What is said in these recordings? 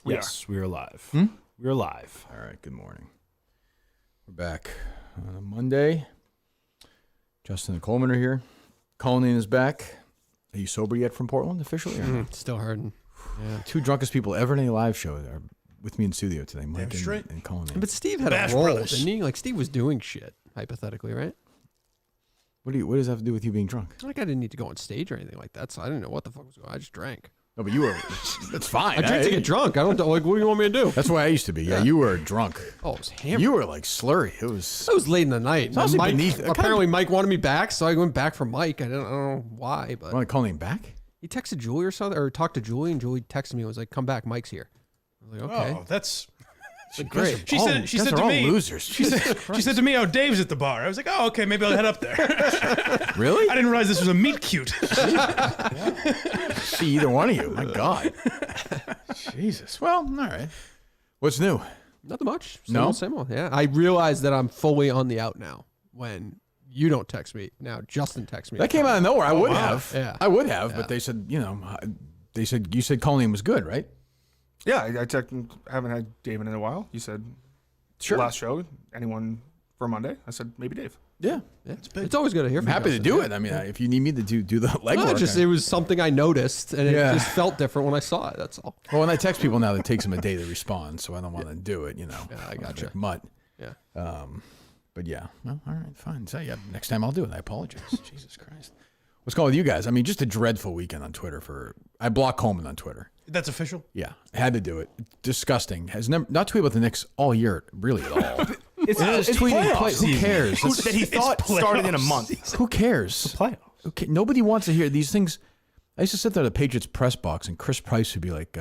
Yes, we are live. We're live. All right, good morning. We're back on a Monday. Justin and Coleman are here. Cullinane is back. Are you sober yet from Portland officially? Or no? Still hurting. Yeah. Two drunkest people ever in a live show are with me in studio today, Mike and Cullinane. But Steve had Bash a role, Brothers. didn't he? Like, Steve was doing shit, hypothetically, right? What does that have to do with you being drunk? Like, I didn't need to go on stage or anything like that, so I didn't know what the fuck was going on. I just drank. No, but you were. That's fine. I drink to get drunk. I don't, like, what do you want me to do? That's why I used to be. Yeah, you were drunk. Oh, it was hammered. You were like slurry. It was. It was late in the night. Honestly Mike, beneath- apparently, Mike wanted me back, so I went back for Mike. I don't know why, but Want to call him back? he texted Julie or something, or talked to Julie, and Julie texted me and was like, "Come back, Mike's here." I was like, "Okay." Oh, that's Great. She said you guys to are all me. losers. She said to me, "Oh, Dave's at the bar." I was like, "Oh, okay, maybe I'll head up there." Really? I didn't realize this was a meet cute. See either one of you. My God. Jesus. Well, all right. What's new? Nothing much. No? Same old. Yeah. I realize that I'm fully on the out now when you don't text me. Now Justin texts me. That came out of nowhere. I would wow. have. Yeah. I would have, Yeah. but they said, you said Cullinane was good, right? Yeah, I checked. Haven't had David in a while. You said Sure. last show. Anyone for Monday? I said maybe Dave. Yeah. Yeah. It's always good to hear I'm from happy to Justin. do Yeah. it. I mean, if you need me to do the legwork. It was something I noticed, and it Yeah. just felt different when I saw it. That's all. Well, when I text people now, it takes them a day to respond, so I don't want to do it, Yeah, I gotcha. Like mutt. Yeah. But yeah. Well, all right, fine. So yeah, next time I'll do it. I apologize. Jesus Christ. What's going on with you guys? I mean, just a dreadful weekend on Twitter I blocked Coleman on Twitter. That's official. Yeah, had to do it. Disgusting. Has never not tweeted about the Knicks all year, really at all. It's tweeting playoff Who season. cares? That he thought started in a month. Who cares? Playoffs. Okay, nobody wants to hear these things. I used to sit there at the Patriots press box, and Chris Price would be like,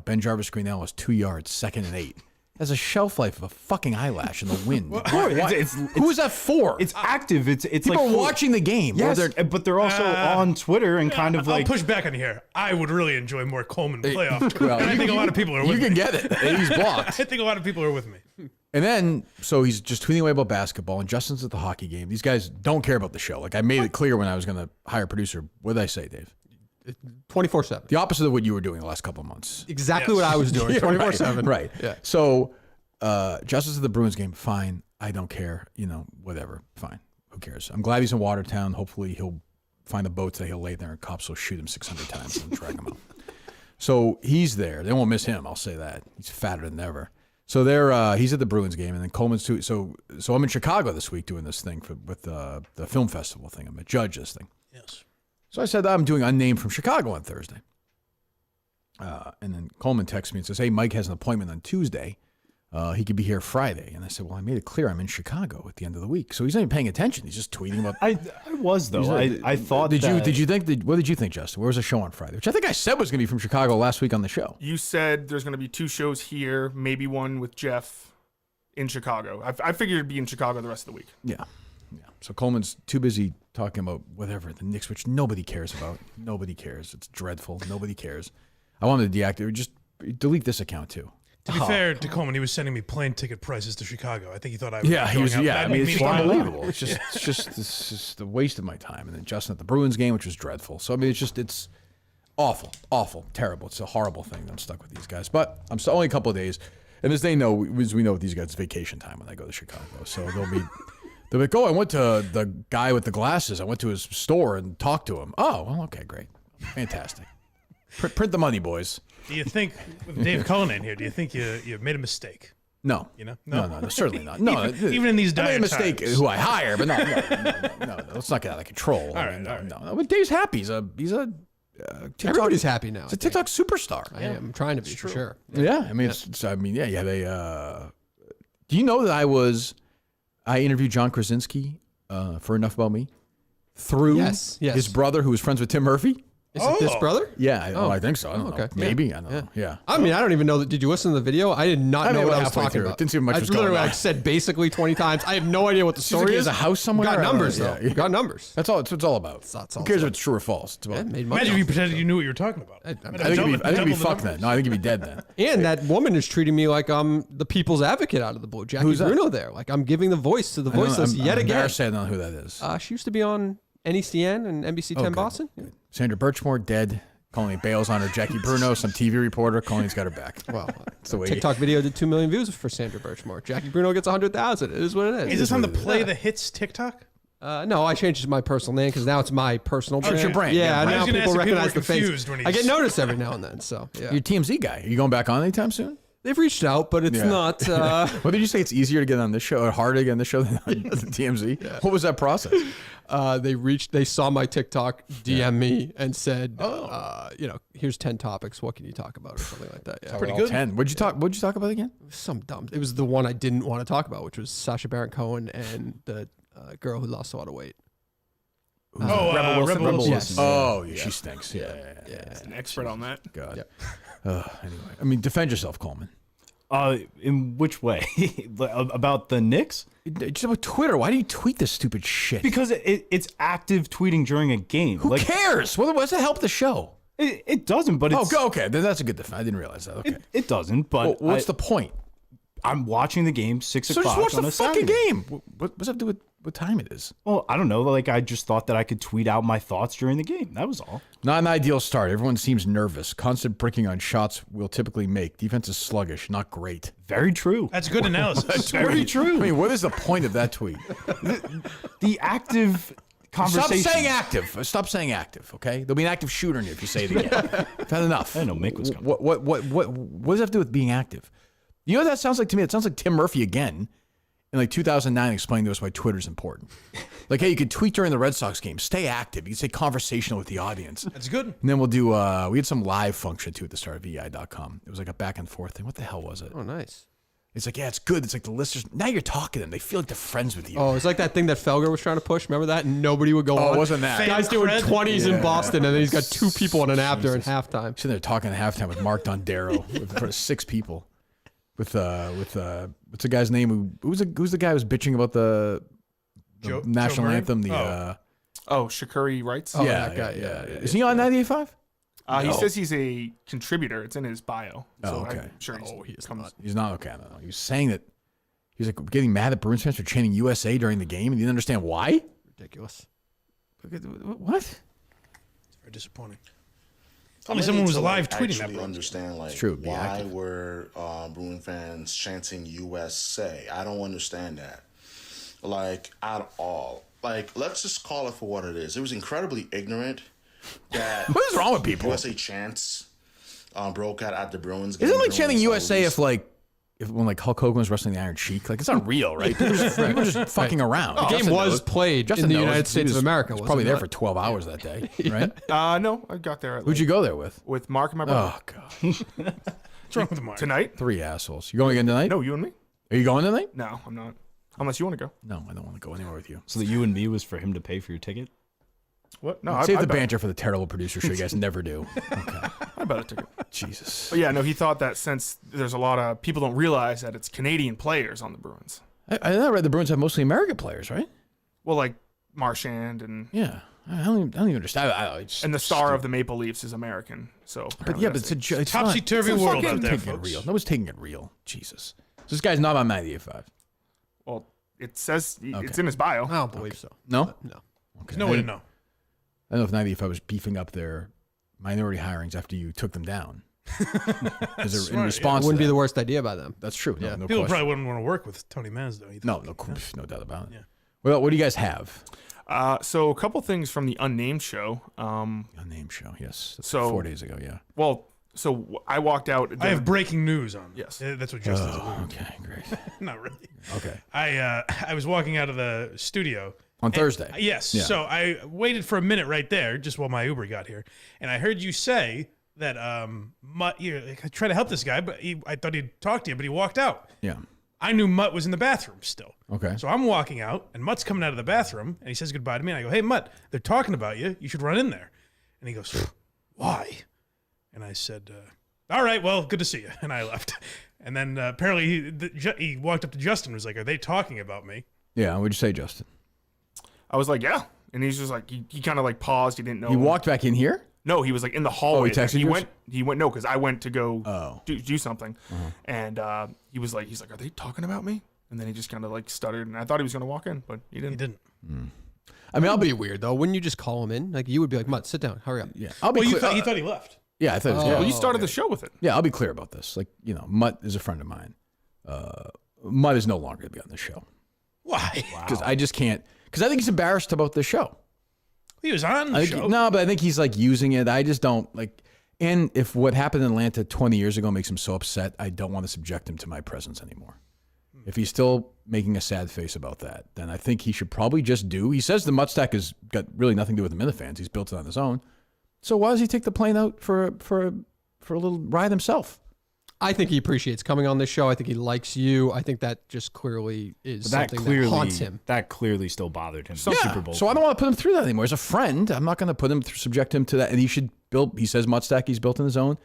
Ben Jarvis Green was 2 yards, 2nd and 8. Has a shelf life of a fucking eyelash in the wind. Who is that for? It's active. It's People like are watching the game. Yes, They're- but they're also on Twitter and kind of like I'll push back on you here. I would really enjoy more Coleman playoff. Well, and I think a lot of people are with You me. can get it. He's blocked. I think a lot of people are with me. And then, so he's just tweeting away about basketball, and Justin's at the hockey game. These guys don't care about the show. Like, I made it clear when I was going to hire a producer. What did I say, Dave? 24/7. The opposite of what you were doing the last couple of months. Exactly Yes. what I was doing. 24/7. Right. Yeah. So, Justin's at the Bruins game. Fine. I don't care. Whatever. Fine. Who cares? I'm glad he's in Watertown. Hopefully he'll find a boat that he'll lay there and cops will shoot him 600 times and drag him out. So he's there. They won't miss him. I'll say that. He's fatter than ever. So he's at the Bruins game, and then Coleman's too. So I'm in Chicago this week doing this thing with the film festival thing. I'm a judge this thing. Yes. So I said I'm doing Unnamed from Chicago on Thursday. And then Coleman texts me and says, "Hey, Mike has an appointment on Tuesday. He could be here Friday." And I said, "Well, I made it clear I'm in Chicago at the end of the week." So he's not even paying attention. He's just tweeting about. I was though. I thought. Did you think? What did you think, Justin? Where was the show on Friday? Which I think I said was going to be from Chicago last week on the show. You said there's going to be 2 shows here, maybe one with Jeff in Chicago. I figured it'd be in Chicago the rest of the week. Yeah. So Coleman's too busy talking about whatever the Knicks, which nobody cares about. Nobody cares. It's dreadful. Nobody cares. I wanted to deactivate. Just delete this account too. To be fair to Coleman, he was sending me plane ticket prices to Chicago. I think he thought I was Yeah, he going was. out Yeah, that I mean, it's meeting. unbelievable. It's just a waste of my time. And then Justin at the Bruins game, which was dreadful. So I mean, it's awful, terrible. It's a horrible thing. I'm stuck with these guys, but I'm still only a couple of days. And as they know, as we know, with these guys, it's vacation time when I go to Chicago. So they'll be like, "Oh, I went to the guy with the glasses. I went to his store and talked to him." Oh, well, okay, great, fantastic. Print the money, boys. Do you think, with Dave Cullinane here, do you think you made a mistake? No. No, certainly not. No, Even in these I made dire a mistake times. who I hire, but no, let's not get out of control. All right. No. But Dave's happy. He's a TikTok, Everybody's happy now. He's a TikTok superstar. I am trying to be for sure. Yeah, I mean, you have a. Do you know that I interviewed John Krasinski for Enough About Me through Yes. his brother, who was friends with Tim Murphy? Is it this brother? Yeah, I think so. I don't know. okay. Maybe. I don't know. Yeah. I mean, I don't even know that. Did you listen to the video? I did not I know made what it I was halfway talking through. about. Didn't see much I was going literally on. said basically 20 times. I have no idea what the Seems like story he is. has a house somewhere. Got I don't numbers know. though. Yeah. Got numbers. That's all. That's what it's all about. That's Who all cares it's if it's true or false? It's about. Yeah, made money Imagine if you off it. pretended you knew what you were talking about. I think it'd be fucked then. No, I think it'd be dead then. And that woman is treating me like I'm the people's advocate out of the blue. Jackie Who's that? Bruno there. Like I'm giving the voice to the voiceless yet I'm again. embarrassed to say I don't know who that is. She used to be on NECN and NBC 10 Okay. Boston. Sandra Birchmore, dead. Cullinane bails on her. Jackie Bruno, some TV reporter. Culliнаne's got her back. Well, That's the way. TikTok video did 2 million views for Sandra Birchmore. Jackie Bruno gets 100,000. It is what it is. Is this on the Play the Hits TikTok? No, I changed it to my personal name because now it's my personal brand. it's your brand. Yeah, Yeah, I now was gonna people ask if people recognize were the face. confused when I get he's- noticed every now and then. So yeah, You're a TMZ guy. Are you going back on anytime soon? they've reached out, but it's Yeah. not. What did you say? It's easier to get on this show or harder to get on this show than on TMZ? Yeah. What was that process? They saw my TikTok, DM me, and said, here's 10 topics. What can you talk about, or something like that? Yeah, Pretty good. 10. What'd you talk about again? some dumb. It was the one I didn't want to talk about, which was Sacha Baron Cohen and the girl who lost a lot of weight. Rebel Wilson. Yes. Oh, yeah, she stinks. Yeah. An expert on that. God. Yep. Anyway, I mean, defend yourself, Coleman. In which way? About the Knicks? Just about Twitter. Why do you tweet this stupid shit? Because it's active tweeting during a game. Who cares? What's that help the show? It doesn't, but it's... Okay. Then that's a good defense. I didn't realize that. Okay. It doesn't, but Well, what's the point? I'm watching the game 6 So o'clock just watch on the a fucking Saturday. game. What's that to do with what time it is? Well, I don't know. Like, I just thought that I could tweet out my thoughts during the game. That was all. Not an ideal start. Everyone seems nervous. Constant bricking on shots we'll typically make. Defense is sluggish. Not great. Very true. That's good analysis. Very true. I mean, what is the point of that tweet? The active conversation. Stop saying active. Stop saying active, okay? There'll be an active shooter in you if you say it again. I've had enough. I know Mick was coming. What does that have to do with being active? You know what that sounds like to me? It sounds like Tim Murphy again in like 2009 explaining to us why Twitter's important. Like, hey, you could tweet during the Red Sox game. Stay active. You can stay conversational with the audience. That's good. And then we'll do, we had some live function too at the start of VI.com. It was like a back and forth thing. What the hell was it? Oh, nice. It's like, yeah, it's good. It's like the listeners, now you're talking to them. They feel like they're friends with you. Oh, it's like that thing that Felger was trying to push. Remember that? And nobody would go on. it wasn't that. Guy's doing Fan 20s in Boston, and then he's got 2 people on an app during halftime. Sitting there talking at halftime with Mark Dondero with in front of 6 people. With what's the guy's name? Who's the guy who was bitching about the Joe national Murray? anthem? Shakuri writes. Oh, that guy, yeah. Is he on 98.5? He says he's a contributor. It's in his bio. So okay. I'm sure he is comes. not. He's not okay. No. He was saying that he was like getting mad at Bruins fans for chanting USA during the game, and he didn't understand why. Ridiculous. What? It's very disappointing. Only someone was live tweeting that. I understand like true, be why active. were Bruin fans chanting USA. I don't understand that, like at all. Like, let's just call it for what it is. It was incredibly ignorant that What is wrong with people? USA chants broke out at the Bruins game. Isn't it like Bruins chanting all USA lose. if when like Hulk Hogan was wrestling the Iron Sheik? Like, it's not real, right? People are just fucking around. The game Justin was knows. played Justin in the knows. United He States was- of America. was Was probably it there not? for 12 hours that day, right? No, I got there. Who'd you go there with? with Mark and my brother Oh god, What's wrong with Mark? tonight? 3 assholes. You going again tonight? No, you and me? Are you going tonight? No, I'm not. Unless you want to go. No, I don't want to go anywhere with you. So the you and me was for him to pay for your ticket? What? No, Save I the bet. banter for the terrible producer show you guys never do. Okay. I bet a ticket. Jesus. But yeah, no, he thought that since there's a lot of people don't realize that it's Canadian players on the Bruins. I read the Bruins have mostly American players, right? Well, like Marchand and Yeah. I don't even understand. It's the star of the Maple Leafs is American. So But apparently yeah, but that's it's a it's Topsy-turvy not- world fucking out there, taking it folks. real. Nobody's taking it real. Jesus. So this guy's not on 98.5. well, it says it's Okay. in his bio. I don't believe so. No? No. There's no way to know. I don't know if 98.5 was beefing up their minority hirings after you took them down. As in Smart, response It wouldn't to be that. the worst idea by them. That's true. No, Yeah. no People question. probably wouldn't want to work with Tony Mans, though. Either. No doubt about it. Yeah. Well, what do you guys have? So a couple things from the unnamed show. A name show, yes. That's So- 4 days ago, yeah. Well, so I walked out. I have breaking news on. Yes. That's what Justin's alluding Okay, great. to. Not really. Okay. I was walking out of the studio. On Thursday. Yes. Yeah. So I waited for a minute right there, just while my Uber got here, and I heard you say that Mutt. I tried to help this guy, but I thought he'd talk to you, but he walked out. Yeah. I knew Mutt was in the bathroom still. Okay. So I'm walking out, and Mutt's coming out of the bathroom, and he says goodbye to me, and I go, "Hey, Mutt, they're talking about you. You should run in there." And he goes, "Why?" And I said, "All right, well, good to see you." And I left. And then apparently he walked up to Justin and was like, "Are they talking about me?" Yeah, what'd you say, Justin? I was like, yeah, and he's just like he kind of like paused. He didn't know. He walked back in here? No, he was like in the hallway. texted he you? went. He went. No, because I went to go Oh. do something, and he's like, "Are they talking about me?" And then he just kind of like stuttered, and I thought he was gonna walk in, but he didn't. He didn't. I mean, That'll be weird though. Wouldn't you just call him in? Like you would be like, Mutt, sit down, hurry up. Yeah, I'll be Well, clear. he thought he left. Yeah, I thought. It was, Well, yeah. you started the show with it. Yeah, I'll be clear about this. Like, Mutt is a friend of mine. Mutt is no longer going to be on the show Why? because I just can't. Because I think he's embarrassed about the show. He was on the I show. think, no, but I think he's like using it. I just don't like. And if what happened in Atlanta 20 years ago makes him so upset, I don't want to subject him to my presence anymore. If he's still making a sad face about that, then I think he should probably just do. He says the Mutt Stack has got really nothing to do with the Minifans. He's built it on his own. So why does he take the plane out for a little ride himself? I think he appreciates coming on this show. I think he likes you. I think that just clearly is That something clearly that haunts him. That clearly still bothered him. Yeah. Super Bowl. So I don't want to put him through that anymore. As a friend, I'm not going to put him subject him to that. And he should build. He says Mutt Stack he's built in his own.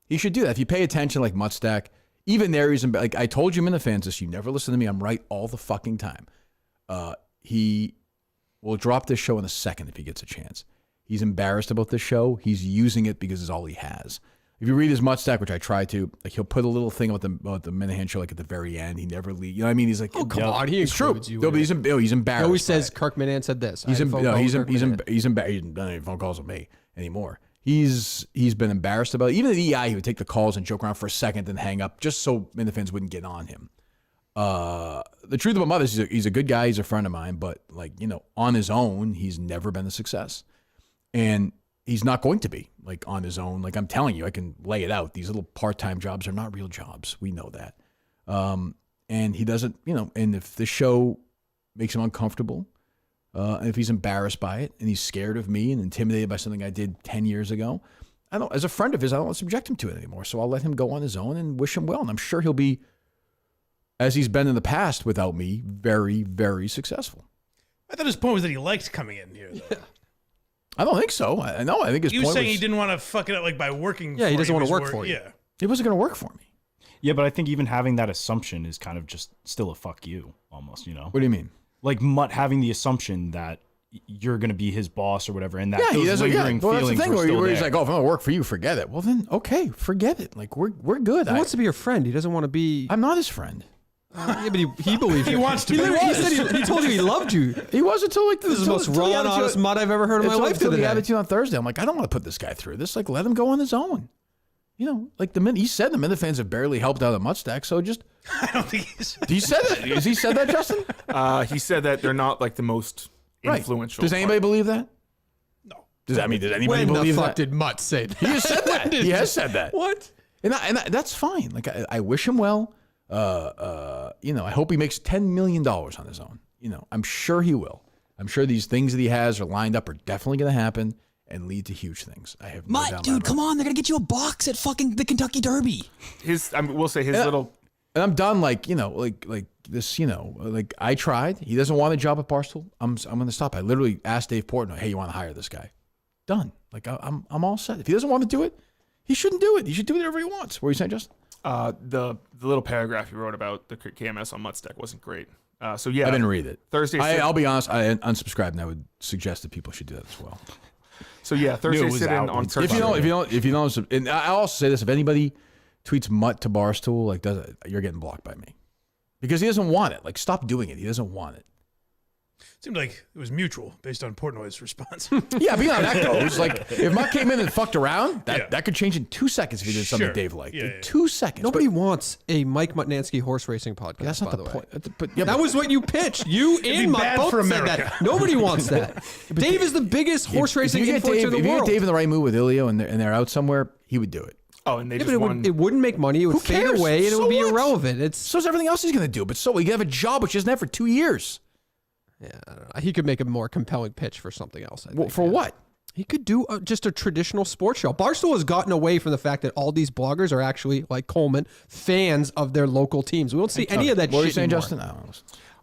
He should do that. If you pay attention, like Mutt Stack, even there he's like I told you, Minifans, this. You never listen to me. I'm right all the fucking time. He will drop this show in a second if he gets a chance. He's embarrassed about this show. He's using it because it's all he has. If you read his Mutt Stack, which I try to, like he'll put a little thing about the Minahan show like at the very end. He never leaves. You know what I mean? He's like, Oh, come on. He it's true. includes you. No, but he's embarrassed. He always by says it. Kirk Minnan said this. He's I had a phone call with Kirk Minnan. he's embarrassed. He doesn't have any phone calls with me anymore. He's been embarrassed about it. Even at EI, he would take the calls and joke around for a second and hang up just so Minifans wouldn't get on him. The truth about Mutt is he's a good guy. He's a friend of mine, but on his own, he's never been a success, and he's not going to be on his own. Like I'm telling you, I can lay it out. These little part-time jobs are not real jobs. We know that, and he doesn't. And if the show makes him uncomfortable. And if he's embarrassed by it and he's scared of me and intimidated by something I did 10 years ago, as a friend of his, I don't want to subject him to it anymore. So I'll let him go on his own and wish him well. And I'm sure he'll be, as he's been in the past without me, very, very successful. I thought his point was that he liked coming in here, though. I don't think so. I think his He was point saying was he didn't want to fuck it up by working. Yeah, he for doesn't you. want to He was work for you. Yeah. it wasn't going to work for me. Yeah, but I think even having that assumption is kind of just still a fuck you, almost. What do you mean? Like Mutt having the assumption that you're going to be his boss or whatever, and that Yeah, he those doesn't. lingering Well, that's the feelings thing were where, still he's there. like, "Oh, if I'm going to work for you, forget it." Well, then okay, forget it. Like we're good. He wants to be your friend. He doesn't want to be. I'm not his friend. Yeah, but he believes He you. wants to He, be. literally- he said he told you he loved you. He was until This is the most raw and honest Mutt I've ever heard in my life Until the today. attitude on Thursday. I'm like, I don't want to put this guy through this. Like, let him go on his own. He said the Minifans have barely helped out the Mutt Stack, so just. I don't think he's. He said that. Has he said that, Justin? He said that they're not the most influential. Does anybody believe that? No. Does anybody When the believe fuck that? did Mutt say that? He has said that. He has said that. What? And that's fine. Like I wish him well. I hope he makes $10 million on his own. I'm sure he will. I'm sure these things that he has are lined up are definitely going to happen and lead to huge things. I have no doubt. Mutt, dude, come on. They're going to get you a box at fucking the Kentucky Derby. We'll say his little. And I'm done. Like this. I tried. He doesn't want a job at Barstool. I'm going to stop. I literally asked Dave Portnoy, "Hey, you want to hire this guy?" Done. Like I'm all set. If he doesn't want to do it, he shouldn't do it. He should do whatever he wants. What are you saying, Justin? The little paragraph you wrote about the KMS on Mutt Stack wasn't great. So yeah, I didn't read it. Thursday. I'll be honest. I unsubscribed, and I would suggest that people should do that as well. So yeah, Thursday was sit in out on when- Kirk. If you don't, and I'll also say this: if anybody tweets Mutt to Barstool, you're getting blocked by me because he doesn't want it. Like, stop doing it. He doesn't want it. Seemed like it was mutual based on Portnoy's response. Yeah, but how that goes. Like, if Mutt came in and fucked around, Yeah. that could change in 2 seconds if he did something Sure. Dave liked. Yeah, In yeah. 2 seconds. Nobody But wants a Mike Mutnansky horse racing podcast. that's not by the way. point. But, yeah, That but- was what you pitched. You be and Mutt bad both for said America. that. Nobody wants that. Dave is the biggest horse racing if you get influencer Dave, in the if you world. get Dave in the right mood with Ilio and they're out somewhere, he would do it. Oh, and they Yeah, just but won. it wouldn't make money. It would Who fade cares? away, and it So would be what? irrelevant. It's So is everything else he's going to do. But so he have a job which he hasn't had for 2 years. yeah, I don't know. He could make a more compelling pitch for something else. I Well, think, for yeah. what? He could do just a traditional sports show. Barstool has gotten away from the fact that all these bloggers are actually, like Coleman, fans of their local teams. We don't see any of that What were you shit saying, anymore. Justin? I don't know.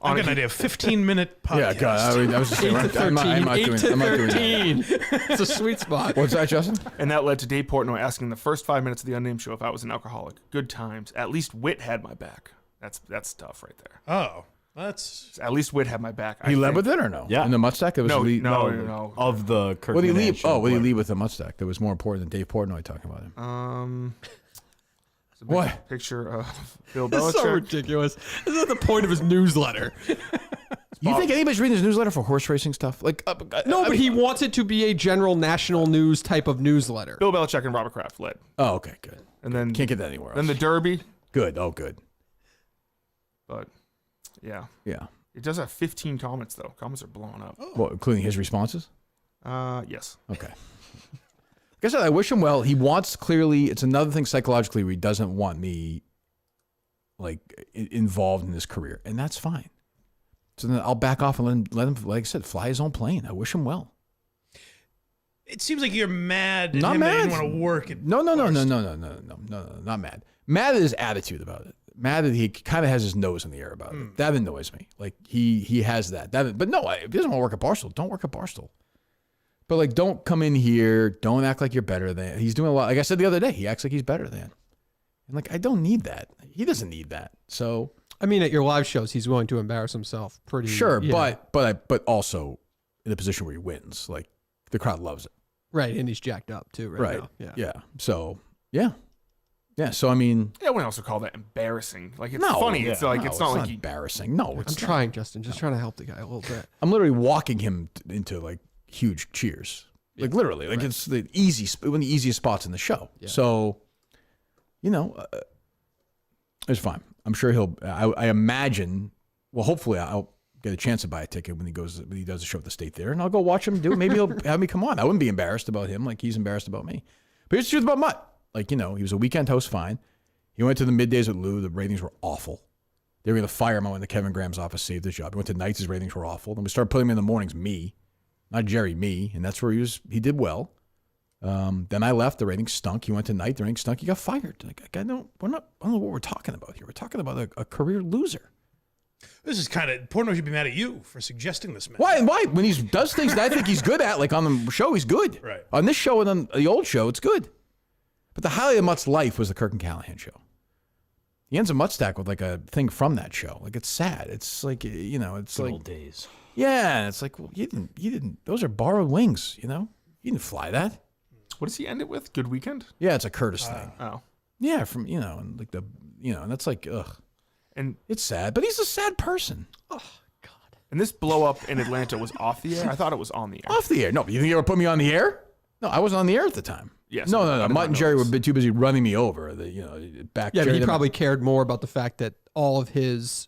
I've got an idea. 15-minute podcast. Yeah, God, I was just saying, 8 to I'm 13. not 8 doing to I'm not doing that. 13. It's a sweet spot. What's that, Justin? And that led to Dave Portnoy asking the first 5 minutes of the Unnamed Show if I was an alcoholic. Good times. At least Wit had my back. That's tough right there. Oh, that's. At least Wit had my back. He led with it or no? Yeah. In the Mutt Stack? It was No, lead, no. Of the Kirk What did he Minnan leave? show, Oh, what did he but- leave with the Mutt Stack? That was more important than Dave Portnoy talking about him. It's a big What? picture of Bill It's so Belichick. ridiculous. This is not the point of his newsletter. You think anybody's reading his newsletter for horse racing stuff? Like, No, but he wants it to be a general national news type of newsletter. Bill Belichick and Robert Kraft led. Oh, okay, good. And then Can't get that anywhere else. Then the Derby. Good. Oh, good. But yeah. Yeah. It does have 15 comments though. Comments are blowing up. Well, including his responses? Yes. Okay. Like I said, I wish him well. He wants clearly, it's another thing psychologically where he doesn't want me like involved in his career. And that's fine. So then I'll back off and let him, like I said, fly his own plane. I wish him well. It seems like you're mad at Not him that he mad. didn't want to work at No, Barstool. no, not mad. Mad at his attitude about it. Mad that he kind of has his nose in the air about it. That annoys me. Like he has that. But no, if he doesn't want to work at Barstool, don't work at Barstool. But like, don't come in here. Don't act like you're better than. He's doing a lot. Like I said the other day, he acts like he's better than. And like, I don't need that. He doesn't need that. So I mean, at your live shows, he's willing to embarrass himself pretty. sure, yeah. but also in a position where he wins. Like the crowd loves it. Right, and he's jacked up too right now. Yeah. So yeah. So I mean, Yeah, I wouldn't also call that embarrassing. Like it's no, funny. It's like no, it's not like you. embarrassing. No, I'm it's not. trying, Justin, just trying to help the guy a little bit. I'm literally walking him into like huge cheers. Like literally, like it's the one of the easiest spots in the show. Yeah. So, it's fine. I'm sure he'll. I imagine. Well, hopefully, I'll get a chance to buy a ticket when he does a show at the State Theater, and I'll go watch him do it. Maybe he'll have me come on. I wouldn't be embarrassed about him like he's embarrassed about me. But here's the truth about Mutt. Like he was a weekend host, fine. He went to the middays with Lou. The ratings were awful. They were going to fire him. I went to Kevin Graham's office, saved his job. He went to nights. His ratings were awful. Then we started putting him in the mornings. Me. Not Jerry, me, and that's where he did well. Then I left, the ratings stunk. He went to night, the ratings stunk. He got fired. Like, I don't know what we're talking about here. We're talking about a career loser. This is kind of Portnoy should be mad at you for suggesting this man. Why? When he does things that I think he's good at, like on the show, he's good. Right. On this show and on the old show, it's good. But the highlight of Mutt's life was the Kirk and Callahan show. He ends a Mutt stack with like a thing from that show. Like it's sad. It's like it's Good like old days. yeah. And it's like, well, you didn't. Those are borrowed wings. You didn't fly that. What does he end it with? Good weekend. Yeah, it's a Curtis thing. Oh, Yeah, from and like and that's like ugh. and It's sad, but he's a sad person. and this blow up in Atlanta was off the air. I thought it was on the air. Off the air. No, you think you ever put me on the air? No, I wasn't on the air at the time. Yes, No. I did Mutt not and know Jerry this. were too busy running me over. Back. Yeah, but Jerry he them- probably cared more about the fact that all of his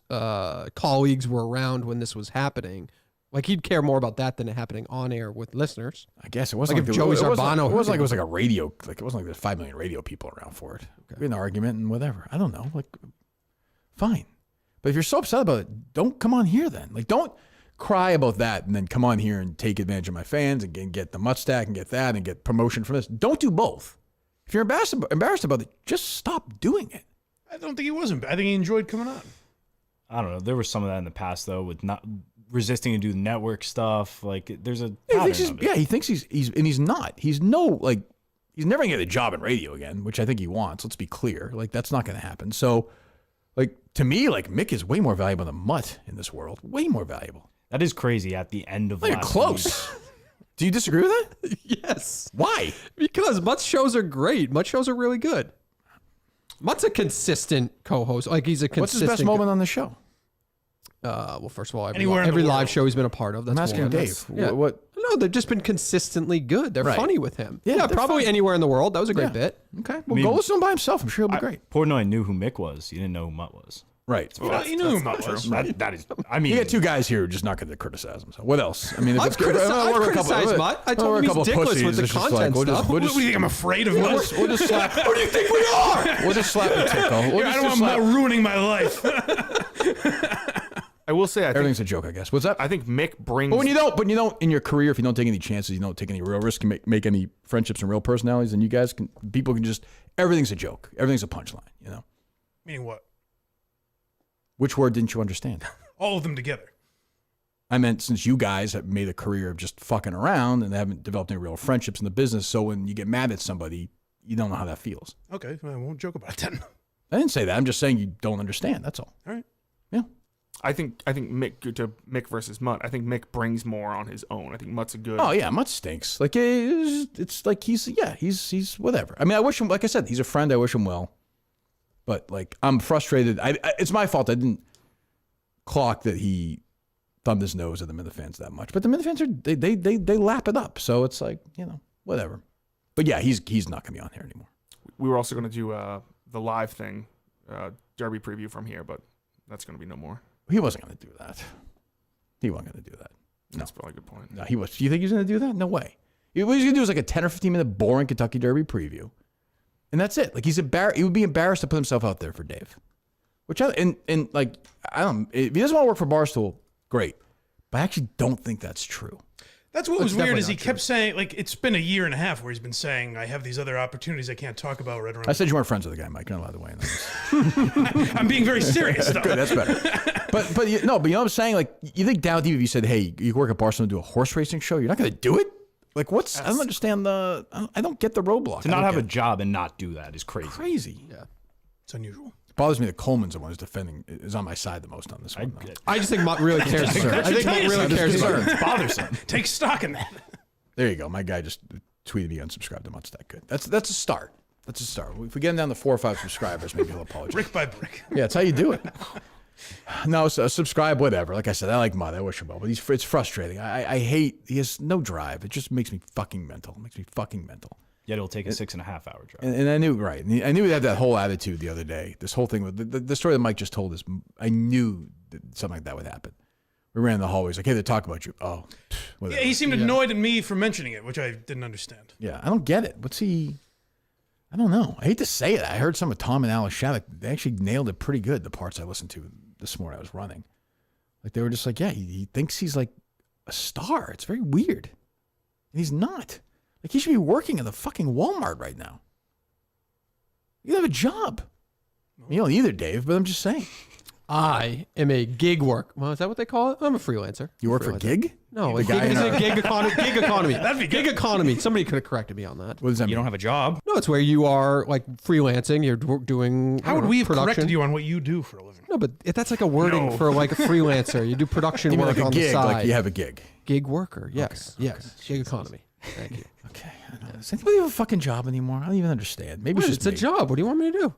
colleagues were around when this was happening. Like he'd care more about that than it happening on air with listeners. I guess it wasn't Like like, if Joey it wasn't- Zarbano It wasn't like heard it was like a radio. Like it wasn't like there's 5 million radio people around for it. We had an argument and whatever. I don't know. Like, fine. But if you're so upset about it, don't come on here then. Like, don't cry about that and then come on here and take advantage of my fans and get the Mutt stack and get that and get promotion from this. Don't do both. If you're embarrassed about it, just stop doing it. I don't think he wasn't. I think he enjoyed coming on. I don't know. There was some of that in the past though, with not resisting to do network stuff. Like there's a He pattern thinks of it. he thinks he's not. He's never gonna get a job in radio again, which I think he wants. Let's be clear. Like that's not gonna happen. So, like to me, like Mick is way more valuable than Mutt in this world. Way more valuable. That is crazy. At the end of Like you're last close. Do you disagree with that? Yes, Why? because Mutt's shows are great. Mutt's shows are really good. Mutt's a consistent co-host. Like he's a What's his consistent. best moment on the show? Well, first of all, Anywhere in every the live world. show he's been a part of. That's I'm asking one. Dave. Yeah. What? No, they've just been consistently good. They're Right. funny with him. Yeah, Yeah, they're probably fun. anywhere in the world. That was a great Yeah. bit. Okay. Well, go listen to him by himself. I'm sure he'll be great. Portnoy knew who Mick was. You didn't know who Mutt was. Right. Well, you knew who Mutt was. That is. I mean, You got two guys here who are just not going to criticize him. So what else? I mean, if I've it's criticized we're Mutt. I we're told a him he's couple of dickless pussies. with the It's just content we'll just- stuff. we'll What just- do you think? I'm afraid of We'll Mutt? just, we'll just slap. What do you think we are? We'll just slap and tickle. We'll I just, don't want slap. Mutt ruining my life. I will say, I think Everything's a joke, I guess. What's that? Mick brings. But when you don't, in your career, if you don't take any chances, you don't take any real risk, and make any friendships and real personalities, and people can just, everything's a joke. Everything's a punchline, Meaning what? Which word didn't you understand? All of them together. I meant since you guys have made a career of just fucking around and haven't developed any real friendships in the business, so when you get mad at somebody, you don't know how that feels. Okay, I won't joke about it then. I didn't say that. I'm just saying you don't understand. That's all. All right. Yeah. I think Mick versus Mutt. I think Mick brings more on his own. I think Mutt's a good. Oh yeah, Mutt stinks. Like it's like he's whatever. I mean, I wish him. Like I said, he's a friend. I wish him well. But like, I'm frustrated. It's my fault. I didn't clock that he thumbed his nose at the Minute fans that much. But the Minute fans they lap it up. So it's like, whatever. But yeah, he's not going to be on here anymore. We were also going to do the live thing, Derby preview from here, but that's going to be no more. He wasn't going to do that. He wasn't going to do that. That's probably a good point. No, he was. Do you think he's going to do that? No way. What he's going to do is like a 10 or 15 minute boring Kentucky Derby preview. And that's it. Like he would be embarrassed to put himself out there for Dave. If he doesn't want to work for Barstool, great. But I actually don't think that's true. That's what was weird definitely is he not kept saying, like, it's been a year and a half where he's been saying, I have these other opportunities I can't talk about right around. I said you weren't friends with the guy, Mike. You're not allowed to weigh in on this. I'm being very serious, though. Good, that's better. But you know what I'm saying? Like, you think Down TV, if you said, hey, you work at Barcelona and do a horse racing show, you're not going to do it? Like, I don't understand I don't get the roadblock. To not have a job and not do that is crazy. Crazy. Yeah. It's unusual. It bothers me that Coleman's the one who's is on my side the most on this one. I just think Mutt really cares. I think Mutt really cares about it. It's bothersome. Take stock in that. There you go. My guy just tweeted me unsubscribed to Mutt's that good. That's a start. That's a start. If we get him down to 4 or 5 subscribers, maybe he'll apologize. Brick by brick. Yeah, that's how you do it. No, subscribe, whatever. Like I said, I like Mutt. I wish him well, but it's frustrating. I hate, he has no drive. It just makes me fucking mental. It makes me fucking mental. Yet it'll take a 6.5 hour drive. And I knew, right. And I knew he had that whole attitude the other day. This whole thing with the story that Mike just told us, I knew that something like that would happen. We ran in the hallways like, hey, they talk about you. Oh, whatever. Yeah, he seemed annoyed at me for mentioning it, which I didn't understand. Yeah, I don't get it. I don't know. I hate to say it. I heard some of Tom and Alice Shattuck. They actually nailed it pretty good, the parts I listened to this morning I was running. Like, they were just like, yeah, he thinks he's like a star. It's very weird. And he's not. Like, he should be working at the fucking Walmart right now. You have a job. You don't either, Dave, but I'm just saying. I am a gig work. Well, is that what they call it? I'm a freelancer. You work for Gig? No, The a guy gig in is our- a gig economy. Gig economy. That'd be good. Gig economy. Somebody could have corrected me on that. What does that You mean? don't have a job. No, it's where you are like freelancing. You're doing. How would we have production. corrected you on what you do for a living? No, but that's like a wording for like a freelancer. You do production You mean work like a on gig, the side. like you have a gig. Gig worker. Yes. Yes. Gig economy. Thank you. Okay. I know. Does anybody have a fucking job anymore? I don't even understand. Maybe What, it's it's just a me. job. What do you want me to do?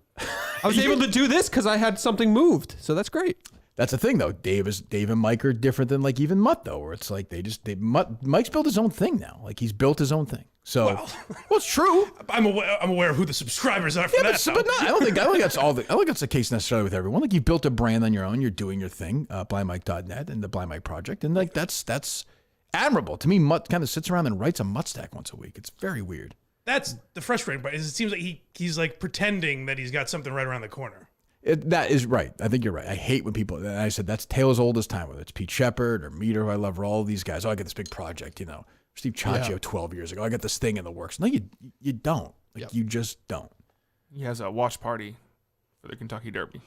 I was able to do this because I had something moved. So that's great. That's the thing, though. Dave and Mike are different than like even Mutt, though, where it's like Mike's built his own thing now. Like he's built his own thing. So, well, it's true. I'm aware of who the subscribers are for Yeah, that. but I don't think that's all. I don't think that's the case necessarily with everyone. Like you built a brand on your own. You're doing your thing, blindmike.net and the Blind Mike Project, and like that's admirable to me. Mutt kind of sits around and writes a Mutt stack once a week. It's very weird. That's the frustrating part. Is it seems like he's like pretending that he's got something right around the corner. That is right. I think you're right. I hate when people. And I said that's tale as old as time. Whether it's Pete Shepard or Meter, who I love, or all of these guys. Oh, I got this big project. Steve Ciaccio 12 years ago. I got this thing in the works. No, you don't. Like you just don't. He has a watch party for the Kentucky Derby.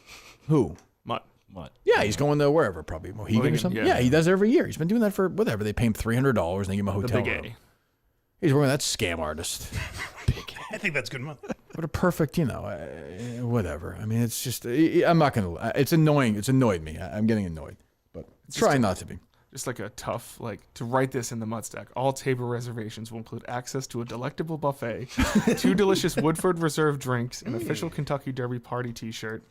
Who? Mutt. Yeah, he's going to wherever, probably Mohegan or something. Yeah, he does every year. He's been doing that for whatever. They pay him $300 and they give him a The hotel big room. A. He's working with that scam artist. I think that's good month. What a perfect, whatever. I mean, it's just, I'm not going to, it's annoying. It's annoyed me. I'm getting annoyed, but try not to be. Just like a tough, to write this in the Mutt stack. All table reservations will include access to a delectable buffet, 2 delicious Woodford Reserve drinks, an official Kentucky Derby party T-shirt,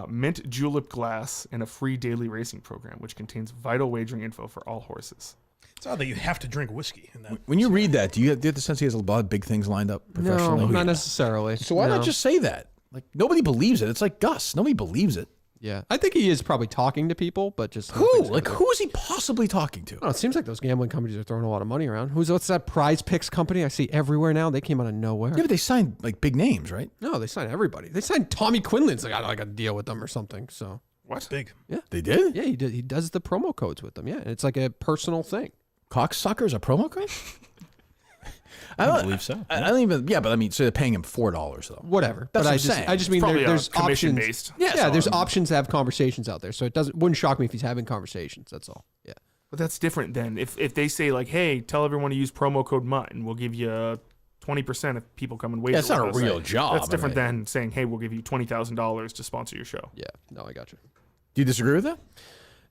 mint julep glass, and a free daily racing program, which contains vital wagering info for all horses. It's odd that you have to drink whiskey in that. When you read that, do you have the sense he has a lot of big things lined up professionally? No, not necessarily. So why not just say that? Like, nobody believes it. It's like Gus. Nobody believes it. Yeah, I think he is probably talking to people, but just Who? Like, who is he possibly talking to? I don't know, it seems like those gambling companies are throwing a lot of money around. What's that Prize Picks company I see everywhere now? They came out of nowhere. Yeah, but they signed like big names, right? No, they signed everybody. They signed Tommy Quinlan's. Like, I got a deal with them or something. So What? Big. yeah, They did? yeah, he does the promo codes with them. Yeah, and it's like a personal thing. Cocksuckers a promo code? I believe so. I don't even. Yeah, but I mean, so they're paying him $4 though. Whatever. That's but what I I'm just saying. I just mean Probably there's commission options. based. Yeah, Yeah, so, there's I mean- options to have conversations out there. So wouldn't shock me if he's having conversations. That's all. Yeah. But that's different than if they say hey, tell everyone to use promo code Mutt and we'll give you 20% if people come and wait. Yeah, it's not a real job. That's different I mean. than saying, hey, we'll give you $20,000 to sponsor your show. Yeah. No, I got you. Do you disagree with that?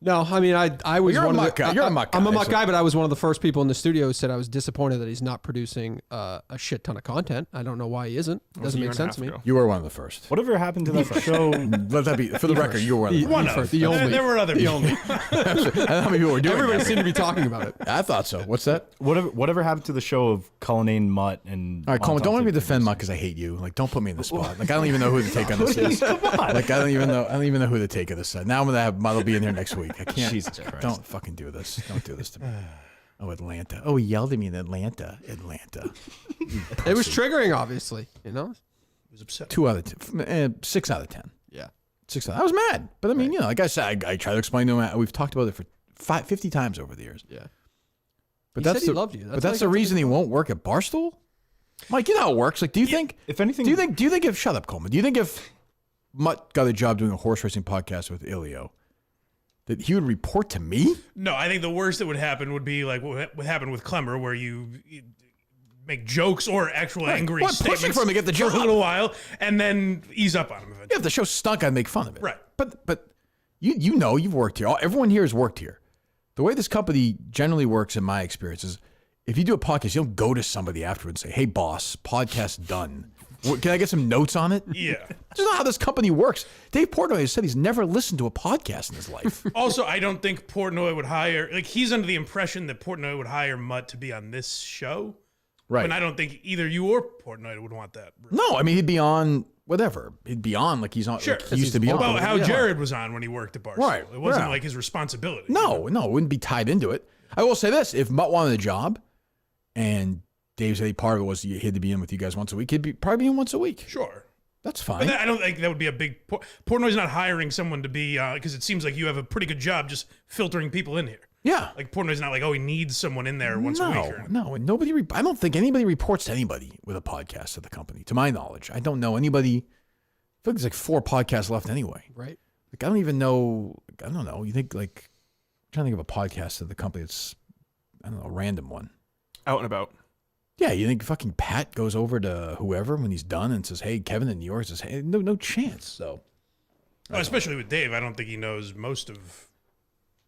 No, I mean, I was You're a one muck of the, guy. You're a muck I'm guy, a muck so- guy, but I was one of the first people in the studio who said I was disappointed that he's not producing a shit ton of content. I don't know why he isn't. It doesn't make sense to me. You were one of the first. Whatever happened to that show? Let that be for the record. You were one of the first. One of The only. There were other people. I don't know how many people were doing Everybody that. seemed to be talking about it. I thought so. What's that? Whatever happened to the show of Cullinane, Mutt, and All right, Coleman, Miltons don't let me and defend Mutt because I hate you. Like, don't put me in the spot. Like, I don't even know who the take on this is. Like, I don't even know who the take of this is. Now I'm gonna have Mutt will be in here next week. I can't. Jesus Christ. Don't fucking do this. Don't do this to me. Oh, Atlanta. Oh, he yelled at me in Atlanta. Atlanta. It was triggering, obviously. You know. He was upset. 2 out of 10. 6 out of 10. Yeah. 6 out. I was mad, but I mean, you know, like I said, I try to explain to him. We've talked about it for 50 times over the years. Yeah. But He that's said he the, loved you. But that's the reason he won't work at Barstool. Mike, you know how it works. Like, do you think? if anything, Do you think if shut up, Coleman? Do you think if Mutt got a job doing a horse racing podcast with Ilio, that he would report to me? No, I think the worst that would happen would be like what happened with Clemmer, where you make jokes or actual angry What, pushing statements for him to get the for job? a little while, and then ease up on him eventually. Yeah, if the show stunk, I'd make fun of it. Right. But you know, you've worked here. Everyone here has worked here. The way this company generally works, in my experience, is if you do a podcast, you don't go to somebody afterwards and say, "Hey, boss, podcast done. Can I get some notes on it?" Yeah. That's not how this company works. Dave Portnoy has said he's never listened to a podcast in his life. Also, I don't think Portnoy would hire. Like, he's under the impression that Portnoy would hire Mutt to be on this show. Right. And I don't think either you or Portnoy would want that. No, I mean, he'd be on whatever. He'd be on like he's on. Sure. Like he used to be on. Well, how Yeah. Jared was on when he worked at Barstool. Right, It wasn't yeah. like his responsibility. No, it wouldn't be tied into it. I will say this: if Mutt wanted a job, and Dave said part of it was he had to be in with you guys once a week, he'd probably be in once a week. Sure. That's fine. But I don't think that would be a big. Portnoy's not hiring someone to be, because it seems like you have a pretty good job just filtering people in here. yeah. Like, Portnoy's not like, oh, he needs someone in there once a week. No, and nobody. I don't think anybody reports to anybody with a podcast at the company. To my knowledge, I don't know anybody. I feel like there's like 4 podcasts left anyway. Right. Like I don't even know. I don't know. You think like I'm trying to think of a podcast at the company that's I don't know a random one. Out and about. Yeah, you think fucking Pat goes over to whoever when he's done and says, "Hey, Kevin in New York," says, "Hey, no chance." So Well, especially with Dave, I don't think he knows most of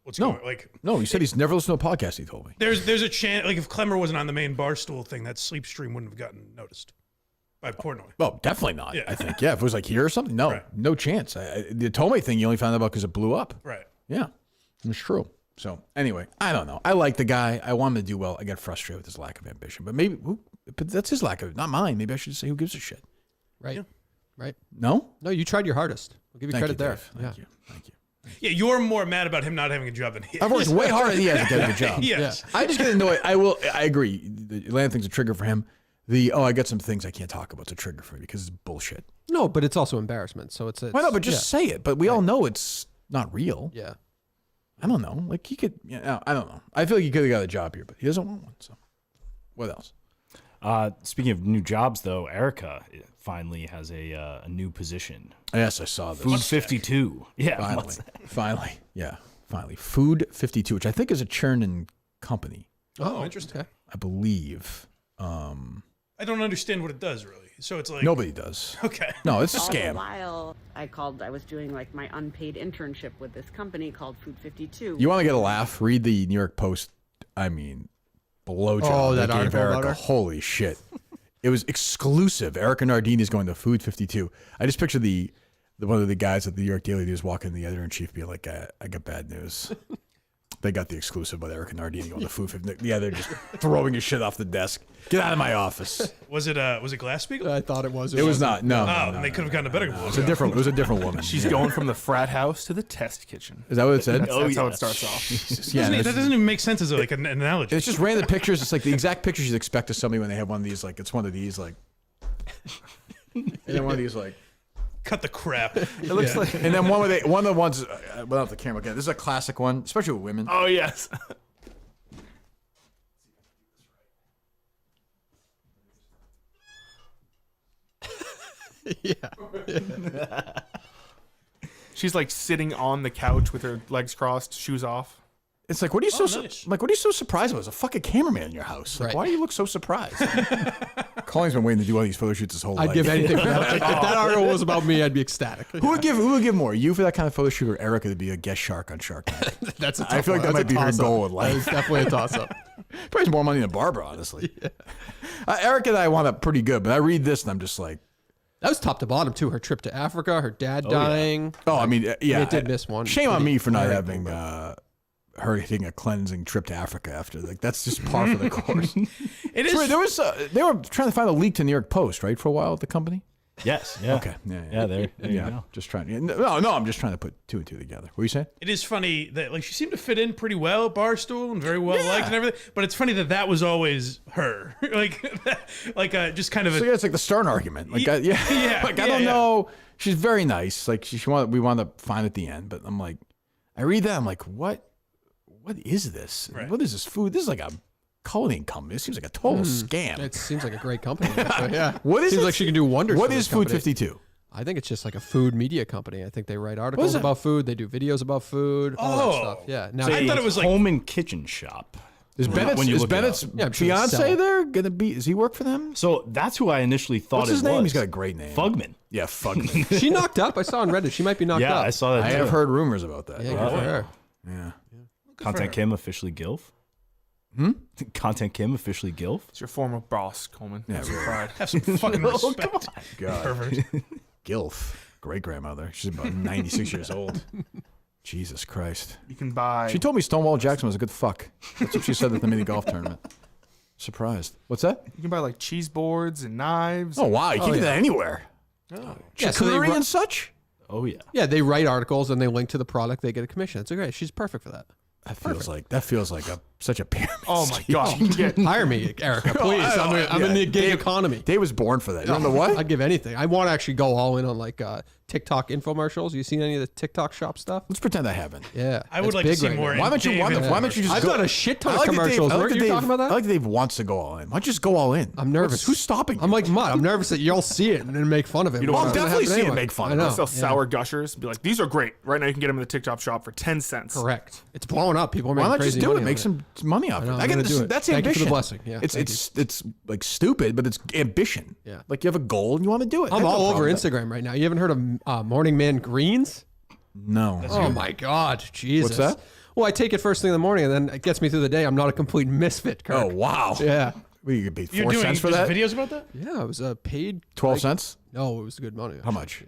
what's No. going. Like, no, he said he's never listened to a podcast. He told me. there's a chance. Like, if Clemmer wasn't on the main Barstool thing, that sleep stream wouldn't have gotten noticed by Portnoy. Well, definitely not. Yeah. I think. Yeah, if it was like here or something, no, Right. no chance. The Tomei thing you only found out about because it blew up. Right. Yeah, it's true. So anyway, I don't know. I like the guy. I want him to do well. I get frustrated with his lack of ambition, but but that's his lack of, not mine. Maybe I should say, who gives a shit? Right. Yeah. Right. No. No, you tried your hardest. I'll give you Thank credit you, there. Dave. Thank you. Thank you. Yeah, you're more mad about him not having a job than he is. I've worked way harder than he has to get a good job. Yes. I just get annoyed. I agree. The Atlanta thing's a trigger for him. I got some things I can't talk about. It's a trigger for me because it's bullshit. No, but it's also embarrassment. So it's Why not? But just say it. But we all know it's not real. yeah. I don't know. Like he could. Yeah, I don't know. I feel like he could have got a job here, but he doesn't want one. So, what else? Speaking of new jobs, though, Erica finally has a new position. Yes, I saw this. Food 52. Yeah. Finally. Yeah, finally. Food 52, which I think is a churning company, Oh, interesting. Okay. I believe. I don't understand what it does really. So it's like Nobody does. Okay. No, it's a All the scam. while, I was doing like my unpaid internship with this company called Food 52. You want to get a laugh? Read the New York Post. I mean, blowjob. Oh, they that gave article about Erica. her? Holy shit! It was exclusive. Erica Nardini's going to Food 52. I just picture the one of the guys at the New York Daily News walking the editor in chief, being like, "I got bad news." They got the exclusive with Erica Nardini on the Food 52. Yeah, they're just throwing his shit off the desk. Get out of my office. Was it Glass-Steagall? I thought it was. It was not. No. Oh, no, and no, they could have gotten a better It was a different woman. She's going from the frat house to the test kitchen. Is that what it said? That's how it starts off. Jesus, yeah, That it's- doesn't even make sense as like an analogy. it's just random pictures. It's like the exact pictures you'd expect of somebody when they have one of these. Like it's one of these. Like, and then one of these. Like, Cut the crap. It looks like. and then one of the ones without the camera. Okay, this is a classic one, especially with women. Oh yes. Yeah. She's like sitting on the couch with her legs crossed, shoes off. It's like, what are you nice. what are you so surprised about? There's a fucking cameraman in your house. Like, Right. why do you look so surprised? Colleen's been waiting to do all these photo shoots his whole life. I'd give anything for that. If that article was about me, I'd be ecstatic. Who would give more? You for that kind of photo shoot, or Erica to be a guest shark on Shark Tank? That's a tough I feel like one. that might be her That's a goal in toss-up. life. That is definitely a toss-up. Probably more money than Barbara, honestly. Erica and I wound up pretty good, but I read this and I'm just like, That was top to bottom, too. Her trip to Africa, her dad dying. oh, I mean, yeah. It did miss one. Shame on me for not Very having her taking a cleansing trip to Africa after. Like, that's just par for the course. It is. Sorry, there was they were trying to find a leak to New York Post, right, for a while at the company. Yes. Yeah. Okay. Yeah. There you go. Just trying. No, I'm just trying to put two and two together. What were you saying? It is funny that like she seemed to fit in pretty well at Barstool and very well liked and everything. But it's funny that was always her, just kind of So yeah, it's like the Stern argument. Like, yeah, like I don't know. She's very nice. Like we wound up fine at the end, but I'm like, I read that, I'm like, what is this? Right. What is this food? This is like a Cullinane company. It seems like a total scam. It seems like a great company. But yeah. What is Seems it? like she can do wonders. What for is this Food company. 52? I think it's just like a food media company. I think they write articles it? about food. They do videos about food. All that stuff. Yeah. Now, I thought it was like home and kitchen shop. Is when you look it Bennett's Yeah, I'm sure they fiance sell. there gonna be? Does he work for them? So that's who I initially thought What's it his name? was. He's got a great name. Fugman. Yeah, Fugman. she knocked up. I saw on Reddit. She might be knocked Yeah, up. I saw that. I too. have heard rumors about that. Yeah, good for her. Yeah. Content Kim officially Gilf. Content Kim officially Gilf. It's your former boss, Coleman. Yeah, Have some really. pride. have some fucking respect. God. Pervert. Gilf, great grandmother. She's about 96 years old. Jesus Christ. You can buy. She told me Stonewall Jackson was a good fuck. That's what she said at the mini golf tournament. Surprised. What's that? You can buy like cheese boards and knives. Oh wow, you can get that anywhere. Yeah, so they Charcuterie ru- and such. Oh yeah. Yeah, they write articles and they link to the product. They get a commission. It's great. She's perfect for that. That feels like such a pyramid. Oh my scheme. god. You can get Hire me, Erica, please. I'm in the gig economy. Dave was born for that. You know the what? I'd give anything. I want to actually go all in on like TikTok infomercials. You seen any of the TikTok shop stuff? Let's pretend I haven't. Yeah, I would it's like to big see right more. now. Why don't you just I've go? done a shit ton I of like that Dave- commercials. I like Weren't that you Dave- talking about that? I like that Dave wants to go all in. Why don't you just go all in? I'm nervous. Who's stopping you? I'm like Mutt. I'm nervous that you'll see it and then make fun of it. don't Well, want it's to gonna definitely happen see it and anyway. make fun I of it. know. sell sour gushers. Be like, these are great. Right now, you can get them in the TikTok shop for 10 cents. Correct. It's blowing up. People are Why making not crazy just do money it? on Make some money off I know, it. I'm gonna do it. That's Thank you for the ambition. blessing. Yeah, thank it's like stupid, but it's ambition. Yeah. Like you have a goal and you want to do it. I I'm have no all over problem with that. Instagram right now. You haven't heard of Morning Man Greens? No. Oh my God, Jesus! What's that? Well, I take it first thing in the morning, and then it gets me through the day. I'm not a complete misfit, Kirk. Oh wow. Yeah, Well, you could pay You're 4 doing cents for just that. videos about that? yeah. It was paid 12 cents. No, it was good money. How much?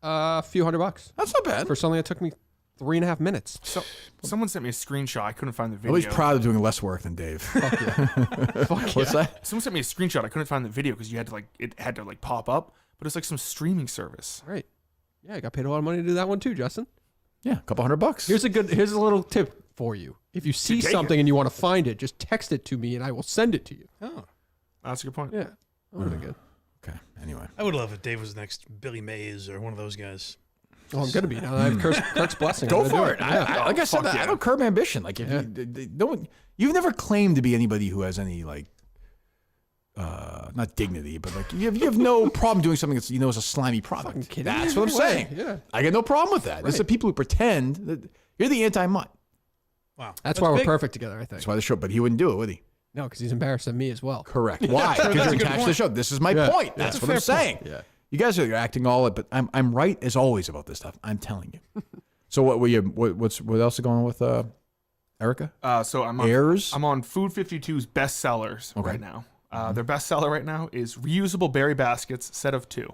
A few $100 That's not bad. for something that took me 3.5 minutes. So, someone sent me a screenshot. I couldn't find the I'm video. always proud of doing less work than Dave. Fuck yeah. Fuck What's yeah. that? Someone sent me a screenshot. I couldn't find the video because it had to pop up, but it's like some streaming service. Right. Yeah, I got paid a lot of money to do that one too, Justin. Yeah, a couple $100. Here's a little tip for you. If you see take something and you want to find it, just text it to me and I will send it to you. Oh, That's a good point. Yeah, that would have been good. Okay. Anyway. I would love if Dave was next Billy Mays or one of those guys. Well, I'm gonna be now. I have Kirk's blessing. Go I'm gonna for do it. I, like I said, fuck I yeah. don't curb ambition. Like if you've never claimed to be anybody who has any not dignity, but like you have no problem doing something that's is a slimy product. Fucking kidding That's me? what I'm No way. saying. Yeah. I get no problem with that. It's the people who pretend that you're the anti-mutt. Wow, That's why we're big. perfect together, I think. That's why the show. But he wouldn't do it, would he? No, because he's embarrassed of me as well. Correct. Why? Because that's you're a good attached to the point. show. This is my Yeah. point. That's That's a what I'm fair saying. point. Yeah. You guys are acting all it, but I'm right as always about this stuff. I'm telling you. So what were you? What else is going on with Erica? So I'm Airs? on Food 52's bestsellers right now. Their bestseller right now is reusable berry baskets, set of 2.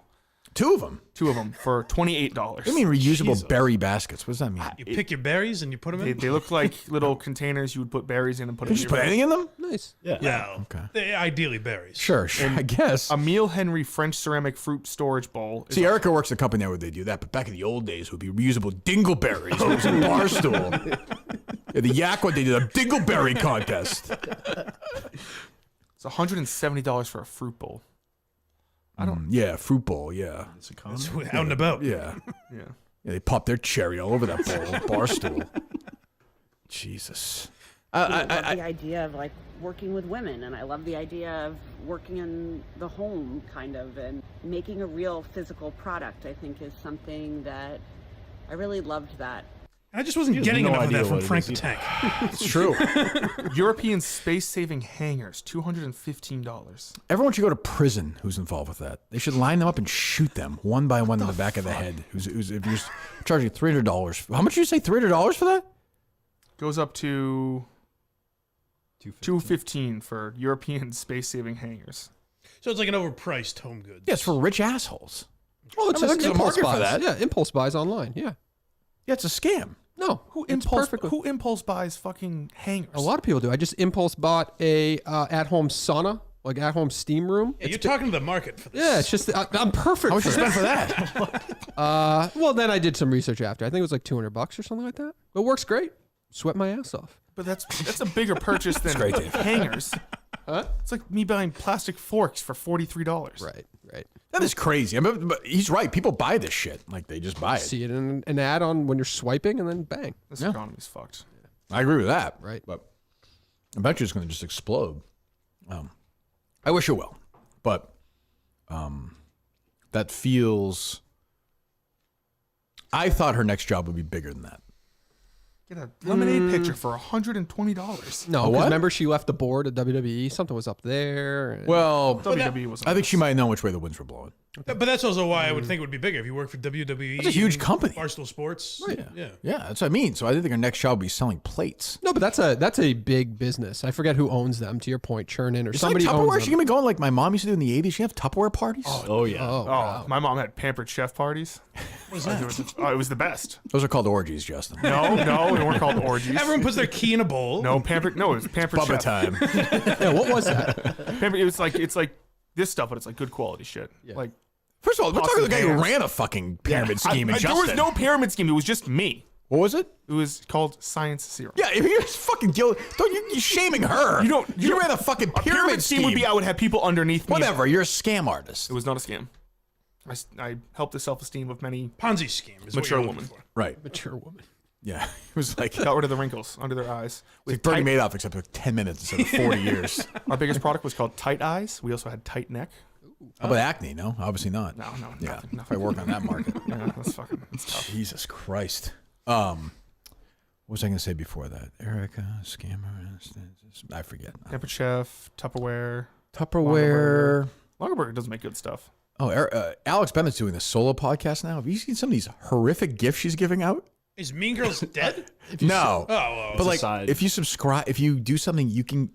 2 of them. 2 of them for $28. What do you mean reusable berry baskets? What does that mean? You pick your berries and you put them in. They look like little containers you would put berries in and put Can in you just your put anything in them? Nice. Yeah. Okay. Ideally berries. Sure. I guess. Emile Henry French ceramic fruit storage bowl. is See, Erica works at a company now where they do that, but back in the old days, it would be reusable dingleberries. It was a barstool. Yeah, the Yak one, they did a dingleberry contest. It's $170 for a fruit bowl. Yeah, fruit bowl. Yeah, It's out and about. yeah. Yeah. Yeah, they popped their cherry all over that bowl. Barstool. Jesus. I love the idea of working with women, and I love the idea of working in the home kind of, and making a real physical product. I think is something that I really loved that. I just wasn't getting no enough of idea that from what it Frank is the either. Tank. It's true. European space-saving hangers, $215. Everyone should go to prison who's involved with that. They should line them up and shoot them one by one in the back of the head. Who's if you're charging $300. How much did you say? $300 for that? Goes up to $215 for European space-saving hangers. So it's like an overpriced home goods. Yeah, it's for rich assholes. Well, it's I mean, just there's a impulse market for buys. that. Yeah, impulse buys online. Yeah. Yeah, it's a scam. No, Who it's impulse perfectly- who impulse buys fucking hangers? A lot of people do. I just impulse bought a at-home sauna, like at-home steam room. Yeah, you're talking to the market for this. Yeah, it's just I'm perfect. How much for you spend it. for that? Well, then I did some research after. I think it was like $200 or something like that. It works great. Sweat my ass off. But that's a bigger purchase than great, Dave. hangers. Huh? It's like me buying plastic forks for $43. Right. That is crazy. I mean, but he's right. People buy this shit. Like, they just buy it. See it in an ad on when you're swiping, and then bang. This economy's fucked. I agree with that. Right. But eventually it's going to just explode. I wish it will. But that feels... I thought her next job would be bigger than that. Get a lemonade pitcher for $120. No, A what? because remember she left the board at WWE. Something was up there. and- Well, WWE wasn't. I think she might know which way the winds were blowing. But that's also why I would think it would be bigger if you work for WWE. It's a huge company. Barstool Sports. Yeah. Yeah. Yeah, that's what I mean. So I think her next job will be selling plates. No, but that's a big business. I forget who owns them. To your point, Churn-In or It's somebody like owns Tupperware. them. She can be going like my mom used to do in the 80s. She have Tupperware parties. Oh yeah. Oh, Oh, wow. my mom had pampered chef parties. What was that? It was the best. Those are called orgies, Justin. No, they weren't called orgies. Everyone puts their key in a bowl. No, pampered. No, it was pampered Bubba chef. time. Yeah, what was that? Pampered, it's like this stuff, but it's like good quality shit. Like First of all, we're Pots talking to the and guy who pans. ran a fucking pyramid scheme in there Justin. was no pyramid scheme. It was just me. What was it? It was called Science Serum. Yeah, if you're fucking you're shaming her. You ran a fucking A pyramid scheme. would be I would have people underneath me. Whatever. You're a scam artist. It was not a scam. I helped the self-esteem of many. Ponzi scheme is Mature what you're woman. looking for. Right. Mature woman. Yeah. It was like Got rid of the wrinkles under their eyes. like Bernie Madoff, except for 10 minutes instead of 40 years. Our biggest product was called Tight Eyes. We also had Tight Neck. How about acne? No, obviously not. No, Yeah, nothing. if I work on that market. Yeah, that's tough. Jesus Christ. What was I going to say before that? Erica, scammer. I forget. Pampered Chef, Tupperware. Tupperware. Longaberger does make good stuff. Oh, Alex Bennett's doing this solo podcast now. Have you seen some of these horrific gifts she's giving out? Is Mean Girls dead? No. Oh, But like, aside. if you subscribe, if you do something, you can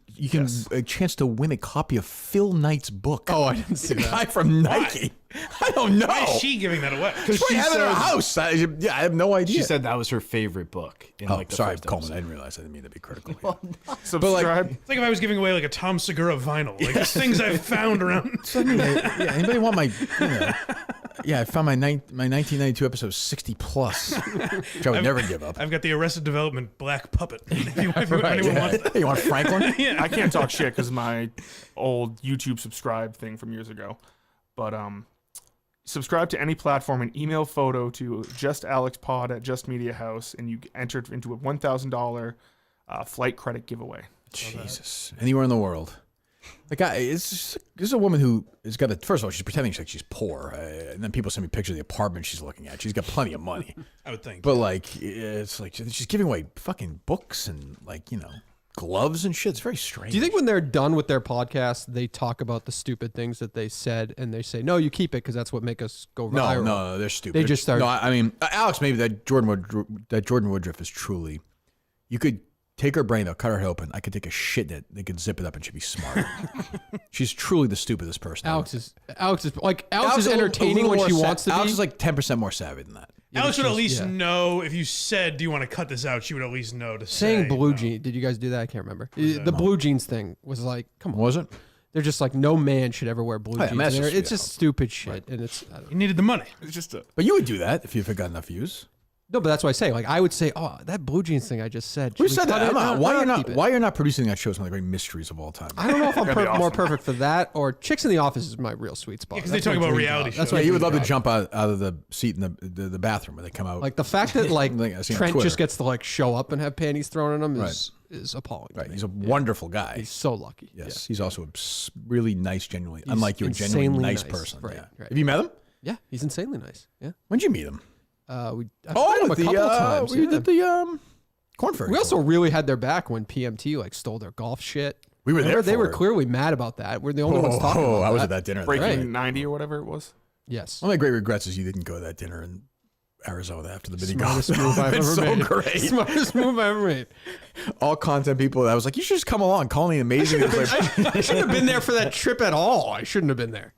a chance to win a copy of Phil Knight's book. Oh, I didn't see the that. guy from Nike. I don't know. why is she giving that away? She probably had it in her house. I have no idea. She said that was her favorite book. In like the sorry, first Coleman. episode. I didn't realize. I didn't mean to be critical. Subscribe. It's like if I was giving away like a Tom Segura vinyl. Like there's things I've found around. Yeah, anybody want my? Yeah, I found my 1992 episode 60 plus, which I would never give up. I've got the Arrested Development Black Puppet. If anyone wants that. Hey, you want Franklin? Yeah. I can't talk shit because my old YouTube subscribe thing from years ago. But subscribe to any platform and email photo to justalexpod@justmediahouse, and you enter into a $1,000 flight credit giveaway. Jesus, anywhere in the world. The guy this is a woman who has got a. First of all, she's pretending she's poor, and then people send me pictures of the apartment she's looking at. She's got plenty of money, I would think. but like it's like she's giving away fucking books and gloves and shit. It's very strange. Do you think when they're done with their podcast, they talk about the stupid things that they said and they say, no, you keep it because that's what make us go viral? No, they're stupid. They just start- No, I mean, Alex, maybe that Jordan Woodruff is truly. You could take her brain, though, cut her head open. I could take a shit in it. They could zip it up, and she'd be smart. She's truly the stupidest person. Alex is Alex a is entertaining little when more she wants to Alex be. is like 10% more savvy than that. Alex would at least yeah. know if you said, "Do you want to cut this out?" She would at least know to Saying say. blue jeans. Did you guys do that? I can't remember. The blue jeans thing was like, come on. Was it? They're just like, no man should ever wear blue Oh, yeah, jeans. that's And just- it's yeah. just stupid shit. And it's, I don't know. You needed the money. It's just a. But you would do that if you got enough views. No, but that's what I say. Like, I would say, oh, that blue jeans thing I just said. Who should we said cut that? it? No, Why no, you're keep it. Why you're not producing that show is one of the great mysteries of all time. I don't know if I'm That'd be more awesome. perfect for that or Chicks in the Office is my real sweet spot. Yeah, 'cause they That's talk my about dream reality job. That's shows. my Yeah, you would dream love to job. jump out of the seat in the bathroom when they come out. Like the fact that like Like, I see on Trent Twitter. just gets to like show up and have panties thrown in him is appalling. to right, me. he's a wonderful guy. He's so lucky. Yes, he's also a really nice, genuinely. Unlike you, a genuinely insanely nice nice. person. Right, Yeah. right. Have you met him? Yeah, he's insanely nice. Yeah. When'd you meet him? I've played them a couple times. We yeah. did the Corn Ferry. We also tour. really had their back when PMT like stole their golf shit. We were there. They for were it. clearly mad about that. We're the only ones talking about I was that. at that dinner. Breaking Right. 90 or whatever it was. Yes. One of my great regrets is you didn't go to that dinner in Arizona after the mini Smartest golf. move I've It's ever so made. great. Smartest move I've ever made. All content people. I was like, you should just come along. Cullinane amazing. I shouldn't have been there for that trip at all. I shouldn't have been there.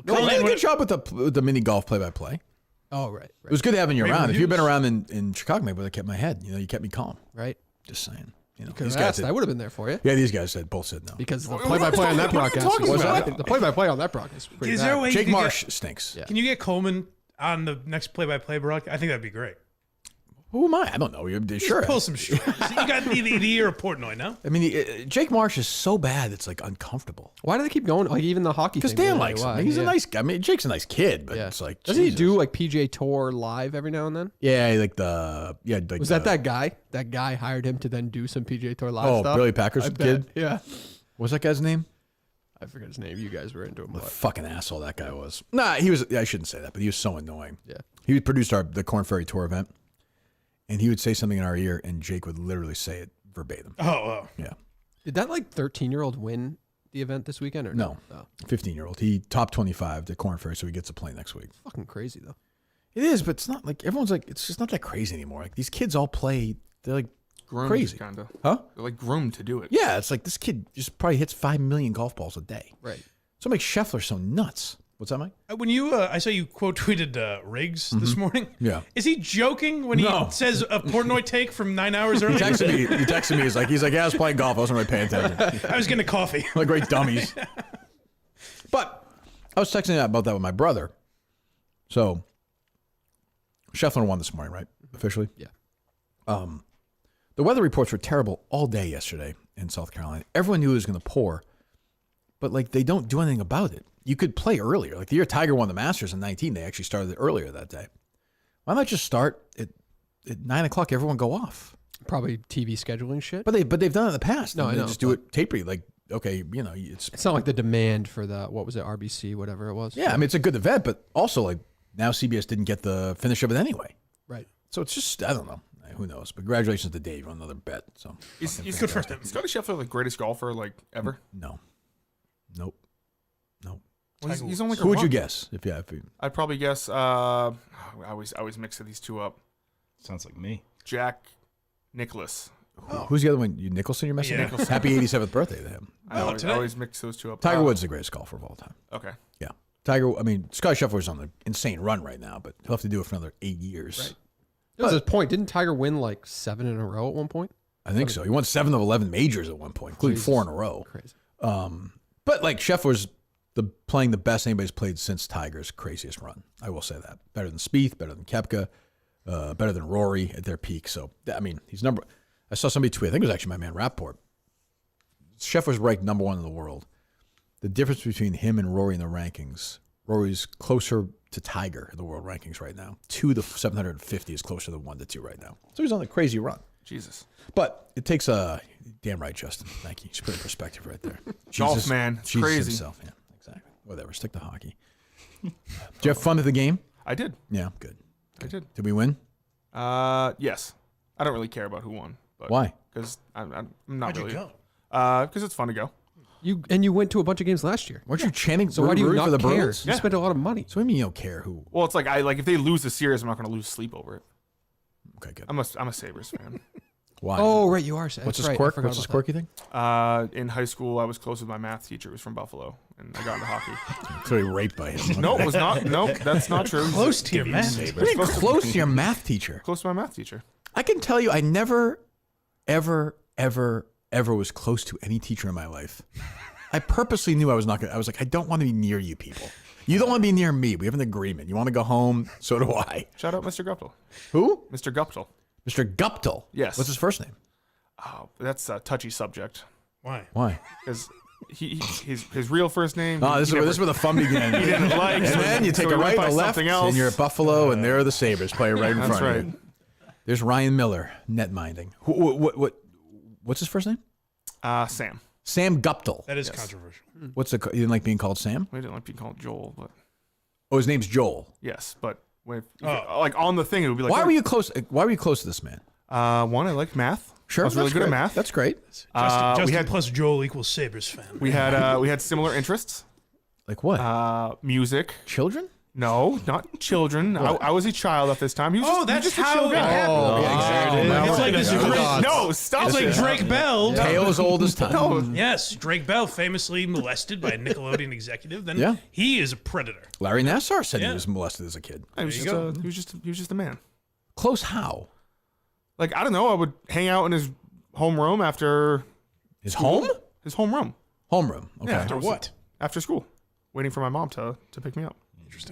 No, you did a good job with the mini golf play-by-play. Oh, right. It was good having you Great around. If you'd been reviews. around in Chicago, maybe I would have kept my head. You know, you kept me calm. Right. Just saying. You know, Could these have guys asked. did. I would have been there for you. Yeah, these guys both said no. Because the What play-by-play on that what are you broadcast talking was about? the play-by-play on that broadcast was pretty Is there a bad. way Jake you could Marsh stinks. Yeah. Can you get Coleman on the next play-by-play broadcast? I think that'd be great. Who am I? I don't know. You're sure. Pull some strings. You got the ear of Portnoy now. I mean, Jake Marsh is so bad, it's like uncomfortable. Why do they keep going? Like even the hockey Because thing. Dan the likes other him. way. He's a Yeah. nice guy. I mean, Jake's a nice kid, but Yeah. it's like, Doesn't he Jesus. do like PJ Tour live every now and then? Yeah, like the like Was that guy? That guy hired him to then do some PJ Tour live Oh, stuff. Billy Packer's I kid? bet. Yeah. What's that guy's name? I forget his name. You guys were into him. The But fucking asshole that guy was. Nah, he was. I shouldn't say that, but he was so annoying. yeah. He produced the Corn Ferry Tour event, and he would say something in our ear, and Jake would literally say it verbatim. Oh. Yeah, Did that like 13-year-old win the event this weekend or no? no, 15-year-old. He top 25 to Corn Ferry, so he gets to play next week. Fucking crazy though. It is, but it's not like everyone's like. It's just not that crazy anymore. Like these kids all play. They're like Groomed, crazy, kind of. huh? They're like groomed to do it. Yeah, it's like this kid just probably hits 5 million golf balls a day. Right. So it makes Scheffler so nuts. What's that, Mike? When you, I saw you quote tweeted Riggs this morning. Yeah. Is he joking when No. he says a Portnoy take from 9 hours He earlier? texted me. He texted me. He's like, yeah, I was playing golf. I wasn't really paying attention. I was getting a coffee. Like great dummies. But I was texting about that with my brother. So Scheffler won this morning, right? Officially? Yeah. The weather reports were terrible all day yesterday in South Carolina. Everyone knew it was going to pour, but like they don't do anything about it. You could play earlier. Like the year Tiger won the Masters in 19, they actually started it earlier that day. Why not just start at 9 o'clock? Everyone go off. Probably TV scheduling shit. But they've done it in the past. No, I They know, just do it tapery. Like, okay, you know, It's not like the demand for the what was it, RBC, whatever it was. yeah, I mean, it's a good event, but also like now CBS didn't get the finish of it anyway. Right. So it's just, I don't know. Who knows? But congratulations to Dave on another bet. So He's Good for him. Is Scotty Scheffler the greatest golfer like ever? no, nope. Well, he's only like a Who would you run. guess if you? I'd probably guess. I always mix these two up. Sounds like me. Jack Nicklaus. Who's the other one? You Nicholson? You're messing Yeah. with? Happy 87th birthday to him. I always, today? always mix those two up. Tiger Woods is the greatest golfer of all time. Okay. Yeah, Tiger. I mean, Scotty Scheffler's on an insane run right now, but he'll have to do it for another 8 years. Right. That was his point. Didn't Tiger win like 7 in a row at one point? I think so. He won 7 of 11 majors at one point, including 4 in a row. Crazy. But like Scheffler's playing the best anybody's played since Tiger's craziest run. I will say that. Better than Spieth, better than Koepka, better than Rory at their peak. So I mean, he's number. I saw somebody tweet. I think it was actually my man Rapport. Scheffler's ranked number 1 in the world. The difference between him and Rory in the rankings. Rory's closer to Tiger in the world rankings right now. 2 to 750 is closer than 1 to 2 right now. So he's on a crazy run. Jesus. But it takes a damn right, Justin. Thank you. Just put it in perspective right there. Golf, man. It's Jesus crazy. himself. Yeah, exactly. Whatever. Stick to hockey. Did you have fun at the game? I did. Yeah, good. I did. Did we win? Yes. I don't really care about who won. But Why? Because I'm not Why'd you really. go? Because it's fun to go. You went to a bunch of games last year. Weren't you chanting? So why do you rooting not for the care? Bruins? You spent a lot of money. So what do you mean you don't care who? Well, it's like if they lose the series, I'm not going to lose sleep over it. Okay, good. I'm a Sabres fan. Why? Oh, right, you are. What's That's his right, I quirk? forgot What's his about quirky thing? In high school, I was close with my math teacher, who was from Buffalo, and I got into hockey. Clearly raped by him. No, it was not. No, that's not true. Close to your man. Really close to your math teacher. Close to my math teacher. I can tell you, I never, ever was close to any teacher in my life. I purposely knew I was not going to. I was like, I don't want to be near you people. You don't want to be near me. We have an agreement. You want to go home? So do I. Shout out Mr. Guptill. Who? Mr. Guptill. Mr. Guptill. Yes. What's his first name? Oh, that's a touchy subject. Why? Why? Because his real first name. Oh, this he is where the fun begins. he didn't like. And then you take so a he went right by and a left, something else. and you're at Buffalo, and there are the Sabres playing right in That's front right. of you. There's Ryan Miller, net minding. What's his first name? Sam. Sam Guptill. That is controversial. You didn't like being called Sam? We didn't like being called Joel, but Oh, his name's Joel. yes, but Like on the thing, it would be like, Why were you close? Why were you close to this man? one, I liked math. Sure, I was really that's good at great. math. That's great. Justin plus Joel equals Sabres fan. We had similar interests. Like what? Music. Children? No, not children. I was a child at this time. He was that's just a how chill it guy. happened. It's like this Drake, No, stop it's like it. Drake Bell. Tale as old as time. Yes, Drake Bell famously molested by a Nickelodeon executive. Then Yeah. he is a predator. Larry Nassar said he Yeah. was molested as a kid. He was just a man. Close how? Like, I don't know. I would hang out in his homeroom after His home? his homeroom. Homeroom. Okay. Yeah. After what? After school, waiting for my mom to pick me up.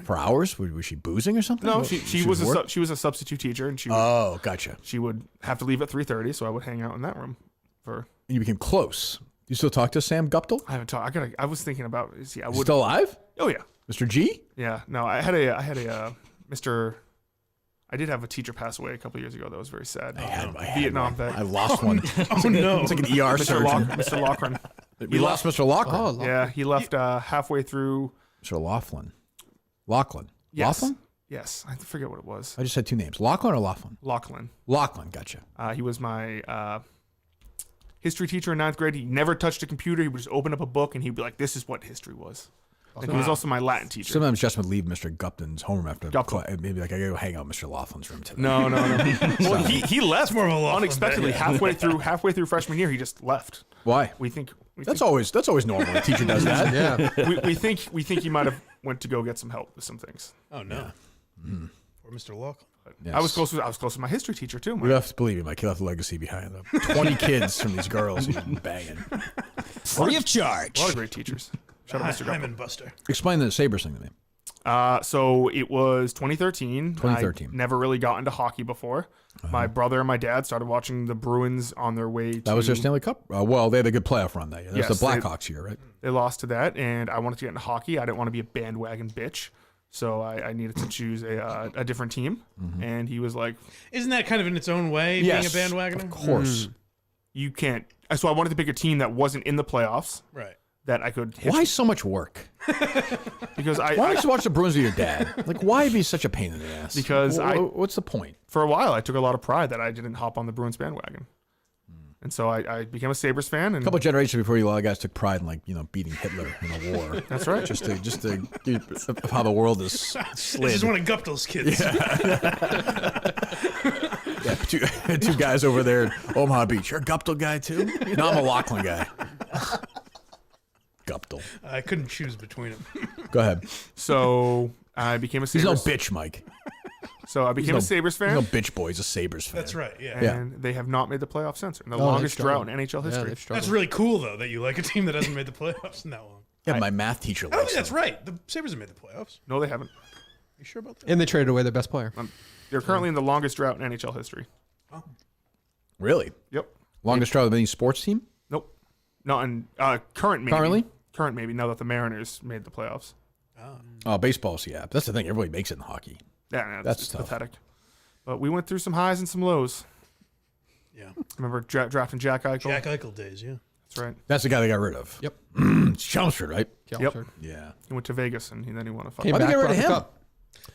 For hours? Was she boozing or something? No, What- she was work? she was a substitute teacher, and Oh, gotcha. she would have to leave at 3:30, so I would hang out in that room for. And you became close. You still talk to Sam Guptill? I haven't talked. I was thinking about. See, I would. Still alive? Oh yeah, Mr. G? yeah. No, I had a Mr. I did have a teacher pass away a couple years ago. That was very sad. I had Vietnam one. vet. I lost one. Oh no! It's like an ER surgeon. Mr. Loughran. We lost Mr. Laughlin. Yeah, he left halfway through. Mr. Laughlin. Laughlin. Yes. Laughlin? Yes, I forget what it was. I just had two names. Laughlin or Laughlin? Lachlan. Laughlin, gotcha. He was my history teacher in 9th grade. He never touched a computer. He would just open up a book and he'd be like, "This is what history was." And he was also my Latin teacher. Sometimes Justin would leave Mr. Gupton's homeroom after Gupton. maybe like I gotta go hang out in Mr. Laughlin's room today. No. Well, he left more of a Laughlin unexpectedly day. halfway through freshman year. He just left. Why? We think That's always normal. A teacher does that. Yeah. we think he might have went to go get some help with some things. Oh no! Or Mr. Laughlin. Yes. I was close with my history teacher too. We left, believe me, Mike, he left a legacy behind him. 20 kids from these girls he's been banging. Free of charge. A lot of great teachers. Shout out Mr. Gupton. Hyman Buster. Explain the Sabres thing to me. So it was 2013. 2013. I never really got into hockey before. My brother and my dad started watching the Bruins on their way to... That was their Stanley Cup? Well, they had a good playoff run that year. That was Yes, the Blackhawks year, right? They lost to that, and I wanted to get into hockey. I didn't want to be a bandwagon bitch, so I needed to choose a different team. And he was like, Isn't that kind of in its own way Yes, being a bandwagoner? of course. you can't... So I wanted to pick a team that wasn't in the playoffs, Right. that I could hit. Why so much work? Because Why don't you just watch the Bruins with your dad? Like, why be such a pain in the ass? Because What's the point? for a while, I took a lot of pride that I didn't hop on the Bruins bandwagon. And so I became a Sabres fan. And A couple of generations before you, a lot of guys took pride in, like, beating Hitler in a war. That's right. Just to of how the world is slid. This is one of Guptill's kids. Yeah, two guys over there in Omaha Beach. You're a Guptill guy too? No, I'm a Laughlin guy. Guptill. I couldn't choose between them. Go ahead. So I became a He's Sabres. no bitch, Mike. So I became a Sabres fan. He's no bitch boy. He's a Sabres fan. That's right. Yeah. And they have not made the playoffs since. In the they've longest struggled. drought in NHL Yeah, history. they've struggled. That's really cool though that you like a team that hasn't made the playoffs in that long. Yeah, my math teacher I don't likes think that's him. right. The Sabres have made the playoffs. No, they haven't. You sure about that? And they traded away their best player. They're currently in the longest drought in NHL history. Really? Yep. Longest drought of any sports team? Nope. Not in current maybe. Currently? Current maybe, now that the Mariners made the playoffs. Oh, baseball's, yeah. That's the thing. Everybody makes it in hockey. Yeah, That's it's tough. pathetic. But we went through some highs and some lows. Yeah. Remember drafting Jack Eichel? Jack Eichel days. Yeah. That's right. That's the guy they got rid of. Yep. It's Chelmsford, right? Chelmsford. Yeah. He went to Vegas and then he won a fuck. Came Why'd they back, get rid brought of the him? cup.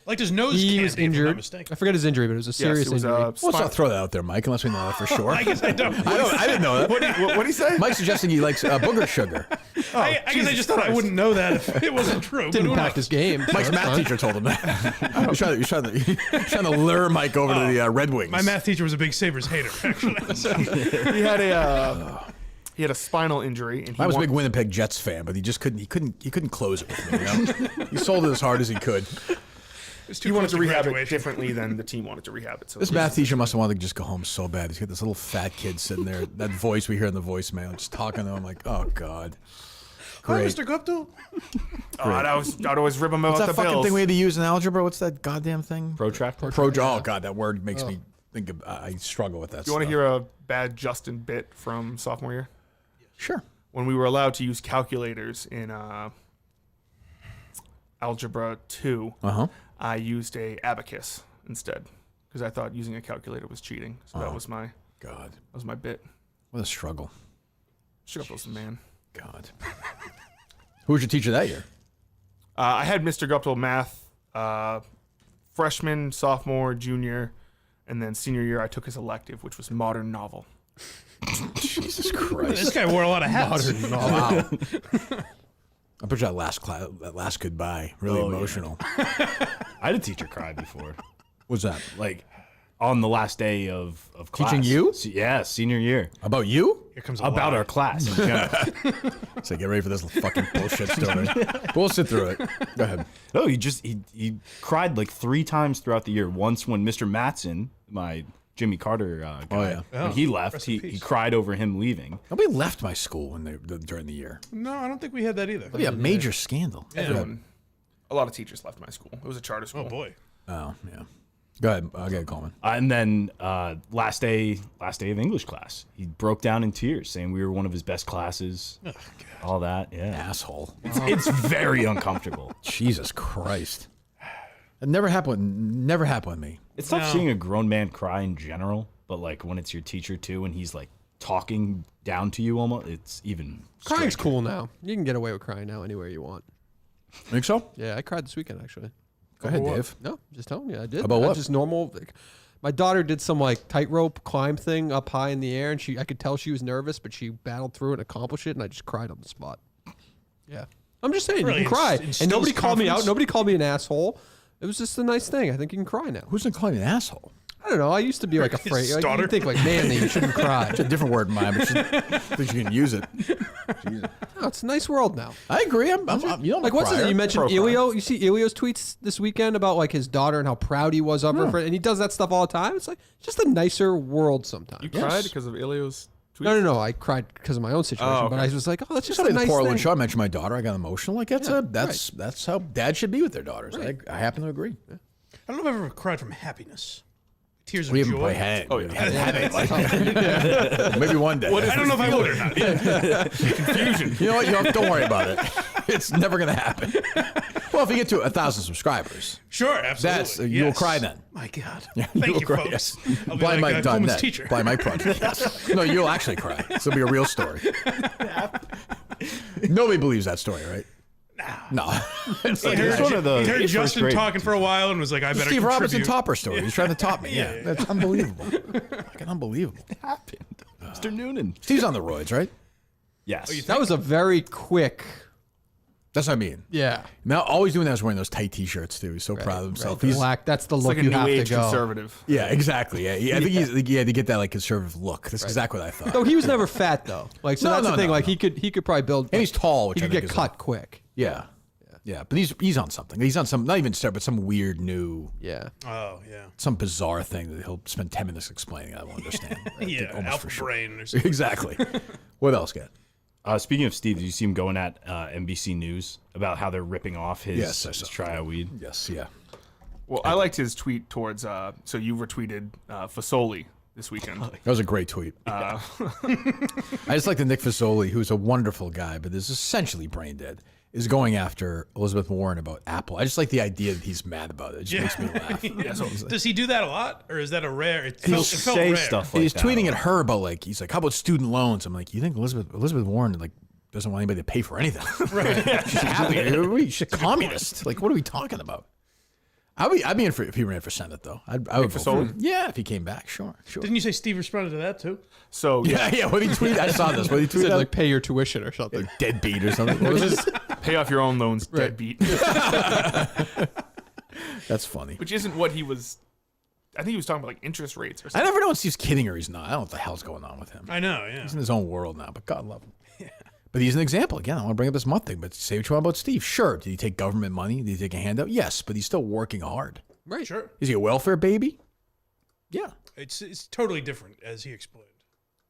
Like his nose He can't was be, if I'm not injured. mistaken. I forget his injury, but it was a serious it was injury. Well, let's not throw that out there, Mike, unless we know that for sure. I guess I don't. I didn't know that. What did he say? Mike's suggesting he likes booger sugar. I guess I just thought I wouldn't know that if it wasn't true. but Didn't who impact knows? his game. so Mike's that's math fine. teacher told him that. He's trying to lure Mike over to the Red Wings. My math teacher was a big Sabres hater, actually. So. He had a spinal injury and he I was a won- big Winnipeg Jets fan, but he just couldn't close it with me. You know? He sold it as hard as he could. he wanted to rehab it graduation. differently than the team wanted to rehab it. So This math teacher must have wanted to just go home so bad. He's got this little fat kid sitting there, that voice we hear in the voicemail, just talking to him like, oh God. Hi, Great. Mr. Guptill. I'd always rib him about What's that the fucking Bills. thing we had to use in algebra? What's that goddamn thing? Protractor. Oh God, that word makes me think of. I struggle with that. Do you want to hear a bad Justin bit from sophomore year? Sure. When we were allowed to use calculators in Algebra 2, I used a abacus instead because I thought using a calculator was cheating. So that was my God, bit. what a struggle. Shut up, those man. God. Who was your teacher that year? I had Mr. Guptill math freshman, sophomore, junior, and then senior year I took his elective, which was modern novel. Jesus Christ. This guy wore a lot of hats. Wow. I put you that last goodbye. Really emotional. I had a teacher cry before. What's that? Like on the last day of class. Teaching you? Yeah, senior year. About you? Here comes About lie. our class in general. So get ready for this fucking bullshit story. But we'll sit through it. Go ahead. No, he cried like 3 times throughout the year. Once when Mr. Matson, my Jimmy Carter guy, when he left, rest in he peace. cried over him leaving. Nobody left my school during the year. No, I don't think we had that either. That'd be a major scandal. Everyone, a lot of teachers left my school. It was a charter school. Oh boy. Oh, yeah. Go ahead. I'll get Coleman. And then last day of English class, he broke down in tears, saying we were one of his best classes. Oh, All that, yeah. Asshole. It's very uncomfortable. Jesus Christ. It never happened with me. It's tough seeing a grown man cry in general, but like when it's your teacher too, and he's like talking down to you almost, it's even Crying's stranger. cool now. You can get away with crying now anywhere you want. Think so? Yeah, I cried this weekend actually. Go ahead, Dave. No, just telling you, I did. About what? Just normal. My daughter did some like tightrope climb thing up high in the air, and I could tell she was nervous, but she battled through it and accomplished it, and I just cried on the spot. Yeah, I'm just saying Really you can cry, instills and nobody called me out. confidence? Nobody called me an asshole. It was just a nice thing. I think you can cry now. Who's inclined an asshole? I don't know. I used to be like His afraid. Like, daughter? you think like, man, that you shouldn't cry. It's a different word in mine, but you can use it. Jesus. No, it's a nice world now. I agree. I'm you know, I'm Like a what's his? crier. You mentioned Pro-crier. Elio. You see Elio's tweets this weekend about like his daughter and how proud he was of her, and he does that stuff all the time. It's like just a nicer world sometimes. You cried because of Ilio's tweets? No. I cried because of my own situation, Oh, okay. but I was like, oh, that's just Somebody a in nice the Portland thing. show, I mentioned my daughter. I got emotional. Like that's how dads should be with their daughters. Right. I happen to agree. I don't know if I've ever cried from happiness. Tears of We haven't joy. played had. Oh, yeah. Had it like that. Maybe one day. I don't know if I would or not. Yeah. Confusion. You know what? Don't worry about it. It's never going to happen. Well, if you get to 1,000 subscribers, Sure, absolutely. you'll yes. cry then. My God. you'll Thank you, cry, folks. yes. I'll be like Coleman's BlindMike.net. teacher. Blind Mike Project. Yes. No, you'll actually cry. This will be a real story. Nobody believes that story, right? No. It's like It's one of the He heard first Justin grade talking for a while and was like, I better Steve Robinson contribute. topper story. He's trying to top me. Yeah, that's unbelievable. Fucking unbelievable. happened. Mr. Noonan. Steve's on the roids, right? Yes. That was a very quick. That's what I mean. Yeah. Now, all he's doing now is wearing those tight T-shirts too. He's so proud of himself. He's Black. That's the It's look like a you new have to age go. conservative. yeah, exactly. Yeah, I think he had to get that like conservative look. That's exactly what I thought. No, he was never fat though. Like so, No, that's no, the thing. no, like no. he could probably build. And he's tall, which He I could think get is cut quick. Yeah. But he's on something. He's on some not even start, but some weird new, Yeah. Oh, yeah. some bizarre thing that he'll spend 10 minutes explaining. I don't understand. I think Yeah, almost alpha for sure. brain or something. Exactly. What else, Gat? Speaking of Steve, did you see him going at NBC News about how they're ripping off his, Yes, I his saw. trioweed? weed? Yes, yeah. Well, I liked his tweet towards. So you retweeted Fasoli this weekend. That was a great tweet. I just like the Nick Fasoli, who's a wonderful guy, but is essentially brain dead, is going after Elizabeth Warren about Apple. I just like the idea that he's mad about it. It just makes me laugh. Does he do that a lot, or is that a rare? It He'll felt say rare. stuff like He's that. tweeting at her about like he's like, how about student loans? I'm like, you think Elizabeth Warren like doesn't want anybody to pay for anything? Right? She's happy. She's a communist. Like, what are we talking about? I'd be in for if he ran for Senate though. I would vote for Fasoli? him. Yeah, if he came back, sure. Didn't you say Steve responded to that too? So Yeah. What did he tweet? I saw this. What did he tweet? Said out? like pay your tuition or something. Deadbeat or something. What was this? pay off your own loans, deadbeat. That's funny. Which isn't what he was. I think he was talking about like interest rates or I something. never know if Steve's kidding or he's not. I don't know what the hell's going on with him. I know, yeah. He's in his own world now, but God love him. But he's an example. Again, I want to bring up this month thing, but say what you want about Steve. Sure. Did he take government money? Did he take a handout? Yes, but he's still working hard. Right. Sure. Is he a welfare baby? Yeah. It's totally different, as he explained.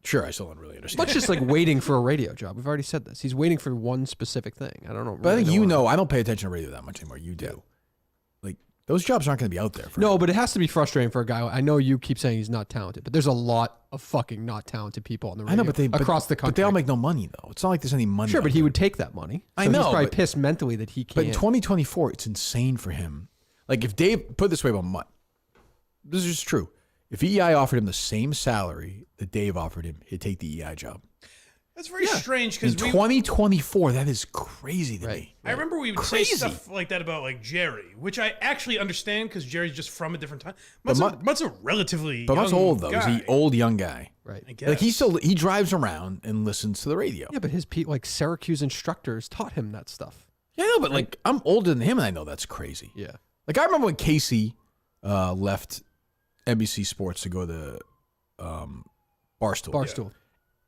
Sure, I still don't really understand. Much just like waiting for a radio job. We've already said this. He's waiting for one specific thing. I don't know. But I think really you why. know, I don't pay attention to radio that much anymore. You do. Like, those jobs aren't going to be out there. For No, but it has to be frustrating for a guy. I know you keep saying he's not talented, but there's a lot of fucking not talented people on the radio I know, but they across the country. But they all make no money, though. It's not like there's any money. Sure, out but he there. would take that money. I So know, He's probably but- pissed mentally that he But can't. in 2024, it's insane for him. Like, if Dave, put it this way about Mutt, this is just true. If EI offered him the same salary that Dave offered him, he'd take the EI job. That's very strange because in 2024, that is crazy to me. I remember we would say stuff like that about like Jerry, which I actually understand because Jerry's just from a different time. Mutt's a relatively But Mutt's young old though. guy. He's an old young guy. Right. I guess. Like he drives around and listens to the radio. Yeah, but his like Syracuse instructors taught him that stuff. Yeah, no, but like I'm older than him, and I know that's crazy. Yeah. Like I remember when Casey left NBC Sports to go to Barstool. Barstool.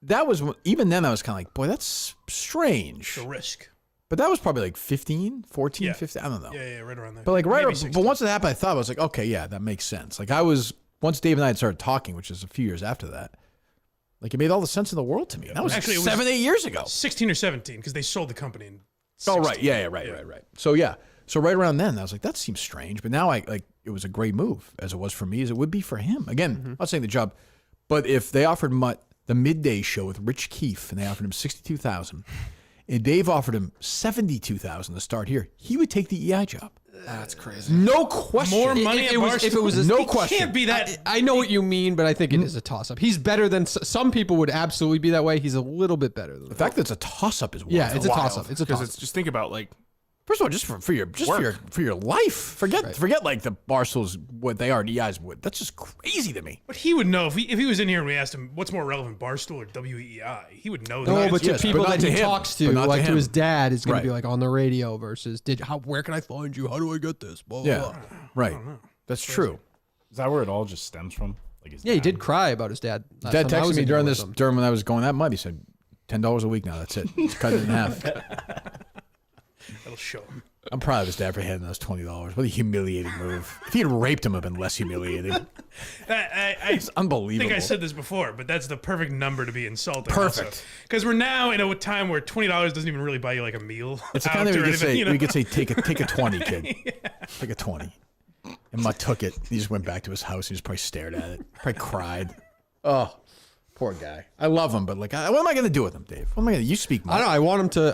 That was even then I was kind of like, boy, that's strange. It's a risk. But that was probably like 15, 14, Yeah. 15. I don't know. Yeah, right around there. But like Maybe but 16. once it happened, I thought I was like, okay, yeah, that makes sense. Like once Dave and I had started talking, which is a few years after that, like it made all the sense in the world to me. That was Actually, it was 7-8 years ago. 16 or 17 because they sold the company in 16. Oh right, yeah, right. So right around then, I was like, that seems strange. But now it was a great move, as it was for me, as it would be for him. Again, I'm not saying the job, but if they offered Mutt the midday show with Rich Keefe and they offered him $62,000, and Dave offered him $72,000 to start here, he would take the EI job. That's crazy. No question. More money If at it was- Barstool? if it was a- No it question. Can't be that. I know what you mean, but I think it is a toss-up. He's better than some people would absolutely be that way. He's a little bit better than The fact that it's a toss-up is wild. Yeah, it's a Wild. toss-up. It's a because toss-up. just think about like First of all, just for your life. Forget like the Barstools, what they are, the EIs would. That's just crazy to me. But he would know if he was in here and we asked him what's more relevant, Barstool or WEI. He would know. No, that. but to Yes, people but not that he to him. talks But to, not to like to him. his dad, is going to be Right. like on the radio versus where can I find you? How do I get this? Blah, blah, Yeah, blah. right. That's true. Is that where it all just stems from? Like his Yeah, he dad? did cry about his dad. last Dad time I texted was me in during here this with him. during when I was going that mud. He said, $10 a week now. That's it. Just cut it in half. That'll show him. I'm proud of his dad for handing us $20. What a humiliating move. If he had raped him, it would have been less humiliating. I It's unbelievable. think I said this before, but that's the perfect number to be insulting. Perfect. Because we're now in a time where $20 doesn't even really buy you like a meal. It's the kind of out we or could say, anything, you know? we could say take a 20, kid. Take a 20. And Mutt took it. He just went back to his house. He just probably stared at it. Probably cried. Oh, poor guy. I love him, but like, what am I going to do with him, Dave? What am I going to? You speak. I don't know.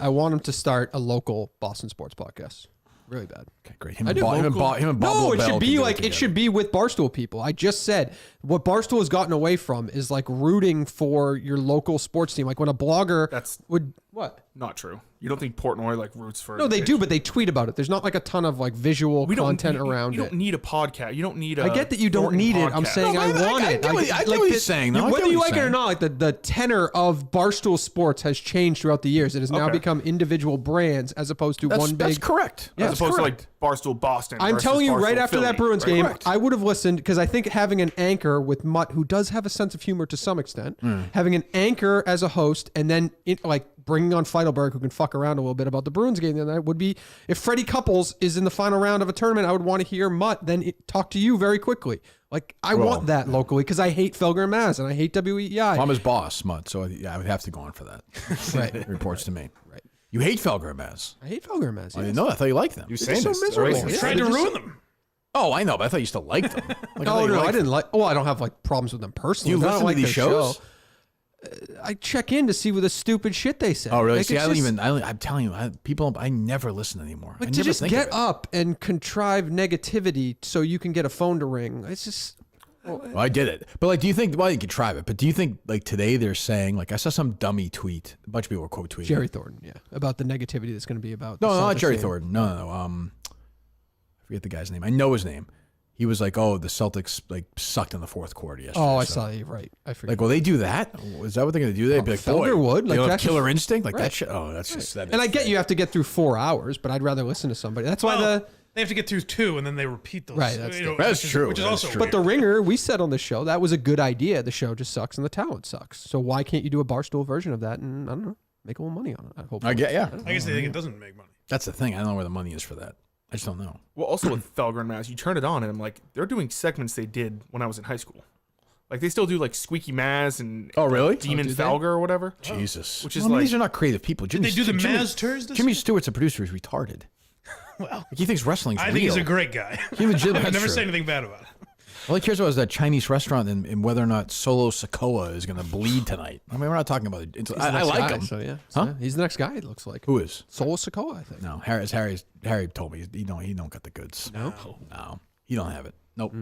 I want him to start a local Boston sports podcast. Really bad. Okay, great. Him I and do Bob. Him and local- Bob. Him and Bob No, it Lobel should can be do like it together. should be with Barstool people. I just said what Barstool has gotten away from is like rooting for your local sports team. Like when a blogger That's- would what? not true. You don't think Portnoy like roots for? No, they do, but they tweet about it. There's not like a ton of like visual content around You it. don't need a podcast. You don't need. I get that you don't Thornton need it. I'm podcast. saying No, I but want I it. get what- I get what he's saying, though. I get Whether what you he's like it or saying. not, like the tenor of Barstool Sports has changed throughout the years. It has now Okay. become individual brands as opposed to one That's big. correct. Yeah, as that's opposed correct. to like Barstool Boston. I'm versus telling you, right Barstool after that Philly, Bruins right? game, Correct. I would have listened because I think having an anchor with Mutt, who does have a sense of humor to some extent, having an anchor as a host, and then like bringing on Feidelberg, who can fuck around a little bit about the Bruins game, then that would be if Freddie Couples is in the final round of a tournament, I would want to hear Mutt then talk to you very quickly. Like I want that locally because I hate Felger and Maz and I hate WEI. Well, I'm his boss, Mutt, so I would have to go on for that. Right. It reports to me. Right. You hate Felger and Maz. I hate Felger and Maz. I yes. didn't know that. I thought you liked them. You saying so this? miserable. Right? Yeah. Tried to ruin them. Oh, I know, but I thought you still liked them. Like, Oh thought you no, I liked didn't like. Oh, I don't have like problems with them personally. Do you I don't listen to like these their shows? show. I check in to see what the stupid shit they say. Oh, really? Like, See, it's I don't just- even. I'm telling you, I never listen anymore. I Like to never just think get of it. up and contrive negativity so you can get a phone to ring. It's just Well, I did it, but like, do you think? Well, you can try it, but do you think like today they're saying like I saw some dummy tweet, a bunch of people were quote tweeting Jerry Thornton, yeah, about the negativity that's going to be about. No, the not Celtics Jerry game. Thornton. No. I forget the guy's name. I know his name. He was like, "Oh, the Celtics like sucked in the fourth quarter yesterday." Oh, I so- saw you. Right, I forget. Like, will they do that? Is that what they're going to do? They'd be like, Felger "Boy, would, they like, have that's killer just- instinct, like right. that shit." Oh, that's just that. and is I get fake. you have to get through 4 hours, but I'd rather listen to somebody. That's why Well, they have to get through two, and then they repeat those. Right, that's different. That's true. Which is That's also true. But the Ringer, we said on the show that was a good idea. The show just sucks and the talent sucks. So why can't you do a Barstool version of that? And I don't know, make a little money on it. I hope. I get, yeah. I guess they think it doesn't make money. That's the thing. I don't know where the money is for that. I just don't know. Well, also with Felger and Maz, you turn it on and I'm like, they're doing segments they did when I was in high school. Like they still do like Squeaky Maz and Oh, really? Demon do they? Felger or whatever. Jesus. Which is Well, I mean, like- these are not creative people. Did they do the Maz tours? Jimmy Stewart's a producer. He's retarded. Well, Like, he thinks wrestling's I real. think he's a great guy. He legitimately- I've that's never true. said anything bad about it. All he cares about is that Chinese restaurant and whether or not Solo Sokoa is going to bleed tonight. I mean, we're not talking about it. He's the I next like guy, him. So yeah, Huh? he's the next guy. It looks like Who is? Solo Sokoa, I think. No, Harry told me he don't got the goods. No, he don't have it. Nope.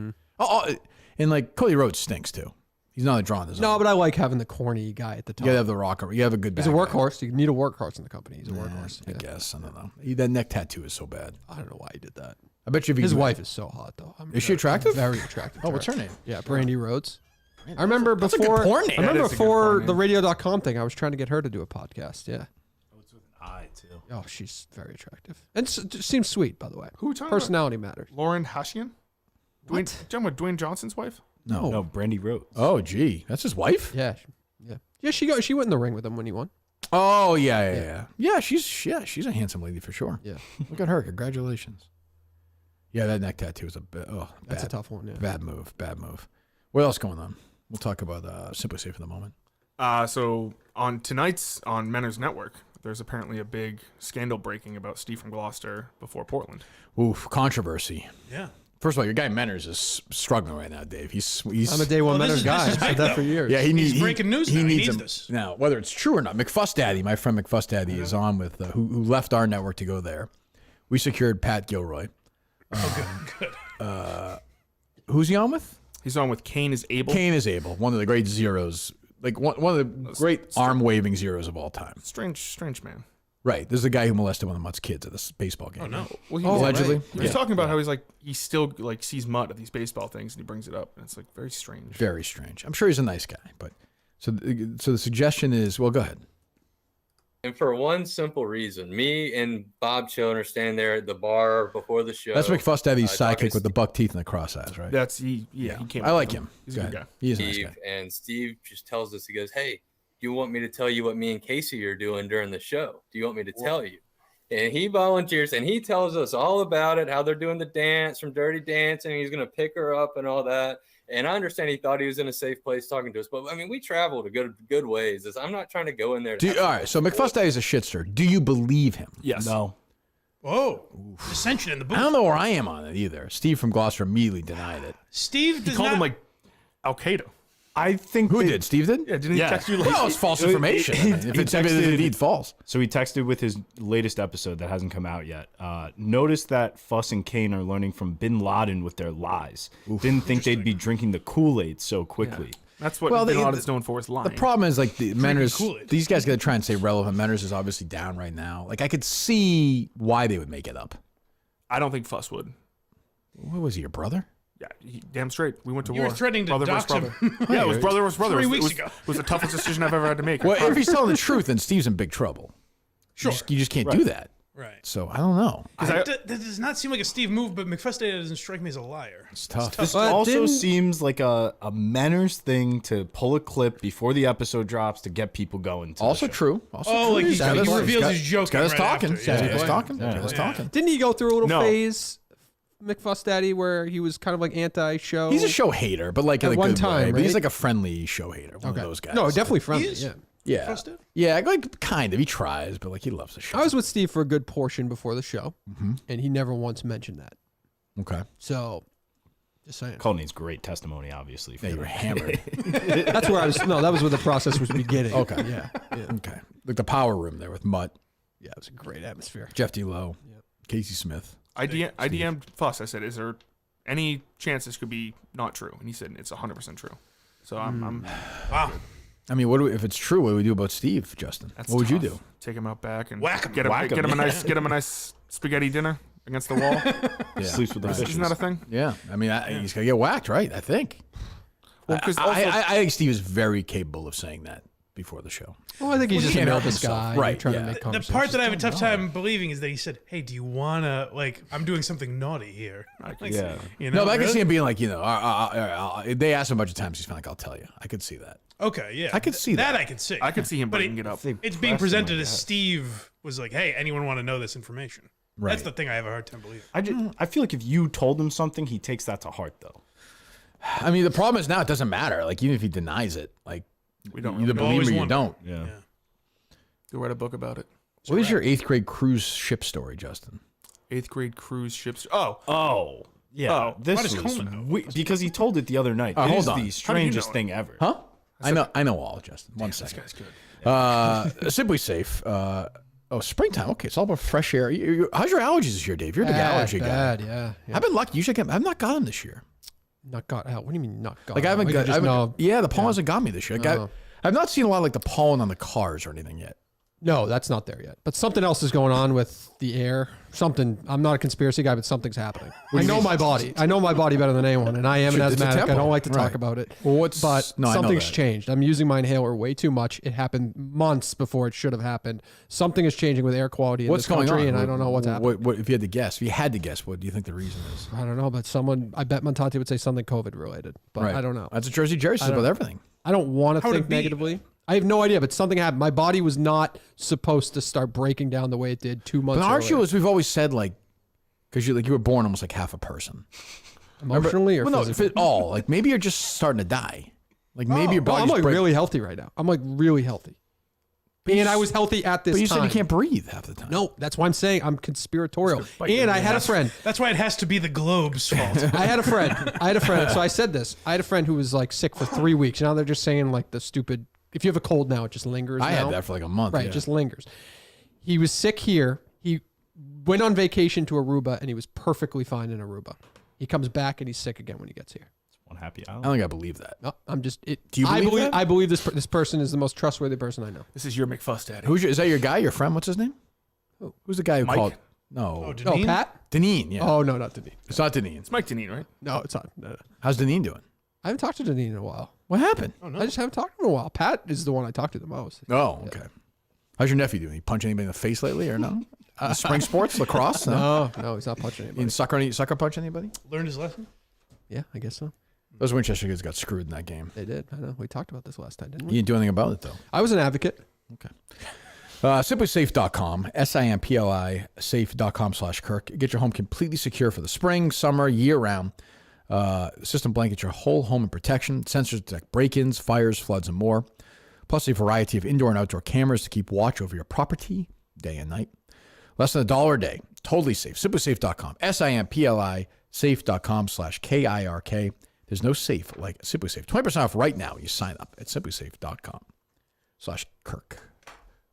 And like Cody Rhodes stinks too. He's not a draw in the zone. No, but I like having the corny guy at the top. You gotta have the rocker. You have a good. He's a bad guy. workhorse. You need a workhorse in the company. He's a workhorse. I Yeah. guess. I don't know. That neck tattoo is so bad. I don't know why he did that. I bet you if His you wife is so hot though. Is she attractive? Very attractive. Oh, what's her name? Yeah, Brandy Rhodes. I remember That's a before. good porn name. I remember That is a good before porn the name. radio.com thing, I was trying to get her to do a podcast. Yeah. I too. Oh, she's very attractive. And seems sweet, by the way. Who are we talking Personality matters. about? Lauren Hashian? Dwayne, talking about Dwayne Johnson's wife? No. No, Brandy Rhodes. Oh, gee, that's his wife. Yeah. Yeah. She went in the ring with him when he won. Oh, yeah. She's a handsome lady for sure. Yeah. Look at her. Congratulations. Yeah, that neck tattoo is a bit. Oh, That's bad, a tough one. Yeah. Bad move. What else going on? We'll talk about Simply Safe in a moment. So on tonight's on Menner's Network, there's apparently a big scandal breaking about Steve from Gloucester before Portland. Oof, controversy. Yeah. First of all, your guy Menners is struggling right now, Dave. He's I'm a day one Well, Menner's this is- guy. this is I've said big, that though. for years. yeah, He's breaking news now. He needs him. this. Now, whether it's true or not, McFuss Daddy, my friend McFuss Daddy, is on with who left our network to go there. We secured Pat Gilroy. Good. Who's he on with? He's on with Kane is Able. Kane is Able, one of the great zeros, like one of the great arm waving zeros of all time. Strange man. Right. This is the guy who molested one of Mutt's kids at this baseball game. Oh no. Well, Allegedly. He was talking about how he still like sees Mutt at these baseball things and he brings it up, and it's like very strange. Very strange. I'm sure he's a nice guy, but so the suggestion is, well, go ahead. And for one simple reason, me and Bob Chilton are standing there at the bar before the show. That's McFuss Daddy's talking sidekick with the buck teeth and the cross eyes, right? That's he came. I like him. He's a good guy. He is a nice Steve, guy. and Steve just tells us, he goes, "Hey, do you want me to tell you what me and Casey are doing during the show? Do you want me to tell you?" And he volunteers and he tells us all about it, how they're doing the dance from Dirty Dancing. He's going to pick her up and all that. And I understand he thought he was in a safe place talking to us, but I mean, we traveled a good ways. I'm not trying to go in there. All right, so McFuss Daddy's a shitster. Do you believe him? Yes. No. Whoa. Dissension in the booth. I don't know where I am on it either. Steve from Gloucester immediately denied it. Steve He does called not. him like Al Qaeda. I think Who that- did? Steve did? Yeah, didn't he Yeah. text you like? Well, it's false information. If it's indeed false. So he texted with his latest episode that hasn't come out yet. Notice that Fuss and Kane are learning from Bin Laden with their lies. Didn't think they'd be drinking the Kool-Aid so quickly. That's what Well, Bin they- Laden's known for, is lying. The problem is like the Menners, Kool-Aid. these guys got to try and stay relevant. Menners is obviously down right now. Like I could see why they would make it up. I don't think Fuss would. What was he, your brother? Yeah, damn straight. We went to You war. were threatening to brother dox versus him. brother. Yeah, it was brother versus brother. 3 It weeks was, ago. It was the toughest decision I've ever had to make. Well, if he's telling the truth, then Steve's in big trouble. Sure. You just can't do that. Right. So I don't know. That does not seem like a Steve move, but McFuss Daddy doesn't strike me as a liar. It's tough. This But also didn't- seems like a Manners thing to pull a clip before the episode drops to get people going. To Also the show. true. Also Oh, true. like He's got he us- reveals got- his joke He's got us right talking. after. He's got us Yeah. talking. Yeah. He's got us Yeah. talking. Didn't he go through a little No. phase, McFuss Daddy, where he was kind of like anti-show? He's a show hater, but like in At a one good time, way. But he's right? like a friendly show hater. One of those guys. No, definitely friendly. is? Yeah. Yeah. McFuss Daddy? Yeah, like kind of. He tries, but like he loves the show. I was with Steve for a good portion before the show, and he never once mentioned that. Okay. So, just saying. Cullinane's great testimony, obviously. For Yeah, you were that. hammered. That's where I was. No, that was where the process was beginning. Okay. Yeah. Yeah. Okay. Like the power room there with Mutt, Yeah. It was a great atmosphere. Jeff D. Lowe, Casey Smith. I DM'd Fuss. I said, "Is there any chance this could be not true?" And he said, "It's 100% true." So I'm Wow. I mean, what do we, if it's true? What do we do about Steve, Justin? that's What would you tough. do? Take him out back and Whack him. Get him a nice Yeah. spaghetti dinner against the wall. Yeah. Sleeps with the fishes. Isn't that a thing? Yeah. I mean, he's gonna get whacked, right? I think. Well, because I think Steve is very capable of saying that before the show. Well, I think he's just a can't help nervous himself. guy. Right, Trying yeah. to make The conversation. part that I have a tough time believing is that he said, "Hey, do you wanna I'm doing something naughty here?" Like, Yeah. You know, No, but I can really? see him being like, they asked him a bunch of times. He's like, I'll tell you. I could see that. Okay, yeah. I could see that. I could see. I could see him But bringing it up. It's being presented as Steve was like, "Hey, anyone want to know this information?" Right. That's the thing I have a hard time believing. I feel like if you told him something, he takes that to heart, though. I mean, the problem is now it doesn't matter. Like, even if he denies it, like, We don't you either really believe always him or you wonder. don't. Yeah. Go write a book about it. What is your 8th grade cruise ship story, Justin? 8th grade cruise ships. Oh, Oh. Yeah. Oh. Why This does was Coleman know? because he told it the other night. Hold It is on. the strangest know it? thing ever. Huh? I know all, Justin. One second. this guy's good. Simply Safe. Springtime. Okay, it's all about fresh air. How's your allergies this year, Dave? You're a big allergy guy. Bad, yeah. I've been lucky. Usually, I've not got them this year. Not got out. What do you mean not got Like I out? haven't got. The pollen hasn't got me this year. Oh. I've not seen a lot of like the pollen on the cars or anything yet. No, that's not there yet. But something else is going on with the air. Something. I'm not a conspiracy guy, but something's happening. I know my body. I know my body better than anyone, and I am an It's a asthmatic. I tempo. don't like to talk Right. about it. Well, but I know something's that. changed. I'm using my inhaler way too much. It happened months before it should have happened. Something is changing with air quality in What's this going country, on? and I don't know what's happening. What if you had to guess? If you had to guess, what do you think the reason is? I don't know, but I bet Montati would say something COVID related, but I don't know. That's what Jersey Jerry says I don't- about everything. I don't want to How would think it be? negatively. I have no idea, but something happened. My body was not supposed to start breaking down the way it did 2 months But aren't you, earlier. as we've always said, like, because you were born almost like half a person. Emotionally or Well, no, physically? if it all. Like maybe you're just starting to die. Like maybe your No, body's I'm like break- really healthy right now. I'm like really healthy. And I was healthy at this But you time. said you can't breathe half the time. No, that's why I'm saying I'm conspiratorial. And I had a friend. That's why it has to be the globe's fault. I had a friend. So I said this. I had a friend who was like sick for 3 weeks. Now they're just saying like the stupid, if you have a cold now, it just lingers. I now. had that for like a month. Right, yeah. it just lingers. He was sick here. He went on vacation to Aruba and he was perfectly fine in Aruba. He comes back and he's sick again when he gets here. One happy I island. don't think I believe that. No, I'm just. Do you believe that? I believe this person is the most trustworthy person I know. This is your McFuss daddy. Is that your guy? Your friend? What's his name? Who's the guy who Mike? called? No, Oh, Oh, Deneen? Pat? Deneen. Yeah, Oh no, not Deneen. it's not Deneen. It's Mike Deneen, right? No, it's not. No. How's Deneen doing? I haven't talked to Deneen in a while. What happened? I just haven't talked to him in a while. Pat is the one I talk to the most. Oh, okay. How's your nephew doing? He punch anybody in the face lately or no? Spring sports, lacrosse? No. No, he's not punching You anybody. didn't sucker punch anybody? Learned his lesson? Yeah, I guess so. Those Winchester kids got screwed in that game. They did. I know. We talked about this last time, didn't You we? didn't do anything about it though. I was an advocate. Okay. SimplySafe.com, SIMPLI, safe.com/Kirk. Get your home completely secure for the spring, summer, year round. The system blankets your whole home in protection. Sensors detect break-ins, fires, floods, and more. Plus a variety of indoor and outdoor cameras to keep watch over your property day and night. Less than $1 a day. Totally safe. SimplySafe.com, SIMPLI, safe.com/KIRK. There's no safe like Simply Safe. 20% off right now. You sign up at simplysafe.com/Kirk.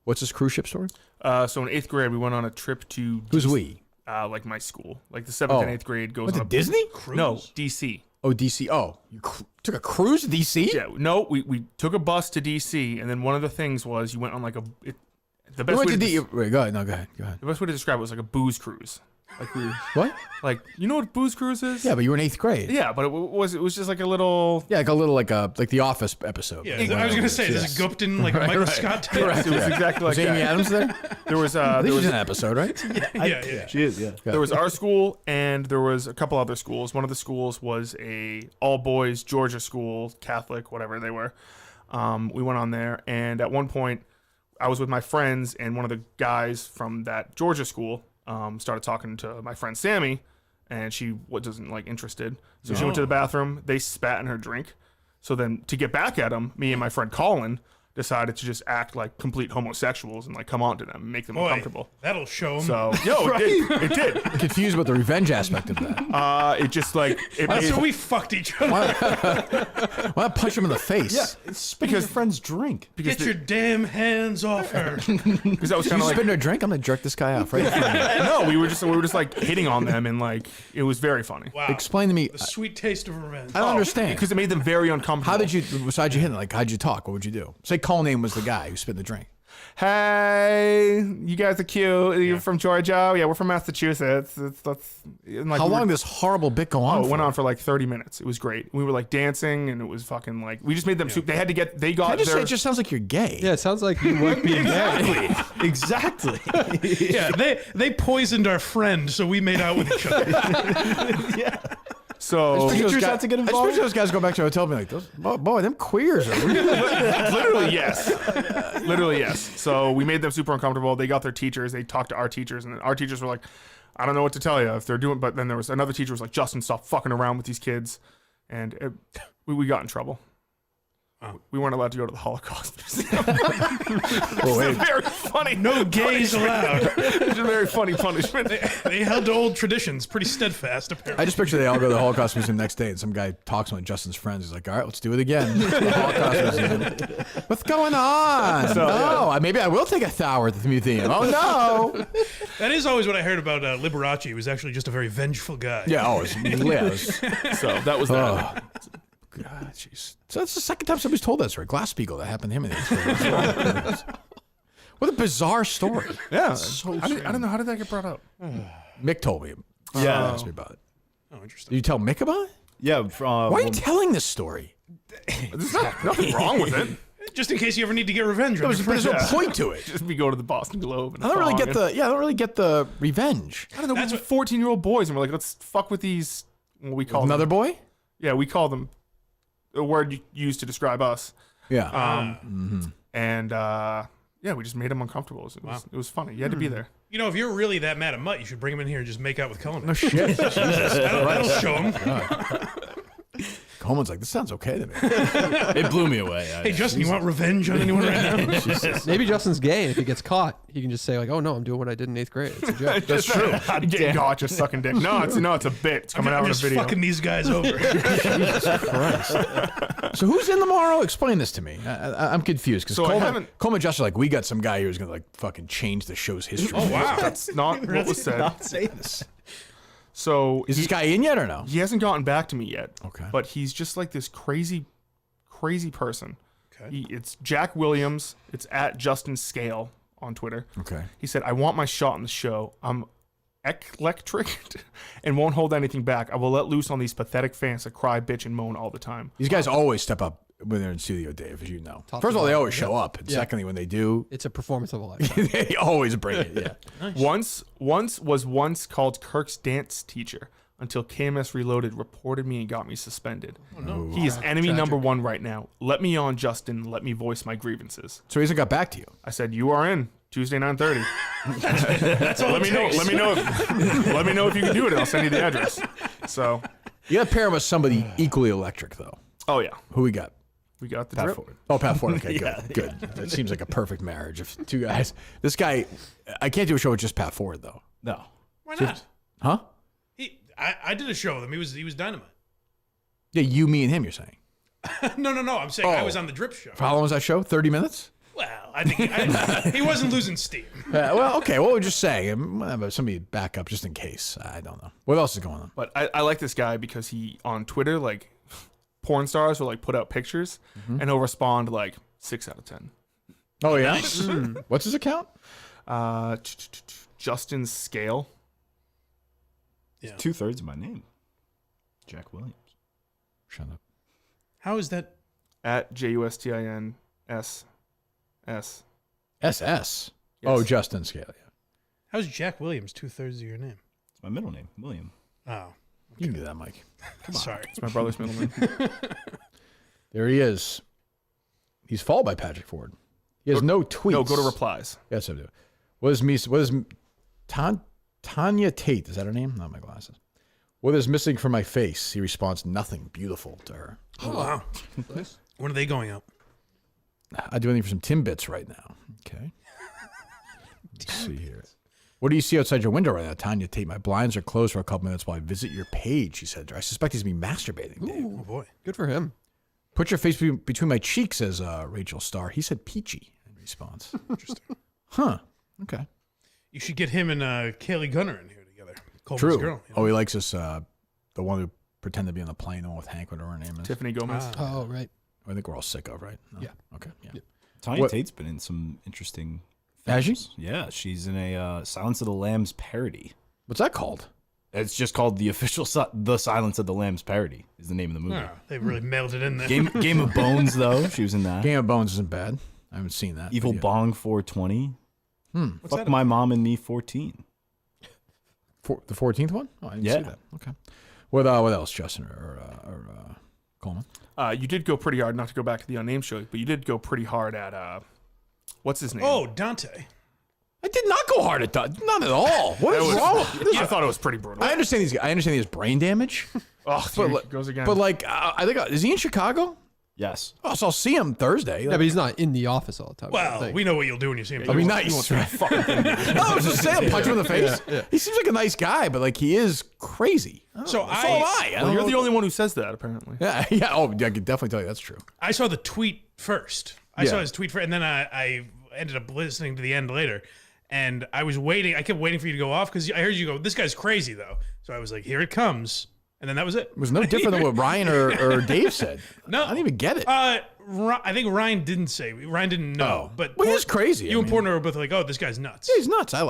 What's this cruise ship story? So in 8th grade, we went on a trip to Who's we? like my school. Like the 7th and 8th grade goes Went on to Disney? No, DC. Oh, DC. Oh, you took a cruise to DC? Yeah, no, we took a bus to DC, and then one of the things was you went on like the You best went way to to D. Wait, go ahead. No, go ahead. Go ahead. the best way to describe it was like a booze cruise. Like we What? like you know what booze cruise is? Yeah, but you were in 8th grade. Yeah, but it was just like a little. Yeah, like a little like the Office episode. Yeah, I was gonna say, does it Gupton like a Michael Scott type? Correct. It was exactly like Was Amy that. Adams there? There was I think there she's was in an episode, right? Yeah. She is, yeah. there was our school and there was a couple other schools. One of the schools was a all boys Georgia school, Catholic, whatever they were. We went on there, and at one point, I was with my friends, and one of the guys from that Georgia school started talking to my friend Sammy, and she wasn't like interested. So she went to the bathroom. They spat in her drink. So then to get back at him, me and my friend Colin decided to just act like complete homosexuals and like come on to them and make them Boy, uncomfortable. that'll show him. So it did. Confused about the revenge aspect of that. It just like it made, So we fucked each other. Why not punch him in the face? Spit your friend's drink. because Get your damn hands off her. because that was You kind of like spit in her drink? I'm gonna jerk this guy off right in front of you. no, we were just like hitting on them and like it was very funny. Wow. Explain to me. The sweet taste of revenge. I don't understand. Because it made them very uncomfortable. How did you, besides you hitting, like, how'd you talk? What would you do? Say Cullinane was the guy who spit in the drink. Hey, you guys are cute. You're from Georgia? Yeah, we're from Massachusetts. And like How we were- long did this horrible bit go on? Oh, it went for? on for like 30 minutes. It was great. We were like dancing, and it was fucking like we just made them. They had to get. They got I just their. say it just sounds like you're gay. Yeah, it sounds like you weren't being gay. Exactly. Yeah, they poisoned our friend, so we made out with each other. so Teachers had to get I involved? expect those guys go back to a hotel and be like, those, boy, them queers are really literally yes, literally yes. So we made them super uncomfortable. They got their teachers. They talked to our teachers, and our teachers were like, "I don't know what to tell you if they're doing." But then there was another teacher who was like, "Justin, stop fucking around with these kids," and we got in trouble. We weren't allowed to go to the Holocaust Museum. It's a very funny. No gays allowed. It's a very funny punishment. They held to old traditions, pretty steadfast, apparently. I just picture they all go to the Holocaust Museum the next day, and some guy talks to one of Justin's friends. He's like, "All right, let's do it again." The Holocaust Museum. What's going on? Maybe I will take a shower at the museum. Oh no! That is always what I heard about Liberace. He was actually just a very vengeful guy. Yeah, always. So that was that. God, jeez. So that's the second time somebody's told that story. Glass-Steagall, that happened to him. In the what a bizarre story. Yeah. I don't know. How did that get brought up? Mick told me. Yeah. Asked me about it. Oh, interesting. Did you tell Mick about it? Yeah. Why are you telling this story? There's nothing wrong with it. Just in case you ever need to get revenge on your There's friends. no point to it. Just we go to the Boston Globe. And I don't really get the revenge. I don't know. We're 14-year-old boys, and we're like, let's fuck with these. What we call Another them. boy? Yeah, we call them a word you use to describe us. Yeah. And yeah, we just made him uncomfortable. It was funny. You had to be there. You know, if you're really that mad at Mutt, you should bring him in here and just make out with Cullinane. No shit. That'll show him. Coleman's like, this sounds okay to me. It blew me away. Hey, Justin, you want revenge on anyone right now? Maybe Justin's gay, and if he gets caught, he can just say like, "Oh no, I'm doing what I did in 8th grade." It's a joke. That's true. Getting caught just sucking dick. No, it's a bit. It's coming out I'm in a just video. fucking these guys over. Jesus Christ. So who's in tomorrow? Explain this to me. I'm confused because So I Coleman haven't- and Josh are like, we got some guy here who's gonna like fucking change the show's history. Oh, wow. That's not what was said. Not saying this. So Is this guy in yet or no? he hasn't gotten back to me yet. Okay. But he's just like this crazy person. Okay. It's Jack Williams. It's at Justin Scale on Twitter. Okay. He said, "I want my shot on the show. I'm electric and won't hold anything back. I will let loose on these pathetic fans that cry, bitch, and moan all the time." These guys always step up when they're in studio, Dave, as you know. Top First to of all, they bottom. always show up. And secondly, when they do, It's a performance of a lifetime. they always bring it. Yeah. Once was called Kirk's dance teacher until KMS Reloaded reported me and got me suspended. Oh, no. He is enemy number one right now. Let me on, Justin. Let me voice my grievances. So he hasn't got back to you. I said, "You are in Tuesday 9:30. That's all Let me know. Let me know. Let me know if you can do it. And I'll send you the address." So, You got to pair him with somebody equally electric, though. oh yeah, Who we got? we got the Pat drip. Ford. Oh, Pat Ford. Okay, good. That seems like a perfect marriage of two guys. This guy, I can't do a show with just Pat Ford, though. No. Why not? Huh? I did a show with him. He was dynamite. Yeah, you, me, and him, you're saying. No. I'm saying I was on the Drip show. How long was that show? 30 minutes? Well, I think he wasn't losing steam. Well, okay. What would you say? Somebody back up just in case. I don't know. What else is going on? But I like this guy because he on Twitter, like porn stars will like put out pictures and he'll respond like 6 out of 10. Oh, yeah? What's his account? Justin Scale. Yeah. 2/3 of my name. Jack Williams. Shut up. How is that? At JUSTINSS. SS. Oh, Justin Scale. Yeah. How's Jack Williams 2/3 of your name? It's my middle name, William. Oh, You can do that, Mike. sorry. It's my brother's middle name. There he is. He's followed by Patrick Ford. He has no tweets. No, go to replies. Yes, I do. What is Tanya Tate? Is that her name? Not my glasses. What is missing from my face? He responds, nothing. Beautiful to her. Oh, wow. When are they going out? I do anything for some Timbits right now. Okay. Let's see here. What do you see outside your window right now, Tanya Tate? My blinds are closed for a couple minutes while I visit your page, she said. I suspect he's going to be masturbating, Dave. Oh, boy. Good for him. Put your face between my cheeks, says Rachel Starr. He said peachy in response. Interesting. Huh. Okay. You should get him and Kaylee Gunner in here together. Coleman's True. girl. You know? Oh, he likes this, the one who pretended to be on the plane, the one with Hank, whatever her name is. Tiffany Gomez. Oh, right. I think we're all sick of, right? No? Yeah. Okay. Yeah. Tanya What- Tate's been in some interesting Has she? films. Yeah, she's in a Silence of the Lambs parody. What's that called? It's just called the official The Silence of the Lambs parody is the name of the movie. Oh, they really mailed it in there. Game of Bones, though. She was in that. Game of Bones isn't bad. I haven't seen that. Evil but yeah. Bong 420. What's Fuck My Mom and Me 14. The 14th one? Oh, I didn't Yeah. see that. Okay. What else, Justin or Coleman? You did go pretty hard, not to go back to the unnamed show, but you did go pretty hard at, what's his name? Oh, Dante. I did not go hard at that. Not at all. What is wrong with this? I thought it was pretty brutal. I understand he has brain damage. Oh, But dude, like- goes again. But like, I think, is he in Chicago? Yes. Oh, so I'll see him Thursday. Yeah, but he's not in the office all the time. Well, we know what you'll do when you see him. I mean, nice. No, I was just saying, punch him in the face. He seems like a nice guy, but like he is crazy. So So am I. Well, you're the only one who says that, apparently. Yeah, yeah. Oh, I can definitely tell you that's true. I saw the tweet first. I saw his tweet first, and then I ended up listening to the end later. And I was waiting. I kept waiting for you to go off because I heard you go, "This guy's crazy, though." So I was like, "Here it comes," and then that was it. It was no different than what Ryan or Dave said. No, I didn't even get it. I think Ryan didn't say. Ryan didn't know. But Well, he is crazy. You and Portner were both like, "Oh, this guy's nuts." He's nuts. I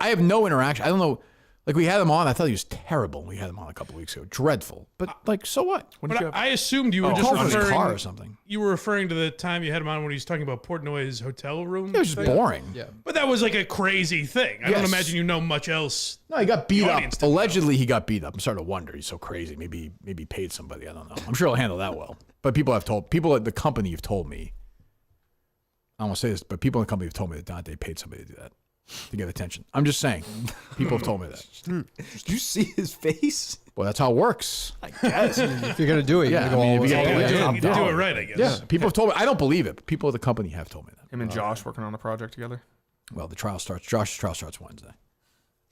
have no interaction. I don't know. Like we had him on. I thought he was terrible. We had him on a couple weeks ago. Dreadful. But like, so what? But I assumed you were just Call from his referring car or something. You were referring to the time you had him on when he was talking about Portnoy's hotel room. It was just thing? boring. Yeah. But that was like a crazy thing. I don't Yes. imagine you know much else. No, he got beat The up. audience didn't know. Allegedly, he got beat up. I'm starting to wonder. He's so crazy. Maybe he paid somebody. I don't know. I'm sure he'll handle that well. But people at the company have told me. I don't want to say this, but people in the company have told me that Dante paid somebody to do that to get attention. I'm just saying. People have told me that. Did you see his face? Well, that's how it works. I guess. If you're gonna do it, Yeah, you're gonna I mean, go if you all get- the way yeah, in. You do it right, I guess. Yeah, people have told me. I don't believe it, but people at the company have told me that. Him and Josh working on the project together. Well, the trial starts. Josh's trial starts Wednesday.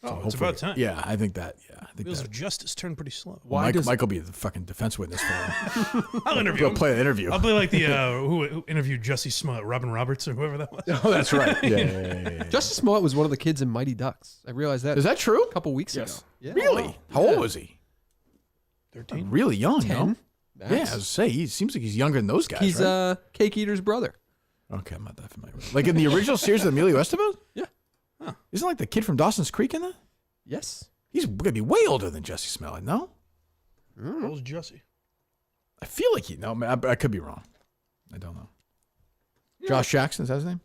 Oh, it's about time. Yeah, I think that. Yeah, I think Wheels that. of justice turn pretty slow. Mike will be the fucking defense witness for him. I'll interview He'll him. play the interview. I'll play like the who interviewed Jussie Smollett, Robin Roberts, or whoever that was. Oh, that's right. Yeah. Justice Smollett was one of the kids in Mighty Ducks. I realized that Is that true? a couple weeks Yes. ago. Yeah. Really? How old was he? 13. Really young, 10? no? Max. Yeah, I was to say he seems like he's younger than those guys. He's right? Cake Eater's brother. Okay, I'm not that familiar with. Like in the original series of Emilio Estevez? Yeah. Isn't like the kid from Dawson's Creek in that? Yes. He's gonna be way older than Jesse Smollett, no? How old's Jussie? I feel like I could be wrong. I don't know. Josh Jackson, is that his name?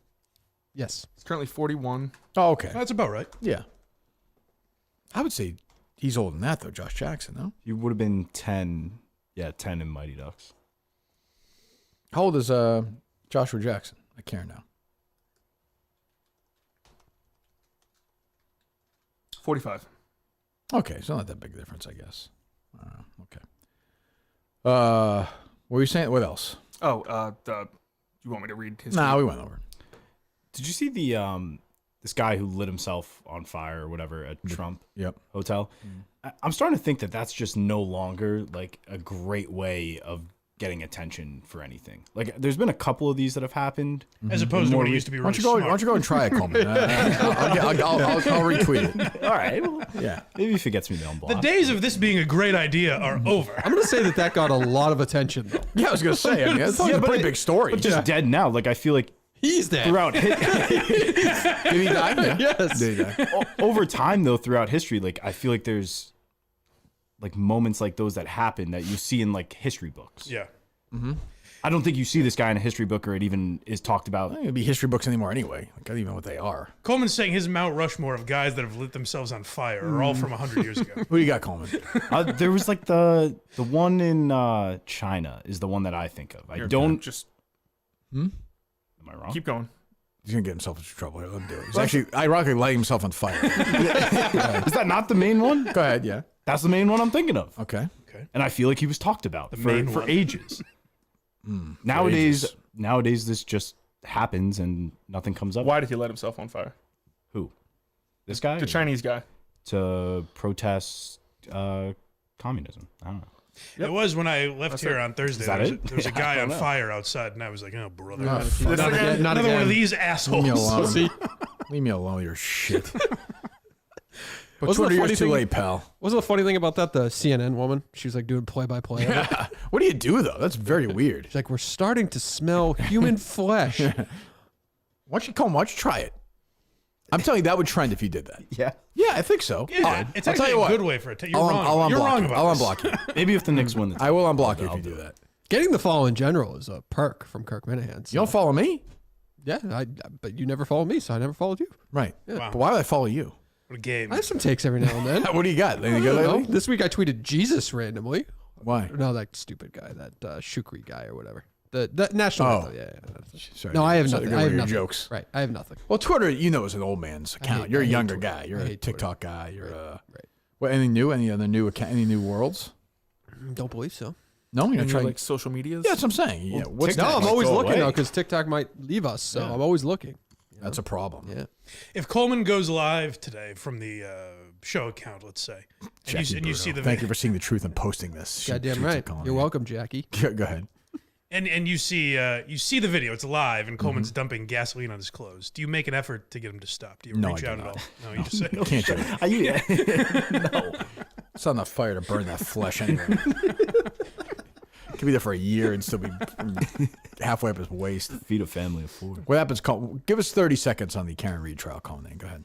Yes. He's currently 41. Oh, okay. That's about right. Yeah. I would say he's older than that though, Josh Jackson, no? You would have been 10. Yeah, 10 in Mighty Ducks. How old is Joshua Jackson? I can't now. 45. Okay, so not that big a difference, I guess. Okay. What were you saying? What else? Oh, you want me to read his? Nah, we went over. Did you see the this guy who lit himself on fire or whatever at Trump Yep. Hotel? I'm starting to think that that's just no longer like a great way of getting attention for anything. Like, there's been a couple of these that have happened. As opposed to what it used to be. Why don't Really you go? Why smart. don't you go and try it, Coleman? I'll retweet it. All right, well, Yeah. maybe if it gets me to The unblock. days of this being a great idea are over. I'm going to say that got a lot of attention, though. Yeah, I was gonna say. I mean, that's a pretty big story. But just dead now. Like, I feel like He's dead. throughout Did he die? Yeah. Yes. Did he die? over time though, throughout history, like I feel like there's like moments like those that happen that you see in like history books. Yeah. I don't think you see this guy in a history book or it even is talked I about. don't think it'd be history books anymore anyway. Like, I don't even know what they are. Coleman's saying his Mount Rushmore of guys that have lit themselves on fire are all from 100 years ago. Who do you got, Coleman? There was like the one in China is the one that I think of. I don't. Just Am I wrong? keep going. He's gonna get himself into trouble. Let him do it. He's actually ironically lighting himself on fire. Is that not the main one? Go ahead. Yeah. That's the main one I'm thinking of. Okay. And I feel like he was talked about main for one. ages. Nowadays, this just happens and nothing comes up. Why did he light himself on fire? Who? This guy? The Chinese guy. To protest communism. I don't know. It was when I left here on Thursday. Is that There was, it? there was a Yeah, guy I on don't know. fire outside, and I was like, "Oh, brother, Not another, again. Not another one of again. these Leave me assholes." alone. Leave me alone with your shit. But Wasn't the Twitter, funny you're too thing- late, pal. Wasn't the funny thing about that the CNN woman? She was like doing play-by-play. Yeah. What do you do though? That's very weird. She's like, we're starting to smell human flesh. Why don't you come? Why don't you try it? I'm telling you, that would trend if you did that. Yeah. Yeah, I think so. Yeah, it's I'll tell actually you a what. good way for it. You're I'll wrong. You're unblock wrong you. about I'll this. unblock you. Maybe if the Knicks win the I will unblock you if you do that. Getting the follow in general is a perk from Kirk Minahan. So. You don't follow me, Yeah, but you never follow me, so I never followed you. right? Wow. But why would I follow you? What a game. I have some takes every now and then. What do you got? I Anything good don't know. lately? This week I tweeted Jesus randomly. Why? No, that stupid guy, that Shukri guy or whatever. The national Oh. anthem. Yeah. Sorry. No, I have Sorry to nothing. go I have with your nothing. jokes. Right, I have nothing. Well, Twitter, you know, is an old man's account. You're a I hate younger Twitter. guy. You're I a hate TikTok Twitter. guy. You're Right. what? Anything new? Any other new account? Any new worlds? Don't believe so. No, you're And trying like social medias. Yeah, that's what I'm saying. Yeah, what's No, next? I'm always go looking away. though, because TikTok might leave us. So I'm always looking. That's a problem. Yeah. If Coleman goes live today from the show account, let's say, and you see the Thank you for seeing the truth and posting this. Goddamn right. You're welcome, Jackie. Go ahead. and you see the video, it's live, and Coleman's dumping gasoline on his clothes. Do you make an effort to get him to stop? Do you No, reach I do out at not. all? No, you just say, Can't do it. Are you? No. It's not enough fire to burn that flesh anyway. Could be there for a year and still be halfway up his waist. Feed a family of 4. What happens? Give us 30 seconds on the Karen Reed trial, Cullinane. Go ahead.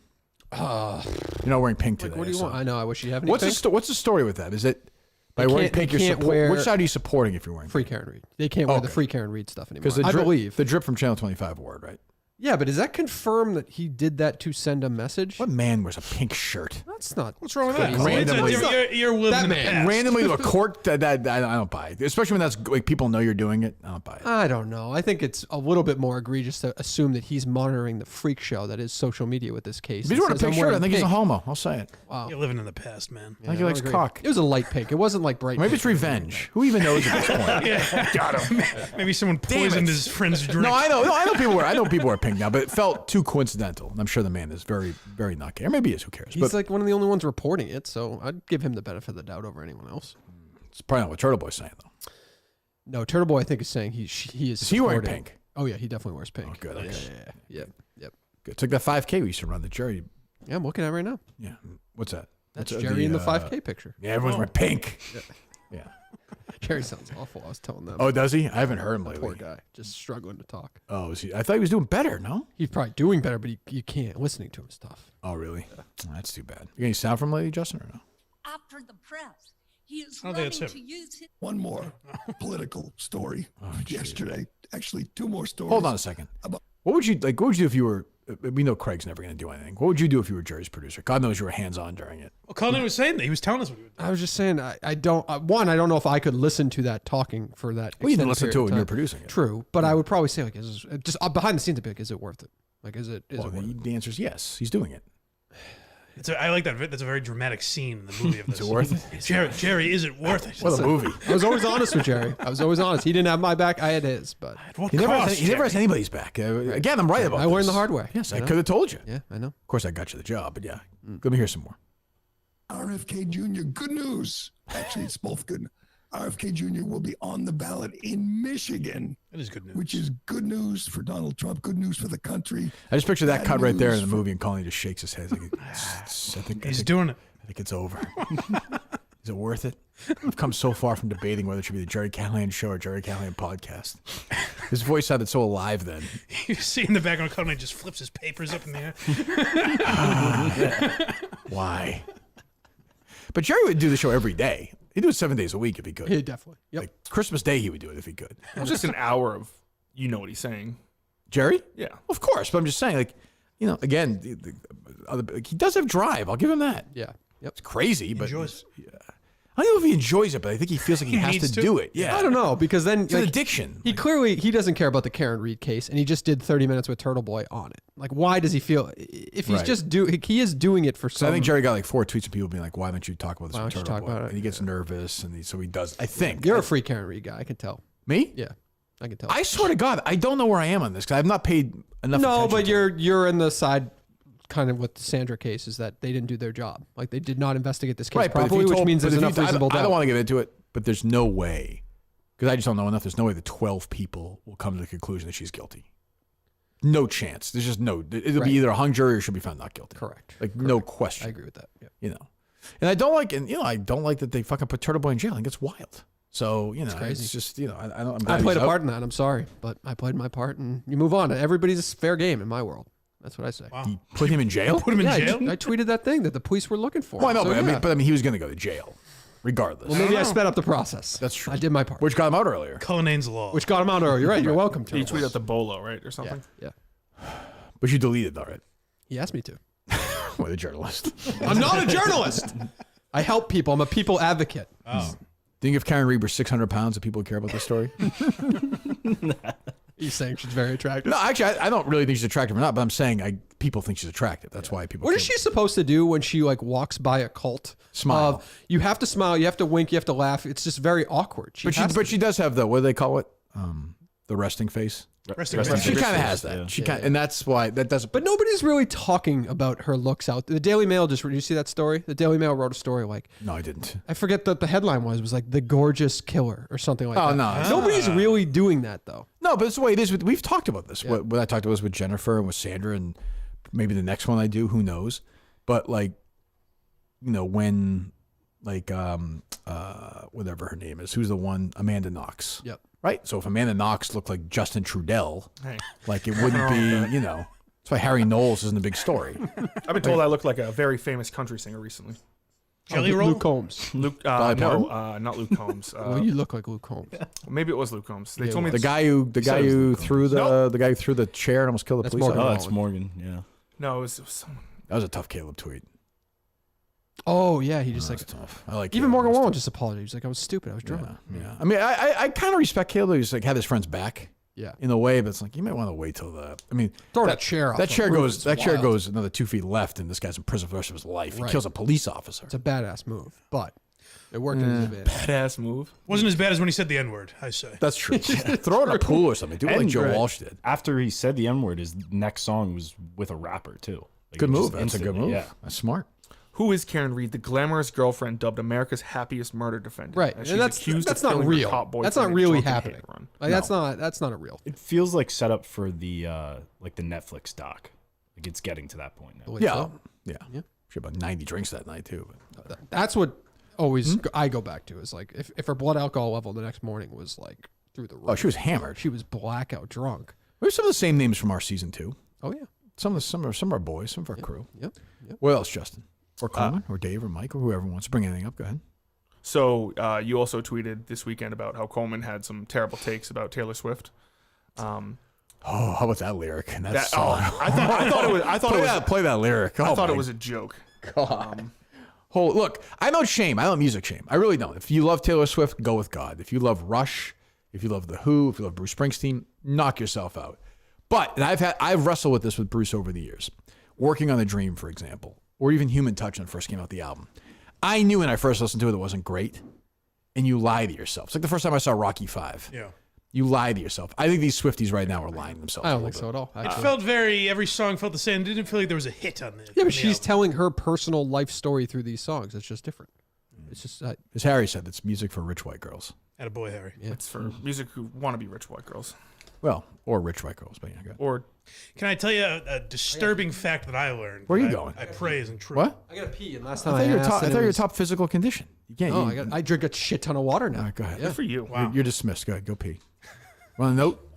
You're not wearing pink today. What do you so- want? I know. I wish you have any. What's the story with that? Is it by They wearing can't- they pink? You're can't support, wear- which side are you supporting if you're wearing free Karen Reed? They can't wear the Okay. free Karen Reed stuff anymore. Because I believe. the drip from Channel 25 award, right? Yeah, but does that confirm that he did that to send a message? What man wears a pink shirt? That's not. what's wrong with that? Randomly- You're living That in the man. past. Randomly to a court? That I don't buy it. Especially when that's like people know you're doing it. I don't buy it. I don't know. I think it's a little bit more egregious to assume that he's monitoring the freak show that is social media with this case. If he's It wearing a says, pink "I'm shirt, I wearing think he's a pink." homo. I'll say it. Wow. You're living in the past, man. I think he likes agree. cock. It was a light pink. It wasn't like bright. Maybe pink. it's revenge. Who even knows at this point? Got him. Maybe someone poisoned his friend's drink. No, I know people wear pink now, but it felt too coincidental. I'm sure the man is very, very not gay. Or maybe he is. Who cares? He's But like one of the only ones reporting it, so I'd give him the benefit of the doubt over anyone else. it's probably not what Turtle Boy's saying though. No, Turtle Boy, I think, is saying he is. Is he wearing supporting- pink? Oh yeah, he definitely wears pink. Oh, good. Yeah. Good. It's like that 5K we used to run. The jury. Yeah, I'm looking at it right now. Yeah. What's that? That's What's Jerry in the 5K picture. Yeah, everyone's wearing pink. Yeah. Jerry sounds awful. I was telling them. Oh, does he? I haven't heard him lately. Poor guy, just struggling to talk. Oh, is he? I thought he was doing better. No. He's probably doing better, but you can't. Listening to him is tough. Oh, really? Oh, that's too bad. You got any sound from Lady Justin or no? After the press, he is I don't running think it's to use his. One more political story yesterday. Actually, 2 more stories. Hold on a second. What would you like? What would you do if you were? We know Craig's never going to do anything. What would you do if you were Jerry's producer? God knows you were hands-on during it. Well, Cullinane was saying that. He was telling us what he would do. I was just saying, I don't. One, I don't know if I could listen to that talking for that. Well, you didn't extended listen to it period when of you were time. producing it. True, but I would probably say like, is this, just behind the scenes, a bit, is it worth it? Like, is it Well, worth it? the answer is yes. He's doing it. I like that. That's a very dramatic scene in the movie of this. Is it worth it? Jerry, is it worth it? What a movie. I was always honest with Jerry. I was always honest. He didn't have my back. I had his. But At what He never, cost, has, he never has anybody's back. Again, I'm right about I this. learned the hard way. Yes, you I know? could have told you. Yeah, I know. Of course, I got you the job, but yeah. Let me hear some more. RFK Jr. Good news. Actually, it's both good. RFK Jr. will be on the ballot in Michigan, That is good news. which is good news for Donald Trump, good news for the country. I just picture that Bad cut right there in news the for- movie, and Colleen just shakes his head. Like, He's doing it. I think it's over. Is it worth it? I've come so far from debating whether it should be the Jerry Callahan show or Jerry Callahan podcast. His voice sounded so alive then. You see in the background, Cullinane just flips his papers up in the air. Why? But Jerry would do the show every day. He'd do it 7 days a week if he could. Yeah, definitely. Yep. Like Christmas Day, he would do it if he could. It was just an hour of you know what he's saying. Jerry? Yeah. Of course, but I'm just saying, like, you know, again, he does have drive. I'll give him that. Yeah. Yep. It's crazy, but enjoys I don't know if he enjoys it, but I think he feels like he has needs to to. do it. Yeah, I don't know because then It's an like, addiction. he clearly he doesn't care about the Karen Reed case, and he just did 30 minutes with Turtle Boy on it. Like, why does he feel if he's Right. just he is doing it for So some? I think Jerry got like 4 tweets of people being like, "Why don't you talk about this Why with don't you Turtle talk Boy?" about it? And he gets nervous, and so he does. I think You're a free Karen Reed guy. I can tell. me. Yeah, I can tell. I swear to God, I don't know where I am on this because I've not paid enough. no, attention but to it. you're in the side. Kind of with the Sandra case is that they didn't do their job. Like they did not investigate this case right. But if properly, you which told- means but there's if you- enough reasonable I doubt. don't want to get into it, but there's no way because I just don't know enough. There's no way that 12 people will come to the conclusion that she's guilty. No chance. There's just no. It'll Right. be either a hung jury or she'll be found not guilty. Correct. Like no question. I agree with that. Yeah. You know, and I don't like, and you know, I don't like that they fucking put Turtle Boy in jail. I think it's wild. So you know, crazy. it's just you know, I don't. I'm I glad played he's a out. part in that. I'm sorry, but I played my part, and you move on. Everybody's fair game in my world. That's what I say. Wow. He put him in jail. Put him in Yeah, jail. I tweeted that thing that the police were looking for. Well, I know, So, but, yeah. I mean, he was going to go to jail, regardless. Well, maybe I sped up the process. That's true. I did my part. Which got him out earlier. Cullinane's law. Which got him out early. You're right. You're welcome to. He tweeted at the bolo, right, or something. Yeah. But you deleted that, right? He asked me to. What a journalist. I'm not a journalist. I help people. I'm a people advocate. Oh. Think if Karen Reed were 600 pounds, that people would care about this story? He's saying she's very attractive. No, actually, I don't really think she's attractive or not, but I'm saying people think she's attractive. That's why people. What is she supposed to do when she like walks by a cult? Smile. You have to smile. You have to wink. You have to laugh. It's just very awkward. But she does have the, what do they call it? The resting face. Resting She face. kind of has that. Yeah. She kind, and that's why that doesn't. But nobody's really talking about her looks out. The Daily Mail did you see that story? The Daily Mail wrote a story like, No, I didn't. I forget what the headline was. It was like the gorgeous killer or something like that. Oh, no. Nobody's really doing that though. No, but it's the way it is. We've talked about this. Yeah. What I talked about was with Jennifer and with Sandra, and maybe the next one I do, who knows? But like, when like whatever her name is, who's the one? Amanda Knox. Yep. Right. So if Amanda Knox looked like Justin Trudell, Hey. like it wouldn't be, That's why Harry Knowles isn't a big story. I've been told I look like a very famous country singer recently. Jelly Roll? Luke Combs. Luke, Dolly no, Parton? not Luke Combs. Well, you look like Luke Combs. Maybe it was Luke Combs. They Yeah, told me The guy who threw the guy who threw the chair and almost killed the That's police Morgan. officer. Oh, that's Morgan. Yeah. No, it was someone. That was a tough Caleb tweet. Oh yeah, he just That like was tough. I like even Caleb. Morgan That's Wallen tough. just apologized. He's like, I was stupid. I was drunk. Yeah. I mean, I kind of respect Caleb. He's like had his friends back. Yeah. In a way, but it's like you might want to wait till the. I mean, Throwing a chair off That the chair roof goes. is That chair wild. goes another 2 feet left, and this guy's in prison for the rest of his life. He Right. kills a police officer. It's a badass move, but it worked in his advantage. Badass move. Wasn't as bad as when he said the N-word, I say. That's true. Throw it in a pool or something. Do it like And- Joe Right. Walsh did. After he said the N word, his next song was with a rapper too. Like, Good it move. just That's a good instantly- move. Yeah. That's smart. Who is Karen Reed, the glamorous girlfriend dubbed America's happiest murder defendant? Right, As and she's that's accused that's of not killing her real. cop That's boyfriend not in really drunken happening. hate run. Like that's not a real. It feels like set up for the like the Netflix doc. Like it's getting to that point now. Believe Yeah. so. Yeah. She had about 90 drinks that night too. But. That's what always I go back to is like if her blood alcohol level the next morning was like through the roof. Oh, she was hammered. She was blackout drunk. There's some of the same names from our season 2. Oh yeah. Some of our boys, some of our crew. Yep. What else, Justin? Or Coleman, or Dave, or Mike, or whoever wants to bring anything up. Go ahead. So you also tweeted this weekend about how Coleman had some terrible takes about Taylor Swift. Oh, how about that lyric? And that, I thought it was. I thought it was. play that lyric. I Oh, thought my it was a joke. God. Look, I don't shame. I don't music shame. I really don't. If you love Taylor Swift, go with God. If you love Rush, if you love The Who, if you love Bruce Springsteen, knock yourself out. But and I've wrestled with this with Bruce over the years. Working on The Dream, for example, or even Human Touch when it first came out the album. I knew when I first listened to it wasn't great, and you lie to yourself. It's like the first time I saw Rocky V. Yeah. You lie to yourself. I think these Swifties right now are lying to themselves. I a don't little think so bit. at all. It Actually. felt every song felt the same. Didn't feel like there was a hit on it. Yeah, but she's telling her personal life story through these songs. It's just different. It's just As Harry said, it's music for rich white girls. At a boy, Harry. Yeah. It's for music who want to be rich white girls. Well, or rich white girls, but yeah, good. Or Can I tell you a disturbing fact that I learned? Where are you that going? I pray isn't true. What? I gotta pee, and last I time thought you were asked, top, I and thought it you were was- top physical condition. You can't. Oh, you, I drink a shit ton of water now. All right, go ahead. good for you. Wow. You're dismissed. Go ahead. Go pee. Want a note?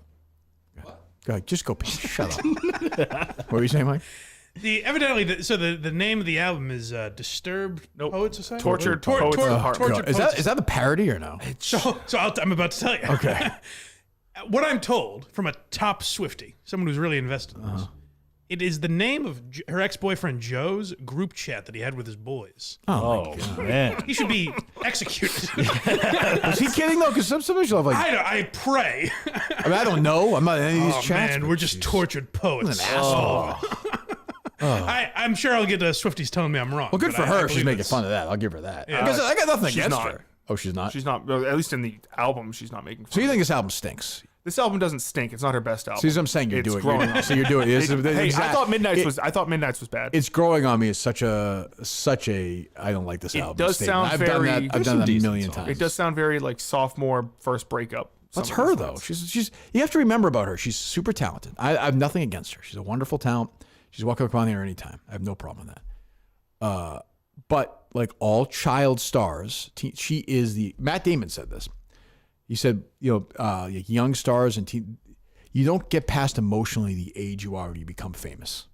Go ahead. Just go pee. Shut up. What were you saying, Mike? The name of the album is Disturbed Nope. Poets Society? Tortured Poets of the Heart. Tortured Is Poets that the parody or no? So I'm about to tell you. Okay. What I'm told from a top Swiftie, someone who's really invested in this, it is the name of her ex-boyfriend Joe's group chat that he had with his boys. Oh, man. He should be executed. Was he kidding though? Because sometimes you'll have like. I pray. I mean, I don't know. I'm not in any of these Oh chats. man, but we're just jeez. tortured poets. What an asshole. I'm sure I'll get Swifties telling me I'm wrong. Well, good but for I her. She's believe making it's- fun of that. I'll give her that. Yeah. I got nothing She's against not. her. Oh, she's not. She's not. Well, at least in the album, she's not making fun. So you of think it. this album stinks? This album doesn't stink. It's not her best album. See, as I'm saying, you're It's doing. growing on So you're doing. This, Hey, exact- I thought Midnight's it- was bad. It's growing on me as such a. I don't like this It album. does statement. sound I've done very- that. I've There's done some that a decent million songs. times. It does sound very like sophomore first breakup. That's some of her the though. songs. She's. You have to remember about her. She's super talented. I have nothing against her. She's a wonderful talent. She's welcome to come on here anytime. I have no problem with that. But like all child stars, she is the. Matt Damon said this. He said, like young stars and you don't get past emotionally the age you are when you become famous.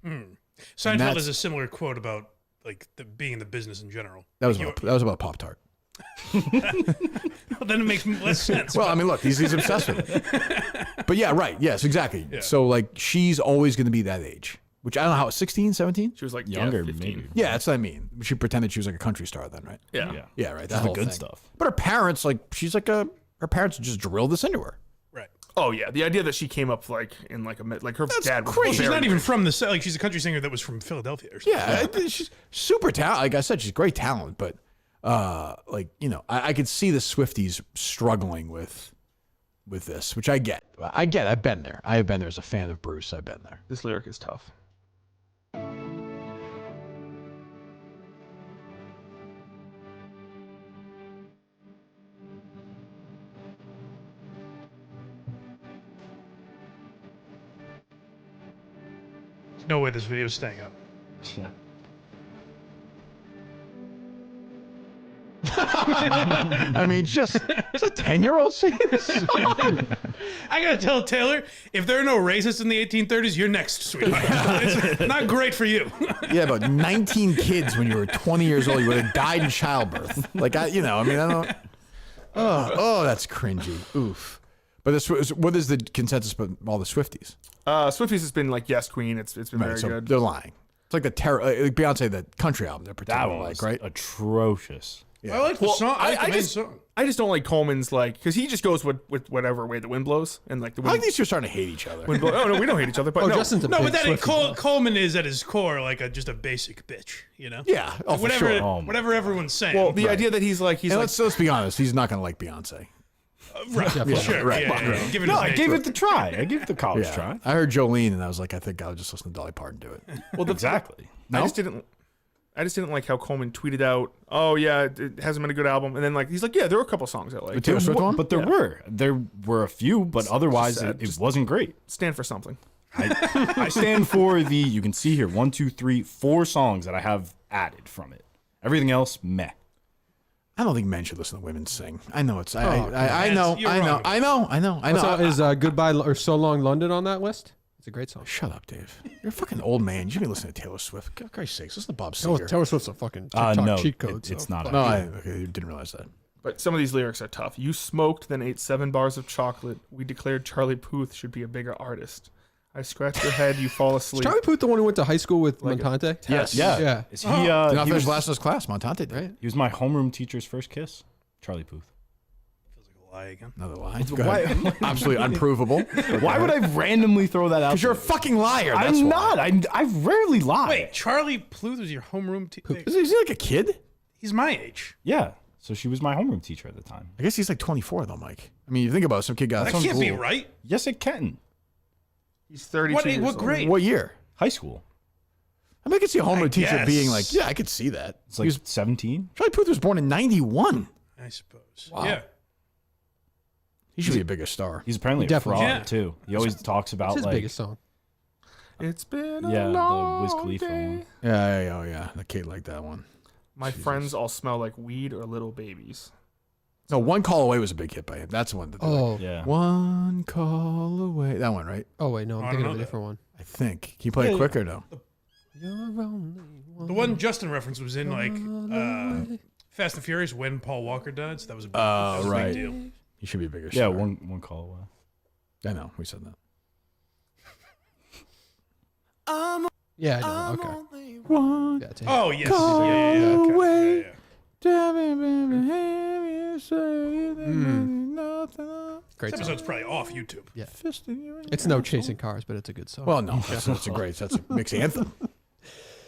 Seinfeld has a similar quote about like being in the business in general. That was about Pop-Tart. Well, then it makes less sense. Well, I mean, look, he's obsessed with it. But yeah, right. Yes, exactly. Yeah. So like she's always going to be that age, which I don't know how, 16, 17? She was like Younger, 15. maybe. Yeah, that's what I mean. She pretended she was like a country star then, right? Yeah. Yeah. Yeah, right. That That's the whole good thing. stuff. But her parents, like, she's like her parents just drilled this into her. right. Oh yeah, the idea that she came up like in like her dad was Well, she's very not even rich. from the like she's a country singer that was from Philadelphia or something. Yeah, she's super talented. Like I said, she's great talent, but like I could see the Swifties struggling with this, which I get. I've been there. I have been there as a fan of Bruce. I've been there. This lyric is tough. There's no way this video is staying up. I mean, just it's a 10-year-old singing this song. I gotta tell Taylor, if there are no racists in the 1830s, you're next, sweetheart. It's not great for you. Yeah, but 19 kids when you were 20 years old, you would have died in childbirth. Like I don't. Oh, that's cringy. Oof. But what is the consensus with all the Swifties? Swifties has been like Yes Queen. It's been very good. They're lying. It's like the like Beyonce, the country album they're That pretending was like, right? atroocious. Yeah. I like the song. I like the main just song. I just don't like Coleman's because he just goes with whatever way the wind blows and like the I wind. think these two are starting to hate each other. wind blow. Oh no, we don't hate each other. But Oh, no. Justin's a No, big but Swiftie. Coleman is at his core like just a basic bitch, you know? Yeah, oh, for whatever, sure. Oh, my whatever everyone's saying. Well, the idea that he's like And let's be honest, he's not going to like Beyonce. right, sure, right, yeah. right. Give it No, his I nature. gave it the try. I gave it the college Yeah. try. I heard Jolene, and I was like, I think I'll just listen to Dolly Parton do it. well, Exactly. I just didn't like how Coleman tweeted out, "Oh yeah, it hasn't been a good album," and then like he's like, "Yeah, there were a couple songs I like." The Taylor Swift one? But there were a few, but otherwise sad. it wasn't great. Stand for something. I stand for you can see here, 1, 2, 3, 4 songs that I have added from it. Everything else, meh. I don't think men should listen to women sing. I know it's. I man, know. you're I know. wrong. I know. I know. I know. Is Goodbye or So Long London on that list? It's a great song. Shut up, Dave. You're a fucking old man. You should be listening to Taylor Swift. For Christ's sakes, listen to Bob Seger. Taylor Swift's a fucking TikTok No, cheat code. it's so not. fuck No, you. I didn't realize that. But some of these lyrics are tough. You smoked, then ate 7 bars of chocolate. We declared Charlie Puth should be a bigger artist. I scratch your head, you fall Is asleep. Charlie Puth the one who went to high school with Like Montante? Yes. Yeah. Yeah. Is Did not he finish was, last in his class. Montante did. Right. he was my homeroom teacher's first kiss. Charlie Puth. Lie again. Another lie. Go ahead. Absolutely unprovable. Why would I randomly throw that out? Because you're a there? fucking liar. That's I'm why. not. I rarely lie. Wait, Charlie Pluth was your homeroom teacher? Is he like a kid? He's my age. Yeah. So she was my homeroom teacher at the time. I guess he's like 24 though, Mike. I mean, you think about it, some kid got That some can't be cool. right. Yes, it can. He's 32 What years old. grade? What year? High school. I mean, I could see a homeroom I teacher guess. being like, yeah, I could see that. It's like 17. Charlie Puth was born in 91. I suppose. Wow. Yeah. He should be a bigger star. He's apparently a Definitely. fraud Yeah. too. He always talks about It's his like biggest song. It's been a yeah, the long Wiz Khalifa day. one. Yeah. The kid like that one. My friends all smell like weed or little babies. No, One Call Away was a big hit by him. That's the one. That Oh. Yeah. One Call Away. That one, right? Oh, wait, no. I'm I thinking don't of a know different one. I think. Can you play it quicker, though? You're only one. The one Justin referenced was in like Fast and Furious when Paul Walker died. So that was a big, Oh, that was a right. big deal. He should be a bigger Yeah, star. one call away. I know. We said that. Yeah, I know. Okay. One Yeah, take Oh yes. Call Okay. away. Yeah, yeah. Great This song. episode's probably off YouTube. Yeah. It's no Chasing Cars, but it's a good song. Well, no, that's a mixed anthem.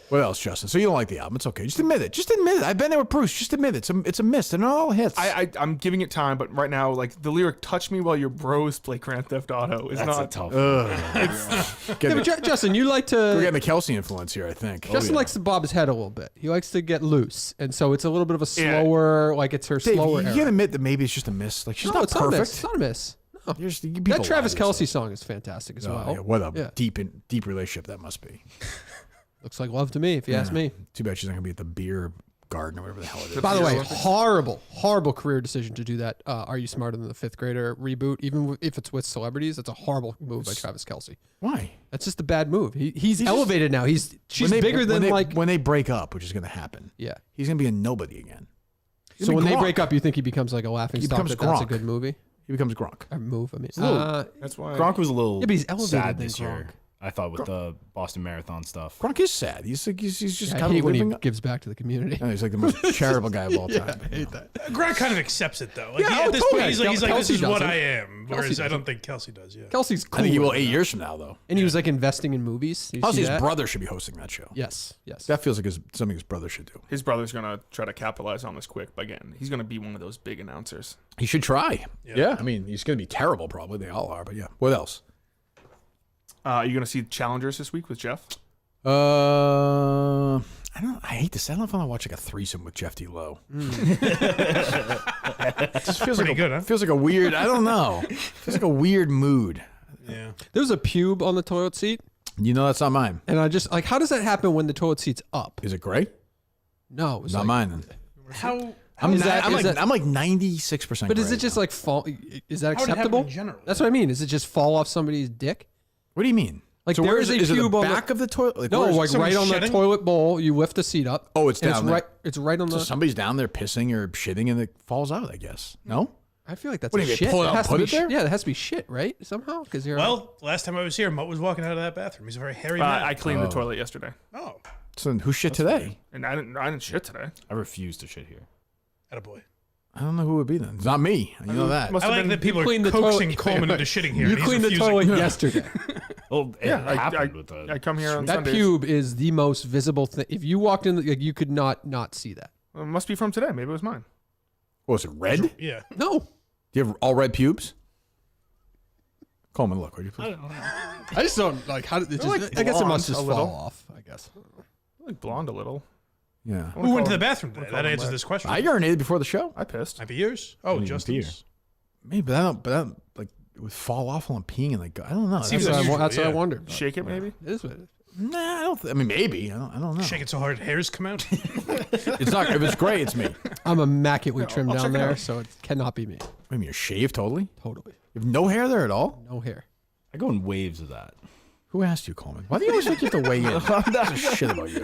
What else, Justin? So you don't like the album? It's okay. Just admit it. Just admit it. I've been there with Bruce. Just admit it. It's a miss. They're not all hits. I'm giving it time, but right now, like the lyric "Touch me while your bros play Grand Theft Auto" is That's not a tough. yeah, but Justin, you like We're to. getting the Kelsey influence here, I think. Justin likes to bob his head a little bit. He likes to get loose, and so it's a little bit of a slower, like it's her Dave, slower. you era. can admit that maybe it's just a miss. Like she's No, not it's perfect. not a miss. It's not a miss. No. That Travis Kelce song is fantastic as well. Yeah, what a Yeah. deep relationship that must be. Looks like love to me, if you ask me. Too bad she's not gonna be at the beer garden or whatever the hell it is. By the way, horrible career decision to do that. Are You Smarter Than the Fifth Grader reboot? Even if it's with celebrities, that's a horrible move by Travis Kelce. Why? That's just a bad move. He's elevated now. She's bigger than when they break up, which is gonna happen. Yeah. He's gonna be a nobody again. He's So gonna when be they Gronk. break up, you think he becomes like a laughing He stock? becomes That's a Gronk. good movie. He becomes Gronk. A move. I mean, a little- That's why Gronk was a little yeah, but he's elevated sad than this year. I thought with the Boston Marathon stuff. Gronk is sad. He's just I kind hate of when he living. gives back to the community. He's like the most charitable guy of all time. I hate that. Grant kind of accepts it though. Like, Yeah, at this totally. point, he's like, this Kelsey is what doesn't. I am. Whereas Kelsey I don't doesn't. think Kelsey does. Yeah. Kelsey's cool. I think he will with 8 that. years from now, though. And he was like investing in movies. Did you see Kelsey's that? brother should be hosting that show. Yes. Yes. That feels like something his brother should do. His brother's gonna try to capitalize on this quick. But again, he's gonna be one of those big announcers. He should try. Yeah. I mean, he's going to be terrible, probably. They all are, but yeah. What else? Are you gonna see Challengers this week with Jeff? I hate this. I don't know if I want to watch like a threesome with Jeff D. Lowe. It just feels Pretty like good, huh? Feels like a weird. I don't know. Feels like a weird mood. Yeah. There was a pube on the toilet seat, You know, that's not mine. and I just like, how does that happen when the toilet seat's up? Is it gray? No, it was Not like, mine then. How? I'm, is that- I'm, is like, that- I'm like 96%. But is gray it just now. like fall? Is that How would it happen acceptable? in general? That's what I mean. Is it just fall off somebody's dick? What do you mean? Like so there where is a is it pube the on the back of the toilet? Like, No, where is it? like someone right on shedding? the toilet bowl. You lift the seat up. Oh, it's and down there. right. It's right on So the. somebody's down there pissing or shitting and it falls out, I guess. No? I feel like that's What do a you mean, shit. pull it out, has to put be it there? Yeah, it has to be shit, right? Somehow, because you're Well, last time I was here, Mutt was walking out of that bathroom. He's a very hairy man. I cleaned the toilet yesterday, Oh, So who shit today? and I didn't shit today. I refuse to shit here. attaboy. I don't know who it would be then. It's not me. You know that. Must I have like been- that people are cleaned the coaxing toilet- Coleman into shitting here. You and he's cleaned the refusing. toilet yesterday. Well, it Yeah, happened with the. I come here on That Sundays. pube is the most visible thing. If you walked in, like, you could not see that. It must be from today. Maybe it was mine. What was it, red? Do Yeah. No, you have all red pubes? Coleman, look, would you please? I just don't like how. It just, like I guess it must blonde just a fall little. off. I guess. Like blonde a little. Yeah. Who went to the bathroom today? That answers this question. I urinated before the show. I pissed. Might be yours. Oh, even Justin's. Maybe, but I don't like it would fall off while I'm peeing and like I don't know. seems That's, unusual, what I yeah. wondered. Shake it, maybe. It is what it is. Nah, I don't. I mean, maybe. I don't know. Shake it so hard hairs come out. It's not. If it's gray, it's me. I'm immaculately trimmed I'll down check it there, out. so it cannot be me. I mean, you're shaved totally. Totally, You have no hair there at all. no hair. I go in waves of that. Who asked you, Coleman? Why do you always think you have to weigh in? That's shit about you.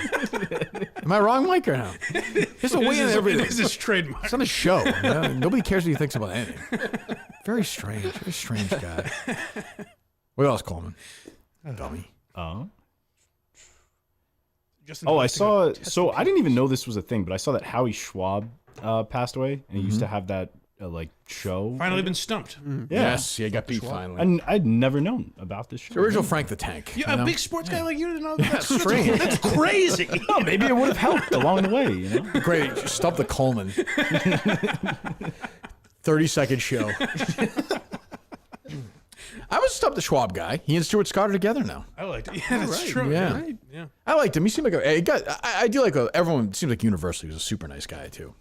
Am I wrong, Mike, or no? There's a weigh in everything. It is his trademark. It's on a show. You know? Nobody cares what he thinks about anything. Very strange guy. What else, Coleman? Dummy. Justin Oh, I wants to saw. go test So the I didn't even know this was a thing, but I saw that Howie Schwab passed away, and he used Mm-hmm. to have that like show. Finally been stumped. Yeah. Yes, yeah, got beat finally. And I'd never known about this show. The original Frank the Tank. Yeah, you know? a big sports guy like you didn't know that. That's strange. That's crazy. Oh, maybe it would have helped along the way, you know. Great. Just stop the Coleman. 30-second show. I would stop the Schwab guy. He and Stuart Scott are together now. I liked it. Yeah, that's true. Yeah. Yeah. I liked him. He seemed like a guy. I do like everyone. Seems like universally he was a super nice guy too.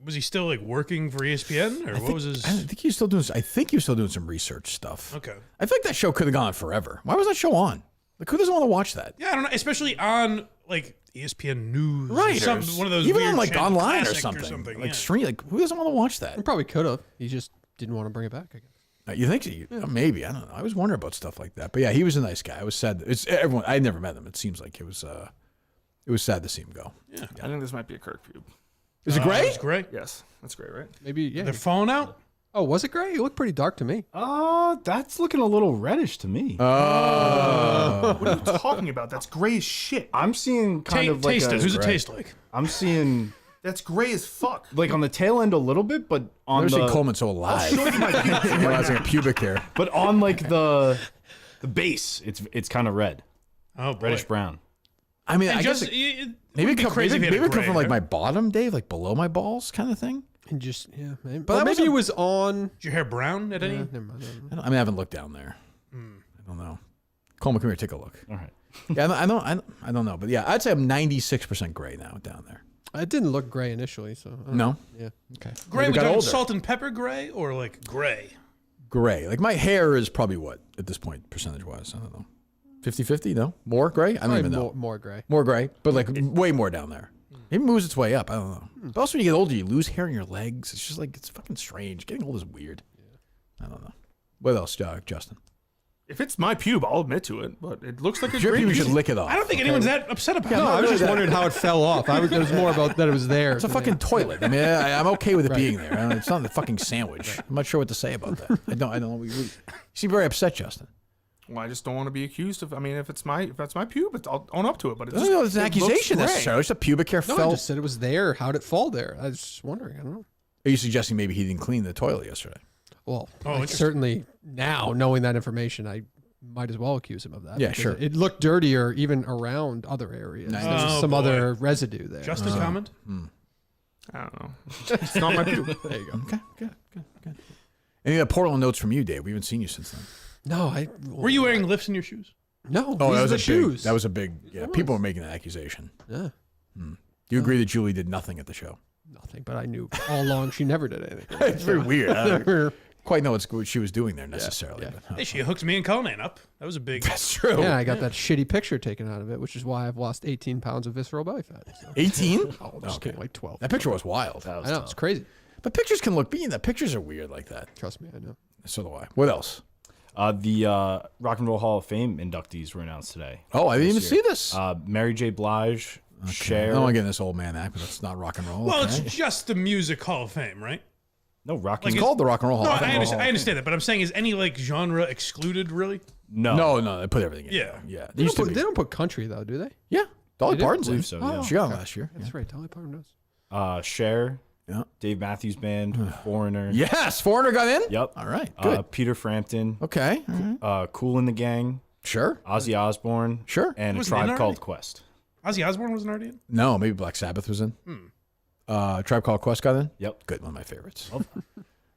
Was he still like working for ESPN or what was his? I think he was still doing. I think he was still doing some research stuff. Okay. I feel like that show could have gone on forever. Why was that show on? Like, who doesn't want to watch that? Yeah, I don't know. Especially on like ESPN News, or Right. something, one of those even weird on like channel online or classic something. Like yeah. stream. Like, who doesn't want to watch that? He probably could have. He just didn't want to bring it back. I guess. You think so? Maybe. I don't know. I was wondering about stuff like that. But yeah, he was a nice guy. I was sad. It's everyone. I never met him. It seems like it was sad to see him go. Yeah. I think this might be a Kirk pube. Is it gray? It's great. Yes, that's great, right? Maybe yeah. They're falling out. Oh, was it gray? It looked pretty dark to me. That's looking a little reddish to me. What are you talking about? That's gray as shit. I'm seeing kind of like taste it. Who's it Right. taste like? I'm seeing That's gray as fuck. like on the tail end a little bit, but on I've never the seen Coleman so alive. Realizing a pubic hair. but on like the base, it's kind of red, Oh, boy. reddish brown. I mean, And I guess just, it maybe would be it come, crazy if maybe, he had maybe a it come from gray like hair. my bottom, Dave, like below my balls, kind of thing. And just yeah, maybe. But But that maybe wasn't- it was on. Is your hair brown at any? Never mind. I mean, I haven't looked down there. I don't know. Coleman, come here, take a look. All right. Yeah, I don't know, but yeah, I'd say I'm 96% gray now down there. It didn't look gray initially, so I don't No, know. Yeah. okay. Gray, Maybe we got talking older. salt and pepper gray or like gray? Gray. Like my hair is probably what at this point, percentage wise. I don't know. 50-50? No, more gray. I don't even know. More gray. More gray, but like way more down there. It moves its way up. I don't know. But also, when you get older, you lose hair in your legs. It's just like it's fucking strange. Getting old is weird. I don't know. What else, Justin? If it's my pube, I'll admit to it. But it looks like a Your gray pube should piece. lick it off. I don't think anyone's that upset about No, it. I was just wondering how it fell off. It was more about that it was there. It's a fucking toilet. I mean, I'm okay with it being there. It's not the fucking sandwich. I'm not sure what to say about that. I don't know. You seem very upset, Justin. Well, I just don't want to be accused of. I mean, if that's my pube, I'll own up to it. But it I don't know if it's an accusation necessarily. It's a pubic hair No, I fell. just said it was there. How'd it fall there? I was just wondering. I don't know. Are you suggesting maybe he didn't clean the toilet yesterday? Well, Oh, certainly now, knowing that information, I might as well accuse him of that. Yeah, because sure. It looked dirtier even around other areas. Nice. There's Oh, some boy. other residue there. Just a comment. I don't know. It's not my pube. There you go. Okay, good. Any Portland notes from you, Dave? We haven't seen you since then. No, Were you wearing lifts in your shoes? No, Oh, these that are was the a shoes. big. That was a big. Yeah, people were making that accusation. Yeah, Do you agree that Julie did nothing at the show? nothing. But I knew all along she never did anything. It's very weird. I don't Never- quite know what she was doing there necessarily. yeah. But, Hey, she hooked me and Cullinane up. That was a big. That's true. Yeah, I got that shitty picture taken out of it, which is why I've lost 18 pounds of visceral belly fat. So. 18? Oh, I'm just kidding, like 12. That picture was wild. I know, it's crazy. But pictures can look mean. That pictures are weird like that. Trust me, I know. So do I. What else? The Rock and Roll Hall of Fame inductees were announced today. Oh, I didn't even this year. see this. Mary J. Blige, I Cher. don't want to get in this old man act, but that's not rock and roll. Well, okay. it's just the Music Hall of Fame, right? No, Rock Like and It's called the Rock and Roll Hall. No, of Fame. I understand that, but I'm saying, is any like genre excluded really? No. No, they put everything in. Yeah. Yeah. They Used to be. they don't put country, though, do they? Yeah. Dolly do? Parton's in. believe so, yeah. She got it last year. That's right. Dolly Parton knows. Cher, Yeah. Dave Matthews Band, Foreigner. Yes. Foreigner got in? Yep. All right. Good. Peter Frampton, Okay. All right. Cool in the Gang, Sure. Ozzy Osbourne, Sure. and A Wasn't he in Tribe already? Called Quest. Ozzy Osbourne wasn't already in? No, maybe Black Sabbath was in. Tribe Called Quest got in? Yep. Good. One of my favorites.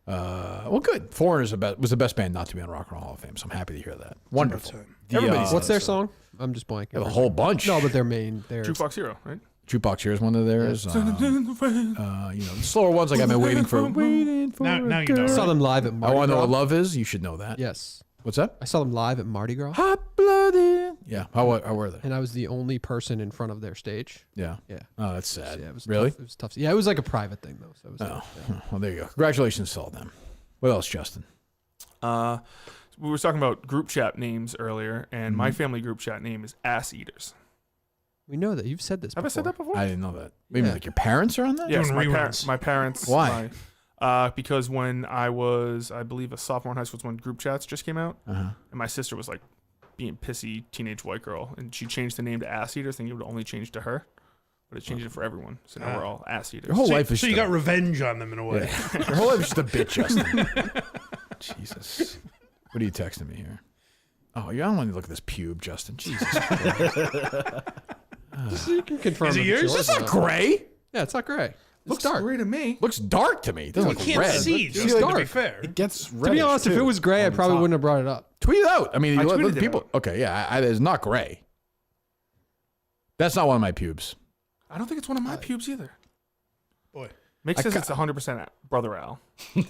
Well, good. Foreigner's was the best band not to be on Rock and Roll Hall of Fame, so I'm happy to hear that. Wonderful. Everybody's What's their song? I'm just blanking. a whole bunch. No, but their main. Their Jukebox Hero, right? Jukebox Here's one of theirs. The slower ones like I've been waiting for. Waiting for Now a you know, girl. I saw them live at I Mardi want to know Gras. what love is. You should know that. Yes, What's that? I saw them live at Mardi Gras, Hot blooded. Yeah. How were they? and I was the only person in front of their stage. Yeah. Yeah. Oh, that's sad. Yeah, it was really? Tough. It was tough. Yeah, it was like a private thing though. So it was Oh, well, there you go. Congratulations to all of them. What else, Justin? We were talking about group chat names earlier, and my family group chat name is Ass Eaters. we know that you've said this. Have I said that before? I didn't know that. Maybe Yeah. like your parents are on that? Yes, Doing my, reruns. my parents. Why? Because when I was, I believe, a sophomore in high school, was when group chats just came out, Uh-huh. and my sister was like being pissy teenage white girl, and she changed the name to Ass Eater, thinking it would only change to her, but it changed it for everyone. So now we're all Ass Eaters. Your whole So, life is so you just got revenge on them in a way. your whole life is just a bitch, Justin. Jesus. What are you texting me here? Oh, I don't want to look at this pube, Justin. Jesus Christ. You can confirm. Is it if yours? it's That's not gray. Yeah, it's not gray. It's Looks dark. gray to me. Looks dark to me. It doesn't You look can't red. see, It's Justin, to be dark. fair. It gets To be honest, if it was gray, I probably wouldn't have brought it up. Tweet it out. I mean, I you let tweeted it people. out. Okay, yeah, it's not gray. That's not one of my pubes. I don't think it's one of my pubes either. Boy. Mick says it's 100% Brother Al. His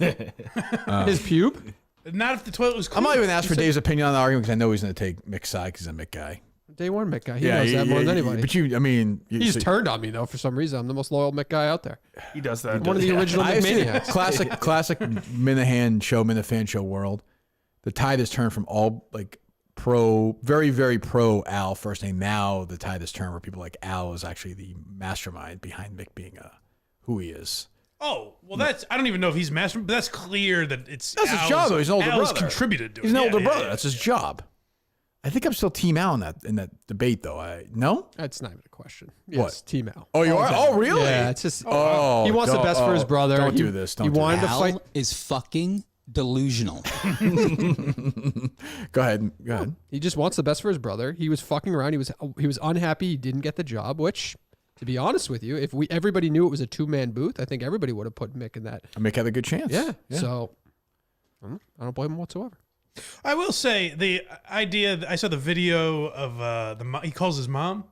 pube? Not if the toilet was clean. I'm not even asking for Dave's opinion on the argument because I know he's going to take Mick's side because he's a Mick guy. Day one Mick guy. He knows that more than anybody. But I mean, He's turned on me though for some reason. I'm the most loyal Mick guy out there. He does that. One of the original I've seen McManiacs. classic Minifan show world. The tide has turned from all like very, very pro Al first name. Now the tide has turned where people like Al is actually the mastermind behind Mick being who he is. Oh, well, that's, I don't even know if he's master, but that's clear that it's That's his Al's- job, though. He's an older Al's brother. contributed to it. He's an Yeah, older yeah, brother. yeah. That's his job. I think I'm still Team Al in that debate, though. No? That's not even a question. What? Yes, Team Al. Oh, you All are? day. Oh, really? Yeah, it's just. Oh, he wants the best for his brother. Don't He- do this. Don't he do wanted to Al fight. is fucking delusional. Go ahead. He just wants the best for his brother. He was fucking around. He was unhappy. He didn't get the job. Which, to be honest with you, if everybody knew it was a 2-man booth, I think everybody would have put Mick in that. Mick had a good chance. Yeah. So I don't blame him whatsoever. I will say the idea. I saw the video of he calls his mom.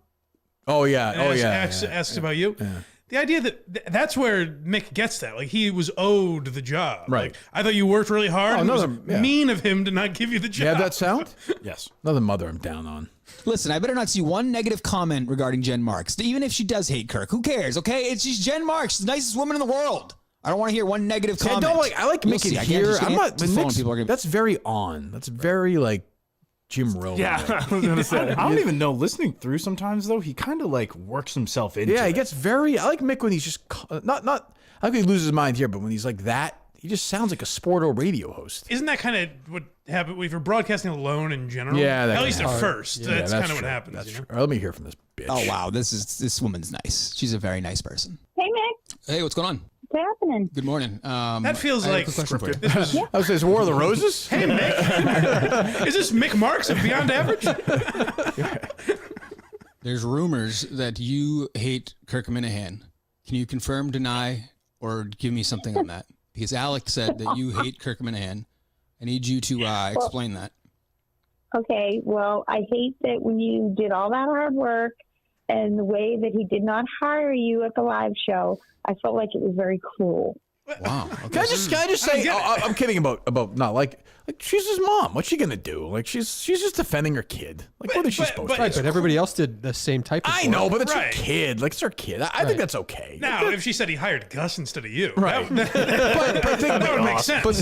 Oh yeah. And Oh asks about you. Yeah. The idea that's where Mick gets that. Like he was owed the job. Right. Like, I thought you worked really hard. Oh, and it was another- yeah. mean of him to not give you the job. You have that sound? Yes. Another mother I'm down on. Listen, I better not see one negative comment regarding Jen Marks, even if she does hate Kirk. Who cares? Okay, she's Jen Marks, the nicest woman in the world. I don't want to hear one negative See, comment. I like We'll making see. I can't here. just- I'm not. just phone Mick's- people are gonna- that's very on. That's very like Jim Rowe. Yeah, I was gonna say. I don't even know. Listening through sometimes though, he kind of like works himself into. Yeah, he it. gets very. I like Mick when he's just not. I like when he loses his mind here, but when he's like that, He just sounds like a sport or radio host. Isn't that kind of what happens if you're broadcasting alone in general? Yeah, that at can least at happen. first. Yeah, that's kind of what true. happens. That's you know? true. All right, let me hear from this bitch. Oh wow, this woman's nice. She's a very nice person. Hey, Mick. Hey, what's going on? What's happening? Good morning. That feels like scripted. this was, I was saying, War of the Roses? Hey, Mick. Is this Mick Marks of Beyond Average? There's rumors that you hate Kirk Minahan. Can you confirm, deny, or give me something on that? Because Alex said that you hate Kirk Minahan. I need you to explain that. Okay, well, I hate that when you did all that hard work and the way that he did not hire you at the live show, I felt like it was very cruel. Wow. Okay. Can I just say, I'm kidding about not like she's his mom. What's she gonna do? Like she's just defending her kid. Like what is she supposed to do? Right, but everybody else did the same type of I work. know, but it's her Right. kid. Like it's her kid. I think that's okay. Now, if she said he hired Gus instead of you, Right. that would make sense. But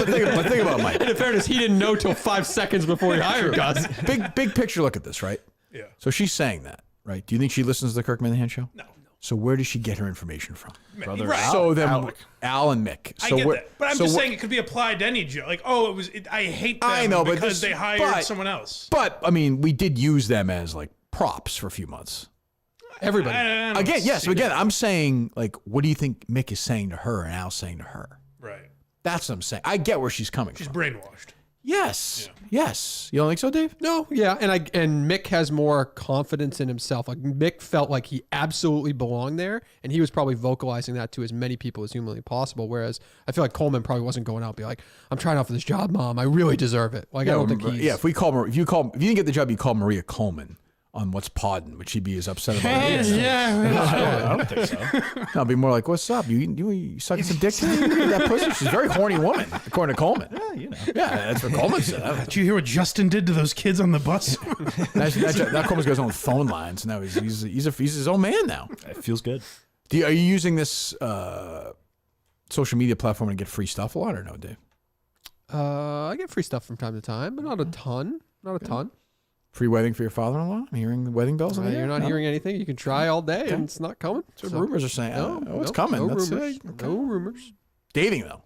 think about Mike. In fairness, he didn't know till 5 seconds before he hired Gus. Big picture look at this, right? Yeah. So she's saying that, right? Do you think she listens to the Kirk Minahan show? No. So where does she get her information from? Brother Right. So then Al and Mick. I So get we're- that, but I'm so just we're- saying it could be applied to any joke. Like, I hate them I know, but because this- they hired but- someone else. But I mean, we did use them as like props for a few months. Everybody. I don't Again, yes. see Again, that. I'm saying like, what do you think Mick is saying to her and Al's saying to her? Right. That's what I'm saying. I get where she's coming She's from. brainwashed. Yes. Yes. You don't think so, Dave? No, yeah, and Mick has more confidence in himself. Like Mick felt like he absolutely belonged there, and he was probably vocalizing that to as many people as humanly possible. Whereas I feel like Coleman probably wasn't going out and be like, "I'm trying out for this job, Mom. I really deserve it." Like I don't think he's. Yeah. If you didn't get the job, you call Maria Coleman on What's Poddin', would she be as upset about it? I don't think so. I'll be more like, "What's up? You sucking some dick today? You that pussy?" She's a very horny woman, according to Coleman. Yeah, you know. Yeah, that's what Coleman said. Did you hear what Justin did to those kids on the bus? Now Coleman's got his own phone lines. Now he's his own man now. It feels good. Are you using this social media platform to get free stuff a lot or no, Dave? I get free stuff from time to time, but not a ton. Not a ton. Free wedding for your father-in-law? I'm hearing the wedding bells. You're not hearing anything. You can try all day, and it's not coming. That's what rumors are saying. It's no, coming. No That's rumors. it. No rumors. Dating though.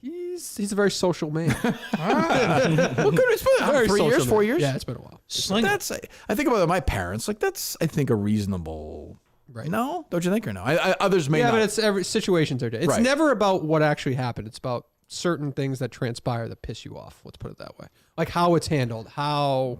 He's a very social man. Well, good. It's been Very 3 years, social 4 man. years. Yeah, it's been a while. That's. I think about my parents. Like that's. I think a reasonable. Right. No, don't you think or no? Others may Yeah, not. but it's every situations are different. It's Right. never about what actually happened. It's about certain things that transpire that piss you off. Let's put it that way. Like how it's handled. How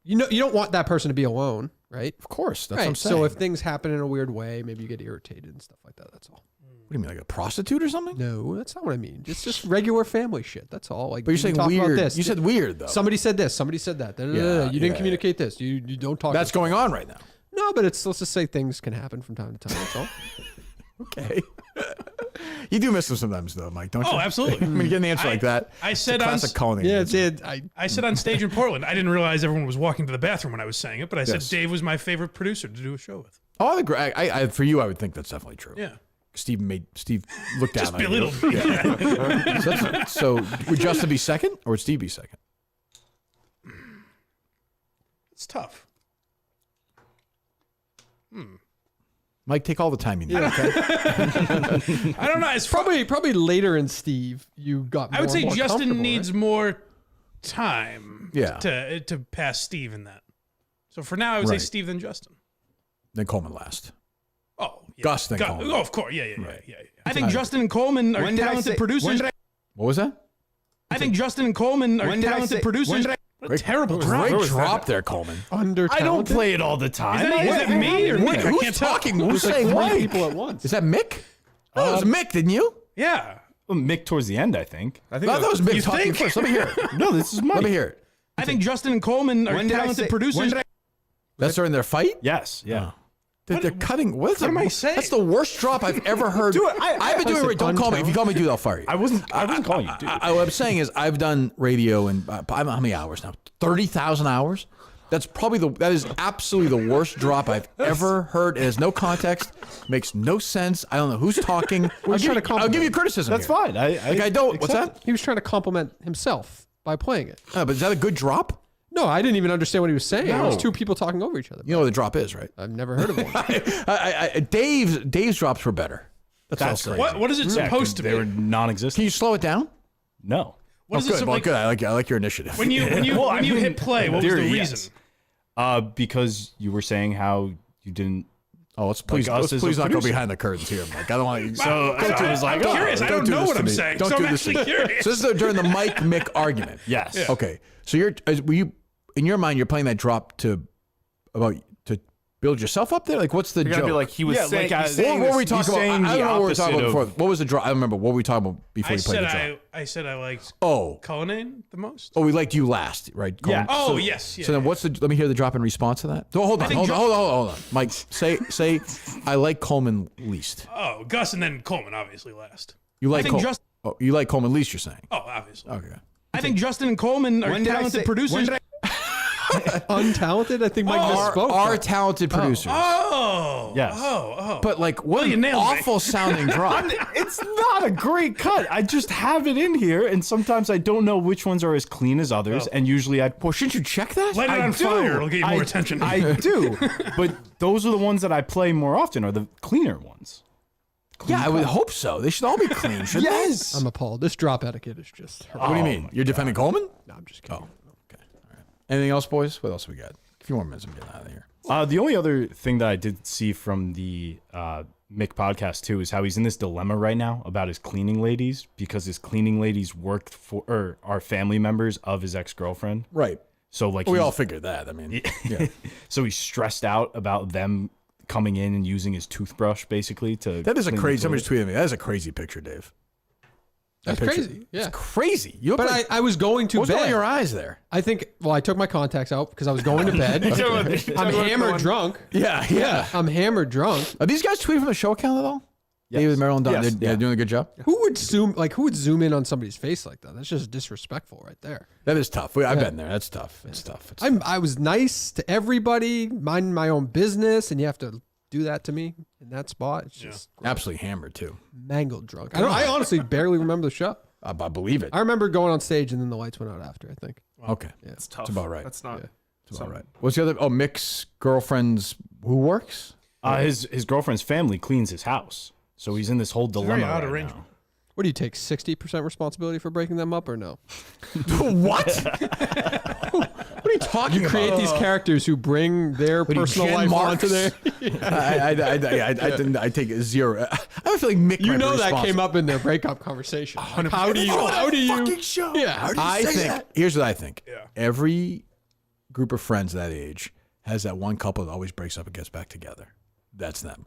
you don't want that person to be alone, right? Of course, that's right. what I'm saying. So if things happen in a weird way, maybe you get irritated and stuff like that. That's all. What do you mean, like a prostitute or something? No, that's not what I mean. Just regular family shit. That's all. Like, But you're you saying talk about weird. this. You said weird though. Somebody said this. Somebody said that. Yeah, You didn't yeah. communicate this. You don't talk. That's going on right now. No, but let's just say things can happen from time to time. That's all. Okay. You do miss them sometimes, though, Mike, don't you? Oh, absolutely. When you get an answer like that, I it's a said on classic Cullinane Yeah, it answer. did. I said on stage in Portland, I didn't realize everyone was walking to the bathroom when I was saying it, but I said Yes. Dave was my favorite producer to do a show with. Oh, I agree. For you, I would think that's definitely true. Yeah. Steve looked down Just on you. belittled me. Yeah. So would Justin be second or would Steve be second? It's tough. Mike, take all the time you need. Okay. I don't know. It's Probably later in Steve, you got. I would more say and more Justin comfortable, needs right? more time Yeah. to pass Steve in that. So for now, I would say Right. Steve then Justin. Then Coleman last. Oh, yeah. Gus then Coleman. Oh, of course. Yeah. Right. I think Justin and Coleman are When did I talented say- producers. when did What was that? I think Justin and Coleman are When did I talented say- producers. when did I- What a terrible drop. Great drop there, Coleman. Under. I don't play it all the time. Is that me or Wait, Nick? I who's can't tell. talking? Who's Like saying three Mike? people at once. Is that Mick? Oh, it was Mick, didn't you? Yeah. Well, Mick towards the end, I think. I think No, that was Mick You talking think? first. Let me hear it. No, this is Mike. Let me hear it. I think Justin and Coleman are When did I talented say- producers. when did I- That's during their fight? Yes, yeah. They're cutting. What am I saying? That's the worst drop I've ever heard. Dude, I've been doing. Don't call me. If you call me, dude, I'll fire you. I wasn't calling you, dude. what I'm saying is, I've done radio and how many hours now? 30,000 hours. That is absolutely the worst drop I've ever heard. It has no context, makes no sense. I don't know who's talking. I'll give you criticism. That's here. fine. I don't. What's that? He was trying to compliment himself by playing it. But is that a good drop? No, I didn't even understand what he was saying. It was No. two people talking over each other. You know what the drop is, right? I've never heard of one. Dave's drops were better. That's crazy. What is it supposed to be? They were non-existent. Can you slow it down? No. What is it good. so- Well, like, good. I like your initiative. when you hit play, what was the theory, reason? yes. Because you were saying how you didn't. Oh, let's please us as a not go producer. behind the curtains here, Mike. I don't want to. So I'm curious. I don't know what I'm saying, so I'm actually curious. So this is during the Mike Mick argument. Yes. Yeah. Okay. So were you in your mind? You're playing that drop to build yourself up there. Like, what's the You're joke? gonna be like he was saying. like, he's saying what were we this- talking about? saying I don't the know what we were talking about opposite before. What was the drop? I remember what were we talking about before I we played said the drop. I said I liked Oh, Cullinane the most. we liked you last, right? Yeah. Oh, yes. Yeah, So then, yeah. what's the? Let me hear the drop in response to that. Oh, hold on. Mike, say, I like Coleman least. Oh, Gus and then Coleman, obviously last. You like think you like Coleman least. You're saying. Oh, obviously. Okay. I think Justin and Coleman are When did I talented say- producers. Untalented? I think Mike misspoke. Are talented producers. Oh. Yes. Oh. But like, what you an nailed me. awful sounding drop. It's not a great cut. I just have it in here, and sometimes I don't know which ones are as clean as others. And usually, Well, shouldn't you check that? Light it on fire. It'll get you more attention. I do, but those are the ones that I play more often. Are the cleaner ones. Yeah, I would hope so. They should all be clean, shouldn't Yes. I'm appalled. This drop etiquette is just. they? What do you mean? You're defending Coleman? No, I'm just kidding. Oh, okay. All right. Anything else, boys? What else we got? A few more minutes. I'm getting out of here. The only other thing that I did see from the Mick podcast too is how he's in this dilemma right now about his cleaning ladies because his cleaning ladies worked for or are family members of his ex-girlfriend. Right. So like We he's- all figured that. I mean, yeah. So he's stressed out about them coming in and using his toothbrush basically to. That is a clean the crazy. Somebody toilet. just tweeted me. That is a crazy picture, Dave. That That's picture- crazy. Yeah. It's crazy. You look But like, I was going to what's bed. going on in your eyes there? I think, well, I took my contacts out because I was going to bed. I'm hammered drunk. Yeah. I'm hammered drunk. Are these guys tweeting from the show account at all? Yes. David, Marilyn, Don, Yes. they're doing a good job. Who would zoom in on somebody's face like that? That's just disrespectful right there. That is tough. I've been there. That's tough. It's tough. It's I was nice to everybody, minding my own business, and you have to do that to me in that spot. It's just absolutely hammered too. mangled drunk. I honestly barely remember the show. I believe it. I remember going on stage and then the lights went out after, I think. Okay. Yeah. It's tough. That's about right. That's not. Yeah. That's about right. What's the other? Oh, Mick's girlfriend's who works? His girlfriend's family cleans his house, so he's in this whole very dilemma odd right arrangement. now. What do you take, 60% responsibility for breaking them up or no? What? What are you talking You create about? these characters who bring their What are you, personal Jen life Marks? onto their... I take a zero. I have a feeling Mick. You might be know that came responsible. up in their breakup conversation. How do you... Fucking show. Yeah. How do you I say think. that? Here's what I think. Yeah. Every group of friends that age has that one couple that always breaks up and gets back together. That's them.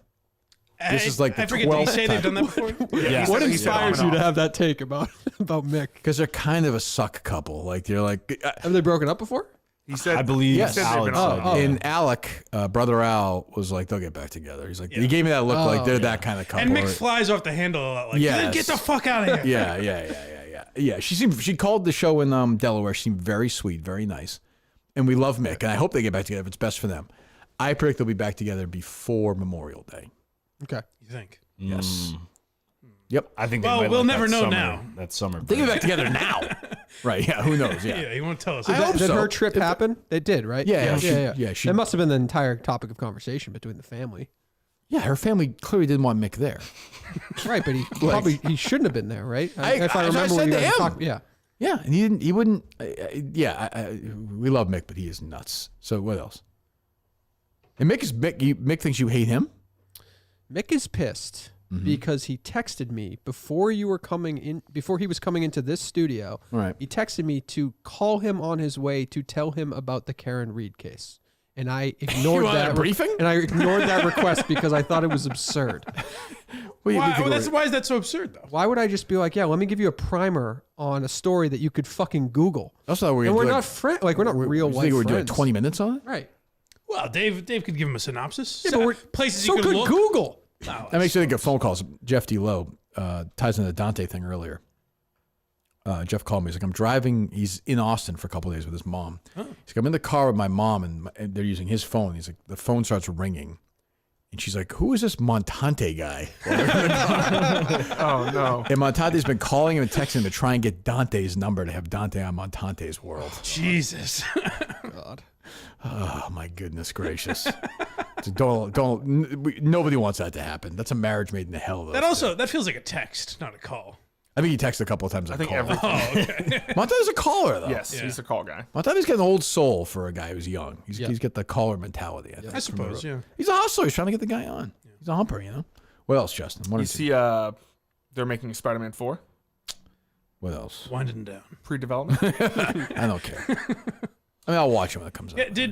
This is like the I forget. Did he 12th say they've time. done that before? Yeah. What He said on inspires and you to off. have that take about Mick? Because they're kind of a suck couple. Like they're like. Have they broken up before? He said. I believe Yes. He said they've been Alex on. said, And Alec, brother Al, was like, they'll get back together. He's like, he gave me that look like they're that kind of couple. And Mick flies off the handle a lot. Like, Yes. get the fuck out of here. Yeah. She called the show in Delaware. She seemed very sweet, very nice. And we love Mick. And I hope they get back together if it's best for them. I predict they'll be back together before Memorial Day. Okay. You think? Yes. Yep. I think. They Well, might we'll let never that know summer- now. That summer. They get break. back together now. Right. Yeah. Who knows? Yeah. Yeah, he won't tell us. I hope Did so. her trip happen? It did, right? Yeah, yeah. she- That must have been the entire topic of conversation between the family. Yeah. Her family clearly didn't want Mick there. Right, but he shouldn't have been there, right? If I as I remember said what you to guys him. talked, yeah. Yeah. And he wouldn't. We love Mick, but he is nuts. So what else? And Mick thinks you hate him? Mick is pissed because he texted me before he was coming into this studio. Right. He texted me to call him on his way to tell him about the Karen Reed case. And I ignored wanted that a briefing? And I ignored that request because I thought it was absurd. Why is that so absurd, though? Why would I just be like, yeah, let me give you a primer on a story that you could fucking Google? That's not what we're And gonna we're do. not friends. Like, we're not real You life think we're doing friends. 20 minutes on it? Right. Well, Dave could give him a synopsis. Yeah, but we're places so you could could look. Google. No, That makes me think of phone calls. Jeff D. Lowe ties into the Dante thing earlier. Jeff called me. He's like, I'm driving. He's in Austin for a couple of days with his mom. He's like, I'm in the car with my mom, and they're using his phone. He's like, the phone starts ringing. And she's like, who is this Montante guy? Oh no. And Montante's been calling him and texting him to try and get Dante's number to have Dante on Montante's world. Jesus. God. Oh, my goodness gracious. Nobody wants that to happen. That's a marriage made in hell. That feels like a text, not a call. I think he texted a couple of times. I think everything. Oh, okay. Montavi's a caller, though. Yes, he's a call guy. Montavi's got an old soul for a guy who's young. He's got the caller mentality. I suppose, yeah. He's a hustler. He's trying to get the guy on. He's a humper, you know. What else, Justin? You see, they're making Spider-Man 4. What else? Winding down. Pre-development. I don't care. I mean, I'll watch it when it comes out. Yeah,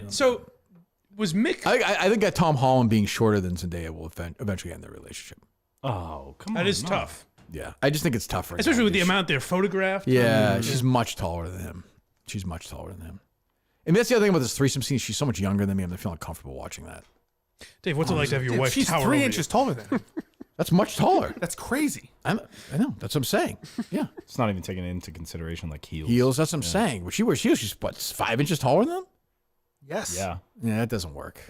was Mick? I think that Tom Holland being shorter than Zendaya will eventually end their relationship. Oh, come on. That is tough. Yeah, I just think it's tougher. Especially with the amount they're photographed. Yeah, she's much taller than him. She's much taller than him. And that's the other thing about this threesome scene. She's so much younger than me. I'm feeling comfortable watching that. Dave, what's it like to have your wife She's tower 3 over inches you? taller than him. That's much taller. That's crazy. I know. That's what I'm saying. Yeah. It's not even taken into consideration like heels. Heels. That's what I'm saying. But she's what, 5 inches taller than him? Yes. Yeah. Yeah, that doesn't work.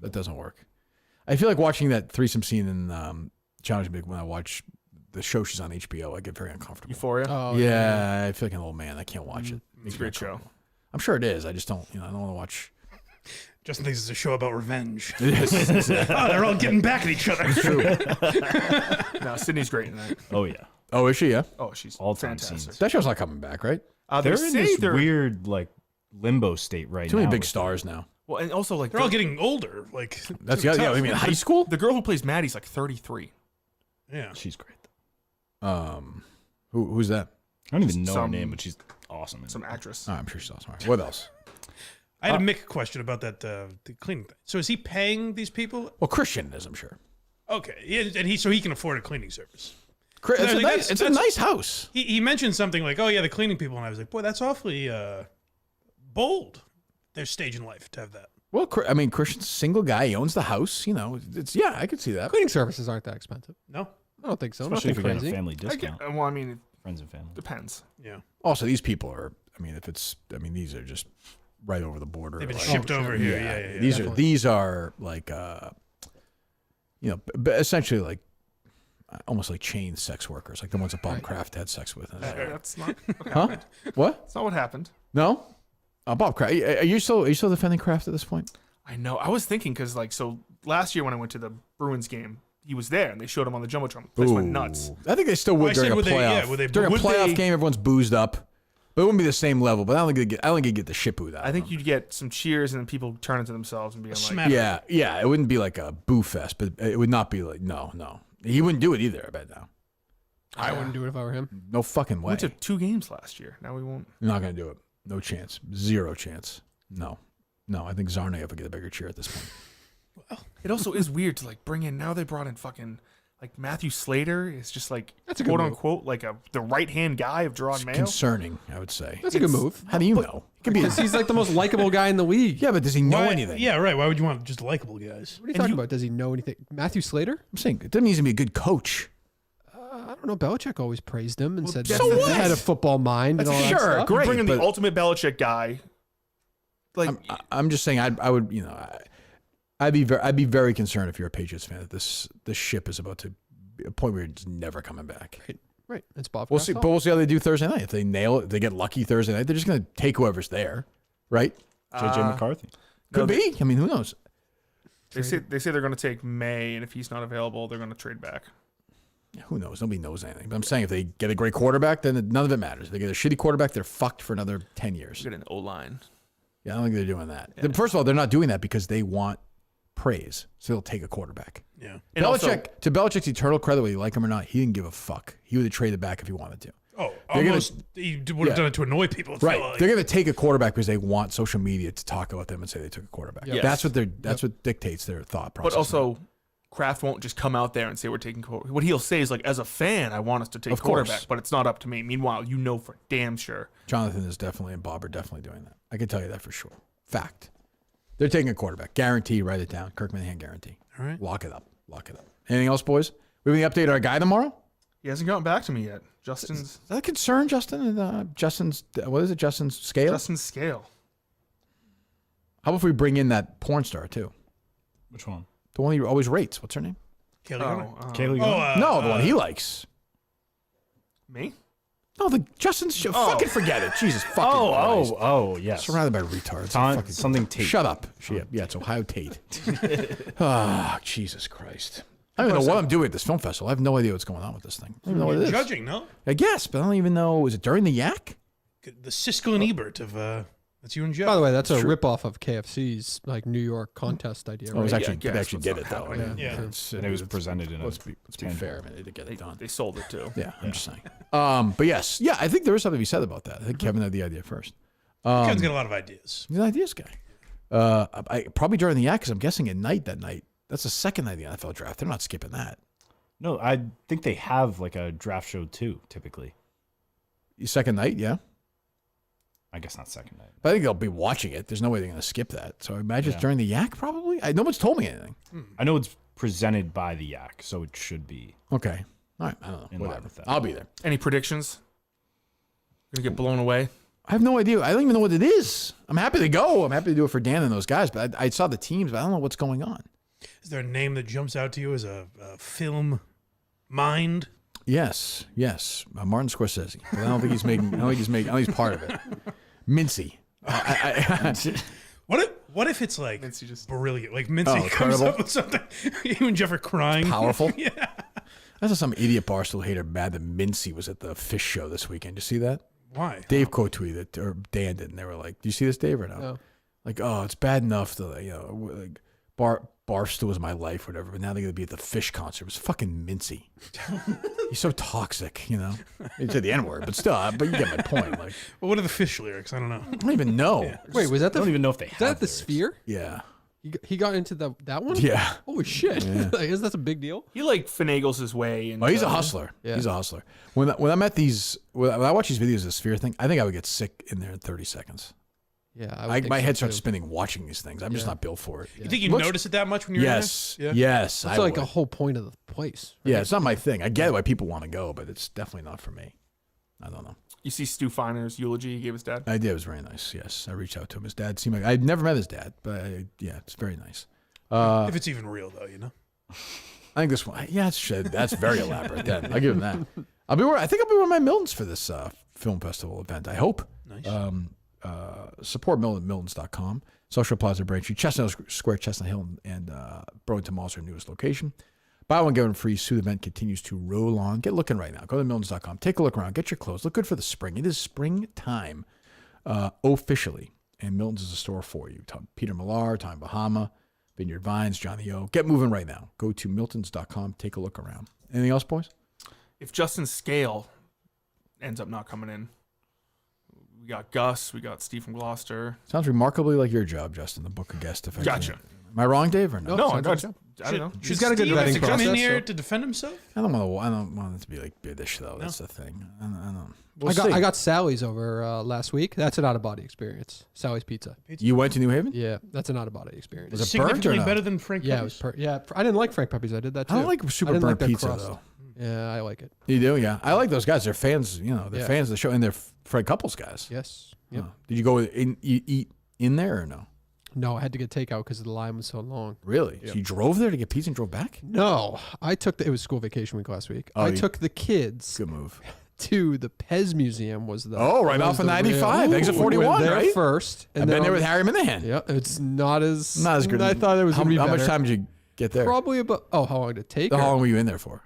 That doesn't work. I feel like watching that threesome scene in Challenge Big when I watch the show she's on HBO. I get very uncomfortable. Euphoria. Oh, yeah, I feel like an old man. I can't watch it. It's a great show. I'm sure it is. I just don't. I don't want to watch. Justin thinks it's a show about revenge. It is. Oh, they're all getting back at each other. It's true. No, Sydney's great in that. Oh yeah. Oh, is she? Yeah. Oh, she's All-time fantastic. scenes. That show's not coming back, right? They're in this weird like limbo state right Too now. many big stars now. Well, and also like They're all getting older. Like That's the other. Yeah, I mean, high school. The girl who plays Maddie's like 33. Yeah, she's great. Who's that? I don't even know her name, but she's awesome. Some actress. Oh, I'm sure she's awesome. What else? I had a Mick question about that the cleaning thing. So is he paying these people? Well, Christian is, I'm sure. Okay, yeah, and he can afford a cleaning service. It's a nice house. He mentioned something like, "Oh yeah, the cleaning people," and I was like, "Boy, that's awfully bold." Their stage in life to have that. Well, I mean, Christian's a single guy. He owns the house. You know, I could see that. Cleaning services aren't that expensive. No, I don't think so. Especially if Nothing you get a crazy. family discount. Well, I mean, Friends and family. Depends. Yeah. Also, these people are. I mean, these are just right over the border. They've been like- shipped over here. Yeah. These are like, essentially like, almost like chain sex workers, like the ones that Bob Kraft had sex with. That's not what Huh? happened. What? That's not what happened. No. Bob Kraft. Are you still defending Kraft at this point? I know. I was thinking because last year when I went to the Bruins game, he was there and they showed him on the jumbotron. The place went nuts. I think they still would during a playoff. During a playoff game, everyone's boozed up. But it wouldn't be the same level. But I don't think you'd get the shit booed out. I think you'd get some cheers and then people turning to themselves and being like, yeah. It wouldn't be like a boo fest, but it would not be like no. He wouldn't do it either. I bet now. I wouldn't do it if I were him. No fucking We way. went to 2 games last year. Now we won't. You're not gonna do it. No chance. Zero chance. No. I think Zarnaev would get a bigger cheer at this point. It also is weird to like bring in. Now they brought in fucking like Matthew Slater is just like That's a good quote move. unquote like the right hand guy of Gerard Mayo. Concerning, I would say. That's a good move. How do you know? He could be. Because he's like the most likable guy in the league. Yeah, but does he know Why- anything? Yeah, right. Why would you want just likable guys? What are you talking about? Does he know anything? Matthew Slater? I'm saying it doesn't mean he's gonna be a good coach. I don't know. Belichick always praised him and said that's that the he thing. had a football mind and all that Sure, stuff. great. Bring in but- the ultimate Belichick guy. Like I'm just saying, I would, I'd be very concerned if you're a Patriots fan that this ship is about to be a point where it's never coming back. Right. It's Bob. We'll Kraft's see. fault. But we'll see how they do Thursday night. If they nail it, if they get lucky Thursday night, they're just going to take whoever's there, right? JJ McCarthy. Could be. I mean, who knows? they say they're going to take May, and if he's not available, they're going to trade back. Who knows? Nobody knows anything. But I'm saying if they get a great quarterback, then none of it matters. If they get a shitty quarterback, they're fucked for another 10 years. Get an O line. Yeah, I don't think they're doing that. First of all, they're not doing that because they want praise, so they'll take a quarterback. Yeah. And To Belichick's eternal credit, whether you like him or not, he didn't give a fuck. He would have traded back if he wanted to. Oh, They're almost. He would have done it to annoy people. it Right. felt like. They're going to take a quarterback because they want social media to talk about them and say they took a quarterback. Yes. That's what dictates their thought process. But also, Kraft won't just come out there and say we're taking quarterback. What he'll say is like, as a fan, I want us to take Of course. quarterback, but it's not up to me. Meanwhile, you know for damn sure. Jonathan is definitely and Bob are definitely doing that. I can tell you that for sure. Fact. They're taking a quarterback. Guarantee. Write it down. Kirk Minahan guarantee. All right. Lock it up. Anything else, boys? We have any update on our guy tomorrow? He hasn't gotten back to me yet. Justin's Is that a concern, Justin? Justin's what is it? Justin's scale. Justin's scale. How about if we bring in that porn star too? Which one? The one he always rates. What's her name? Kaylee Gunner. Kaylee No, the one he likes. Me? No, the Justin's show. Fucking forget it. Jesus fucking Christ. Yes. Surrounded by retards. Something Tate. Shut up. Yeah, it's Ohio Tate. Jesus Christ. I don't even know what I'm doing at this film festival. I have no idea what's going on with this thing. I don't even know what it is. Judging, no? I guess, but I don't even know. Is it during the Yak? The Siskel and Ebert of that's you and Jeff. By the way, that's a ripoff of KFC's like New York contest idea. Oh, it was right? actually, they actually did it though. Yeah. And it was presented in Let's be fair, man. They did get it done. They sold it too. Yeah, I'm just saying. But yes, I think there was something to be said about that. I think Kevin had the idea first. Kevin's got a lot of ideas. He's an ideas guy. I probably during the Yak, because I'm guessing at night that night. That's the second night of the NFL draft. They're not skipping that. No, I think they have like a draft show too, typically. Second night, yeah. I guess not second night. But I think they'll be watching it. There's no way they're going to skip that. So I imagine it's during the Yak, probably. No one's told me anything. I know it's presented by the Yak, so it should be. Okay. All right. I don't know. In line Whatever. with that. I'll be there. Any predictions? Gonna get blown away? I have no idea. I don't even know what it is. I'm happy to go. I'm happy to do it for Dan and those guys. But I saw the teams, but I don't know what's going on. Is there a name that jumps out to you as a film mind? Yes. Martin Scorsese. But I don't think he's making. I don't think he's part of it. Mincy. What if it's like brilliant? Like Mincy comes incredible. up with something. You and Jeff are crying. Powerful. Yeah. I saw some idiot Barstool hater mad that Mincy was at the Fish Show this weekend. Did you see that? Why? Dave quote tweeted, or Dan did, and they were like, "Do you see this, Dave, or no?" No. Like, oh, it's bad enough that like Barstool was my life, or whatever. But now they're gonna be at the Fish concert. It was fucking Mincy. He's so toxic, you know. He said the N word, but still. But you get my point. Like, well, what are the Fish lyrics? I don't know. I don't even know. Yeah. Wait, was that the? I don't even know if they is have that the lyrics. Sphere? Yeah. He got into that one? Yeah. Holy shit! Yeah. I guess that's a big deal. He like finagles his way. Oh, he's a hustler. Yeah. He's a hustler. When I'm at these, when I watch these videos of the Sphere thing, I think I would get sick in there in 30 seconds. Yeah, My head starts spinning watching these things. I'm just not built for it. You think you notice it that much when you're Yes. in there? Yes. That's I like would. a whole point of the place. Right? Yeah, it's not my thing. I get why people want to go, but it's definitely not for me. I don't know. You see Stu Finer's eulogy he gave his dad? I did. It was very nice. Yes. I reached out to him. His dad seemed like, I'd never met his dad, but it's very nice. If it's even real, though, you know. I think this one, that's very elaborate. Then I'll give him that. I think I'll be wearing my Miltons for this film festival event. I hope. Nice. Support Miltons.com. Social Plaza Braintree, Chestnut Square, Chestnut Hill, and Burlington Mall's our newest location. Buy one, get one free. Suit event continues to roll on. Get looking right now. Go to Miltons.com. Take a look around. Get your clothes. Look good for the spring. It is springtime officially, and Miltons is a store for you. Peter Millar, Tom Bahama, Vineyard Vines, Johnny O. Get moving right now. Go to Miltons.com. Take a look around. Anything else, boys? If Justin Scale ends up not coming in, we got Gus, we got Steve from Gloucester. Sounds remarkably like your job, Justin, the book of guest effect. Gotcha. Am I wrong, Dave, or no? No, I don't know. She's got a good Steve have vetting to come in process, here so- to defend himself? I don't want it to be like British though. That's the thing. I don't. We'll I see. got Sally's over last week. That's an out of body experience. Sally's Pizza. You went to New Haven? Yeah, that's an out of body experience. Was it burnt or Significantly no? better than Frank Yeah, it was Pepe's? I didn't like Frank Pepe's. I did that too. I don't like super didn't burnt their pizza crust. though. Yeah, I like it. You do, yeah. I like those guys. They're fans. You know, they're Yeah. fans of the show, and they're Fred Couples guys. Yes. Yep. Oh. Did you go eat in there or no? No, I had to get takeout because the line was so long. Really? Yep. So you drove there to get pizza and drove back? No, I took it was school vacation week last week. Oh, I you- took the kids Good move. to the Pez Museum. Was the Right was off of the 95, real- exit We went 41, there right? first, and I've then been there on- with Harry Minahan. Yeah, it's not as good. I thought it was How, gonna be how much better. time did you get there? Probably about how long did it take? How or- long were you in there for?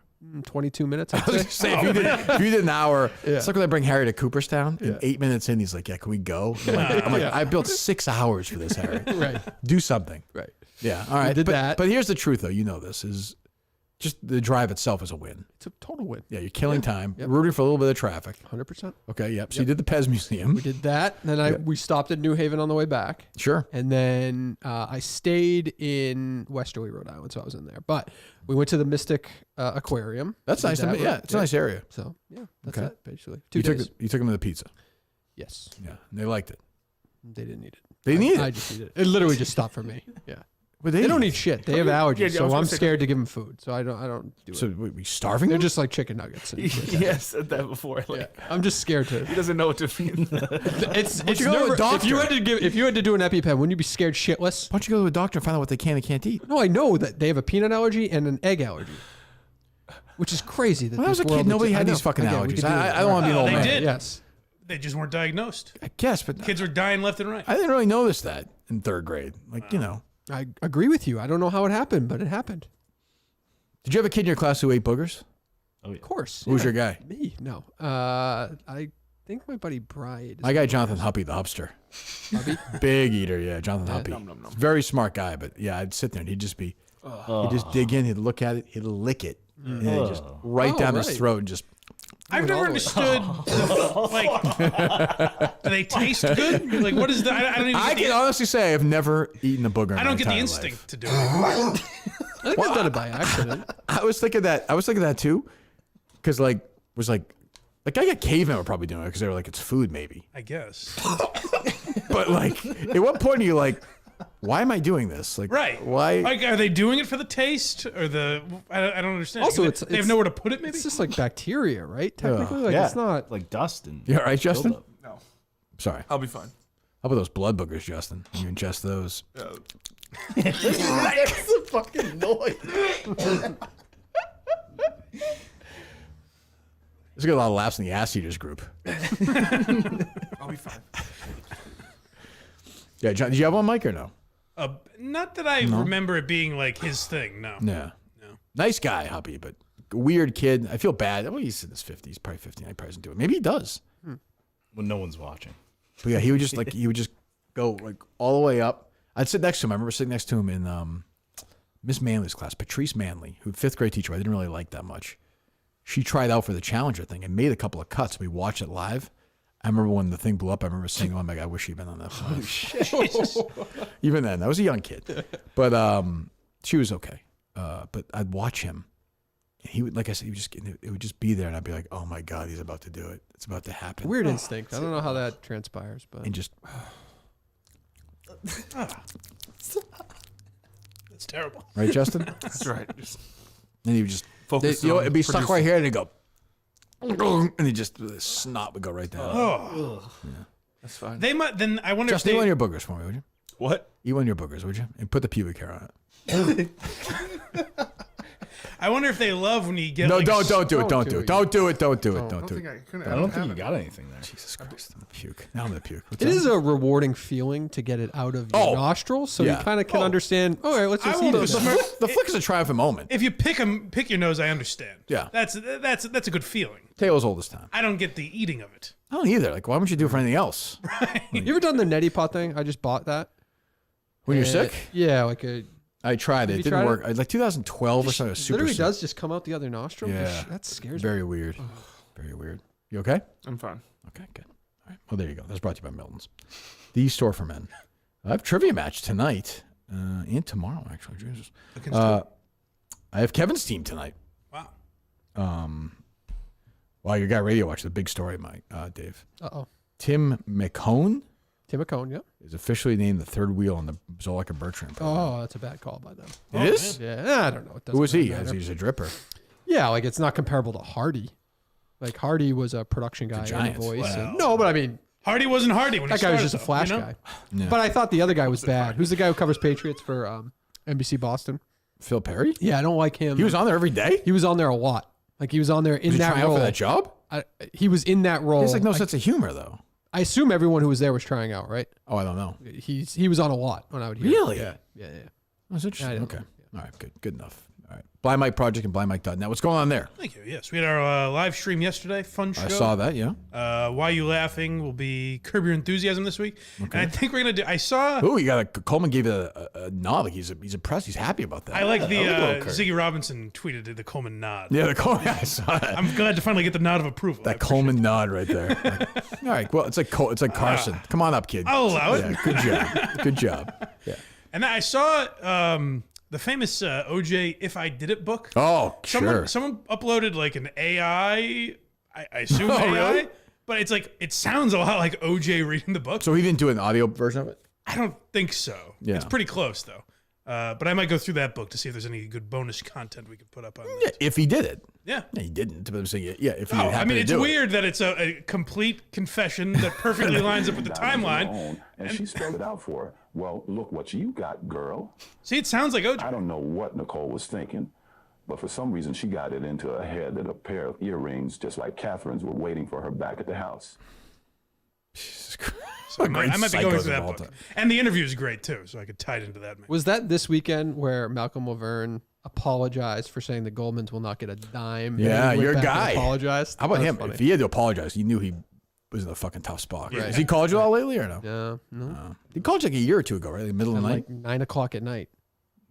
22 minutes. I I'd was say. gonna say, if you did an hour, Yeah. it's like when I bring Harry to Cooperstown, and Yeah. 8 minutes in, he's like, yeah, can we go? I'm like, Yeah. I built 6 hours for this, Harry. Right. Do something. Right. Yeah, all right. did but, that. But here's the truth, though. You know this is just the drive itself is a win. It's a total win. Yeah, you're killing time, Yep. rooting for a little bit of traffic. 100%. Okay, yep. So you did the Pez Museum. We did that. Then we stopped at New Haven on the way back. Sure. And then I stayed in Westerly, Rhode Island, so I was in there. But we went to the Mystic Aquarium. That's We nice. did that, Yeah, it's a nice area. So yeah, that's Okay. it basically. You 2 days. took them to the pizza. Yes, Yeah, and they liked it. they didn't need it. They need I it. just needed it. It literally just stopped for me. Yeah, But they don't eat shit. They have Yeah, allergies, I was so gonna I'm say- scared to give them food. So I don't do So it. we starving They're them? just like chicken nuggets. And shit. Yeah, I said that before. Like, I'm just scared to. he doesn't know what to feed. It's you go to a never, doctor? if you had to do an EpiPen, wouldn't you be scared shitless? Why don't you go to a doctor and find out what they can and can't eat? No, I know that they have a peanut allergy and an egg allergy. Which is crazy. When I was a kid, nobody had these fucking allergies. I don't want to be an old They man. did. Yes. They just weren't diagnosed. I guess, but Kids were dying left and right. I didn't really notice that in 3rd grade. Like, you know. I agree with you. I don't know how it happened, but it happened. Did you have a kid in your class who ate boogers? Oh, yeah. Of course. Who's your guy? Me? No. I think my buddy Bride. My guy, Jonathan Huppy, the hupster. Big eater, yeah, Jonathan Huppy. Very smart guy, but yeah, I'd sit there and he'd just be, he'd just dig in, he'd look at it, he'd lick it, and then just down his throat and just. I've never understood, like, do they taste good? Like, what is the? I don't even. I can honestly say I've never eaten a booger. In I don't my get the entire instinct life. to do it. I think I've done it by accident. I was thinking that too, because like I got cavemen were probably doing it because they were like, it's food maybe. I guess. But like, at what point are you like, why am I doing this? Like, Right. Why? Like, are they doing it for the taste or the? I don't understand. Also, they have nowhere to put it. Maybe It's just like bacteria, right? Technically, like Yeah. it's not. Like dust and. You all right, Justin? buildup. No, Sorry. I'll be fine. How about those blood boogers, Justin? You ingest those? That's a fucking noise. There's a lot of laughs in the ass eaters group. I'll be fine. Yeah, John, did you have one, Mike, or no? Not that I remember it being like his thing. No. No. Nice guy, Huppy, but weird kid. I feel bad. Well, he's in his 50s, probably 15. He probably doesn't do it. Maybe he does. When no one's watching. But yeah, he would just go like all the way up. I'd sit next to him. I remember sitting next to him in Miss Manley's class, Patrice Manley, who 5th grade teacher I didn't really like that much. She tried out for the Challenger thing and made a couple of cuts. We watched it live. I remember when the thing blew up, I remember saying, oh my God, I wish he'd been on that. Holy shit. Even then, I was a young kid. But she was okay. But I'd watch him. And he would, like I said, it would just be there, and I'd be like, oh my God, he's about to do it. It's about to happen. Weird instinct. I don't know how that transpires, but. And just. That's terrible. Right, Justin? That's right. Just And he would just. focus. It'd be stuck right here, and he'd go. And he just, the snot would go right down. Oh. Yeah. That's fine. They might. Then I wonder Justin, if eat they. one of your boogers for me, would you? What? Eat one of your boogers, would you? And put the pubic hair on it. I wonder if they love when you get. No, like, don't do it. Don't do it. Don't do it. Don't do it. I Don't don't do think it. I couldn't. I don't think you got anything there. Jesus Christ, I'm gonna puke. Now I'm gonna puke. What's It that? is a rewarding feeling to get it out of your nostrils, so yeah. you kind of can understand. All right, let's just I eat will it. The flick is a triumphant moment. If you pick your nose, I understand. Yeah. That's a good feeling. Tale old as time. I don't get the eating of it. I don't either. Like, why wouldn't you do it for anything else? You ever done the neti pot thing? I just bought that. When you're And- sick? Yeah, like a. I tried it. Have It you didn't tried work. Like 2012 or something. It was super Literally sick. does just come out the other nostril. Yeah. That scares Very me. weird. Very weird. You okay? I'm fine. Okay, good. All right. Well, there you go. That's brought to you by Miltons. The store for men. I have a trivia match tonight and tomorrow, actually. Jesus. I have Kevin's team tonight. Wow. Wow, your guy Radio Watch, the big story, Mike, Dave. Uh-oh. Tim McCone Tim McCone, yeah. is officially named the third wheel on the Zolak and Bertrand program. Oh, that's a bad call by them. It is? Yeah, I don't know. It Who was he? doesn't really He's matter. a dripper. Yeah, like it's not comparable to Hardy. Like Hardy was a production guy and a Giants. voice. Wow. And, no, but I mean, Hardy wasn't Hardy when that he guy was started, just a though, flash you know? guy. Yeah. But I thought the other guy was bad. Who's the guy who covers Patriots for NBC Boston? Phil Perry? Yeah, I don't like him. He was on there every day? He was on there a lot. Like he was on there in Was he that trying out role. for that job? He was in that role. He has like no sense of humor, though. I assume everyone who was there was trying out, right? Oh, I don't know. He was on a lot when I would hear. Really? Yeah. That's interesting. I don't Okay. know. All right, good. Good enough. All right. Blind Mike Project and blindmike.net. What's going on there? Thank you. Yes, we had our live stream yesterday. Fun show. I saw that, yeah. Why You Laughing will be Curb Your Enthusiasm this week. And I think we're going to do, I saw. Ooh, you got Coleman gave it a nod. Like he's impressed. He's happy about that. I like the Curb. Ziggy Robinson tweeted the Coleman nod. Yeah, the Coleman. I saw that. I'm glad to finally get the nod of approval. That Coleman nod right there. Like, all right. Well, it's like Carson. Come on up, kid. I'll allow it. Yeah, good job. Good job. Yeah. And I saw the famous OJ If I Did It book. Oh, sure. Someone uploaded like an AI, I assume Oh, AI, really? but it's like, it sounds a lot like OJ reading the book. So he didn't do an audio version of it? I don't think so. Yeah. It's pretty close though. But I might go through that book to see if there's any good bonus content we could put up on Yeah, if he did it. Yeah. He didn't. But I'm saying, yeah, if he Oh, happened I mean, to it's do weird that it's a complete confession that perfectly lines up with the timeline. And she spelled it out for her. Well, look what you got, girl. See, it sounds like OJ. I don't know what Nicole was thinking, But for some reason, she got it into her head that a pair of earrings, just like Catherine's, were waiting for her back at the house. Jesus Christ. So I might be going through that book. And the interview is great too, so I could tie it into that. Maybe. Was that this weekend where Malcolm Laverne apologized for saying the Goldmans will not get a dime? Yeah, your guy. Apologized. How about That's him? funny. If he had to apologize, he knew he was in a fucking tough spot. Right. Has he called you all lately or no? Yeah, no. He called you like a year or two ago, right? Like the middle of the night. Like 9 o'clock at night.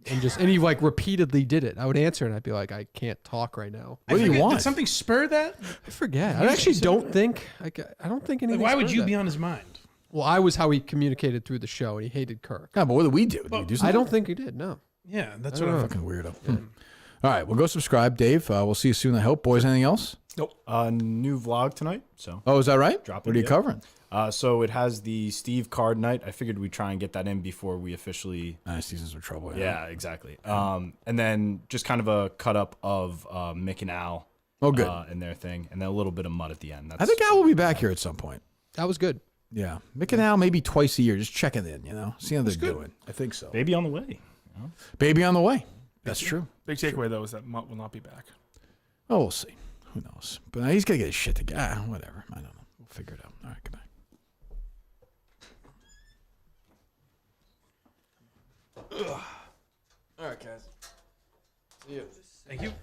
And he like repeatedly did it. I would answer and I'd be like, I can't talk right now. What do you want? Did something spur that? I forget. I actually don't think. I don't think anything. Like, why would spurred you that. be on his mind? Well, I was how he communicated through the show, and he hated Kirk. Yeah, but what did we do? Did we do something? I don't think he did. No. Yeah, that's I what don't I'm know. Fucking weirdo. All right, well, go subscribe, Dave. We'll see you soon, I hope. Boys, anything else? Nope. New vlog tonight. So. Oh, is that right? Dropping, What are you yeah. covering? So it has the Steve Card night. I figured we'd try and get that in before we officially. Seasons of trouble. Yeah, exactly. And then just kind of a cut up of Mick and Al. Oh, good. And their thing, and then a little bit of Mutt at the end. That's I think Al will be back here at some point. That was good. Yeah. Mick and Al maybe twice a year, just checking in, see how they're doing. I think so. Baby on the way. Baby on the way. That's true. Big takeaway, though, is that Mutt will not be back. Oh, we'll see. Who knows? But he's going to get his shit together. Whatever. I don't know. We'll figure it out. All right, goodbye. All right, guys. See you. Thank you.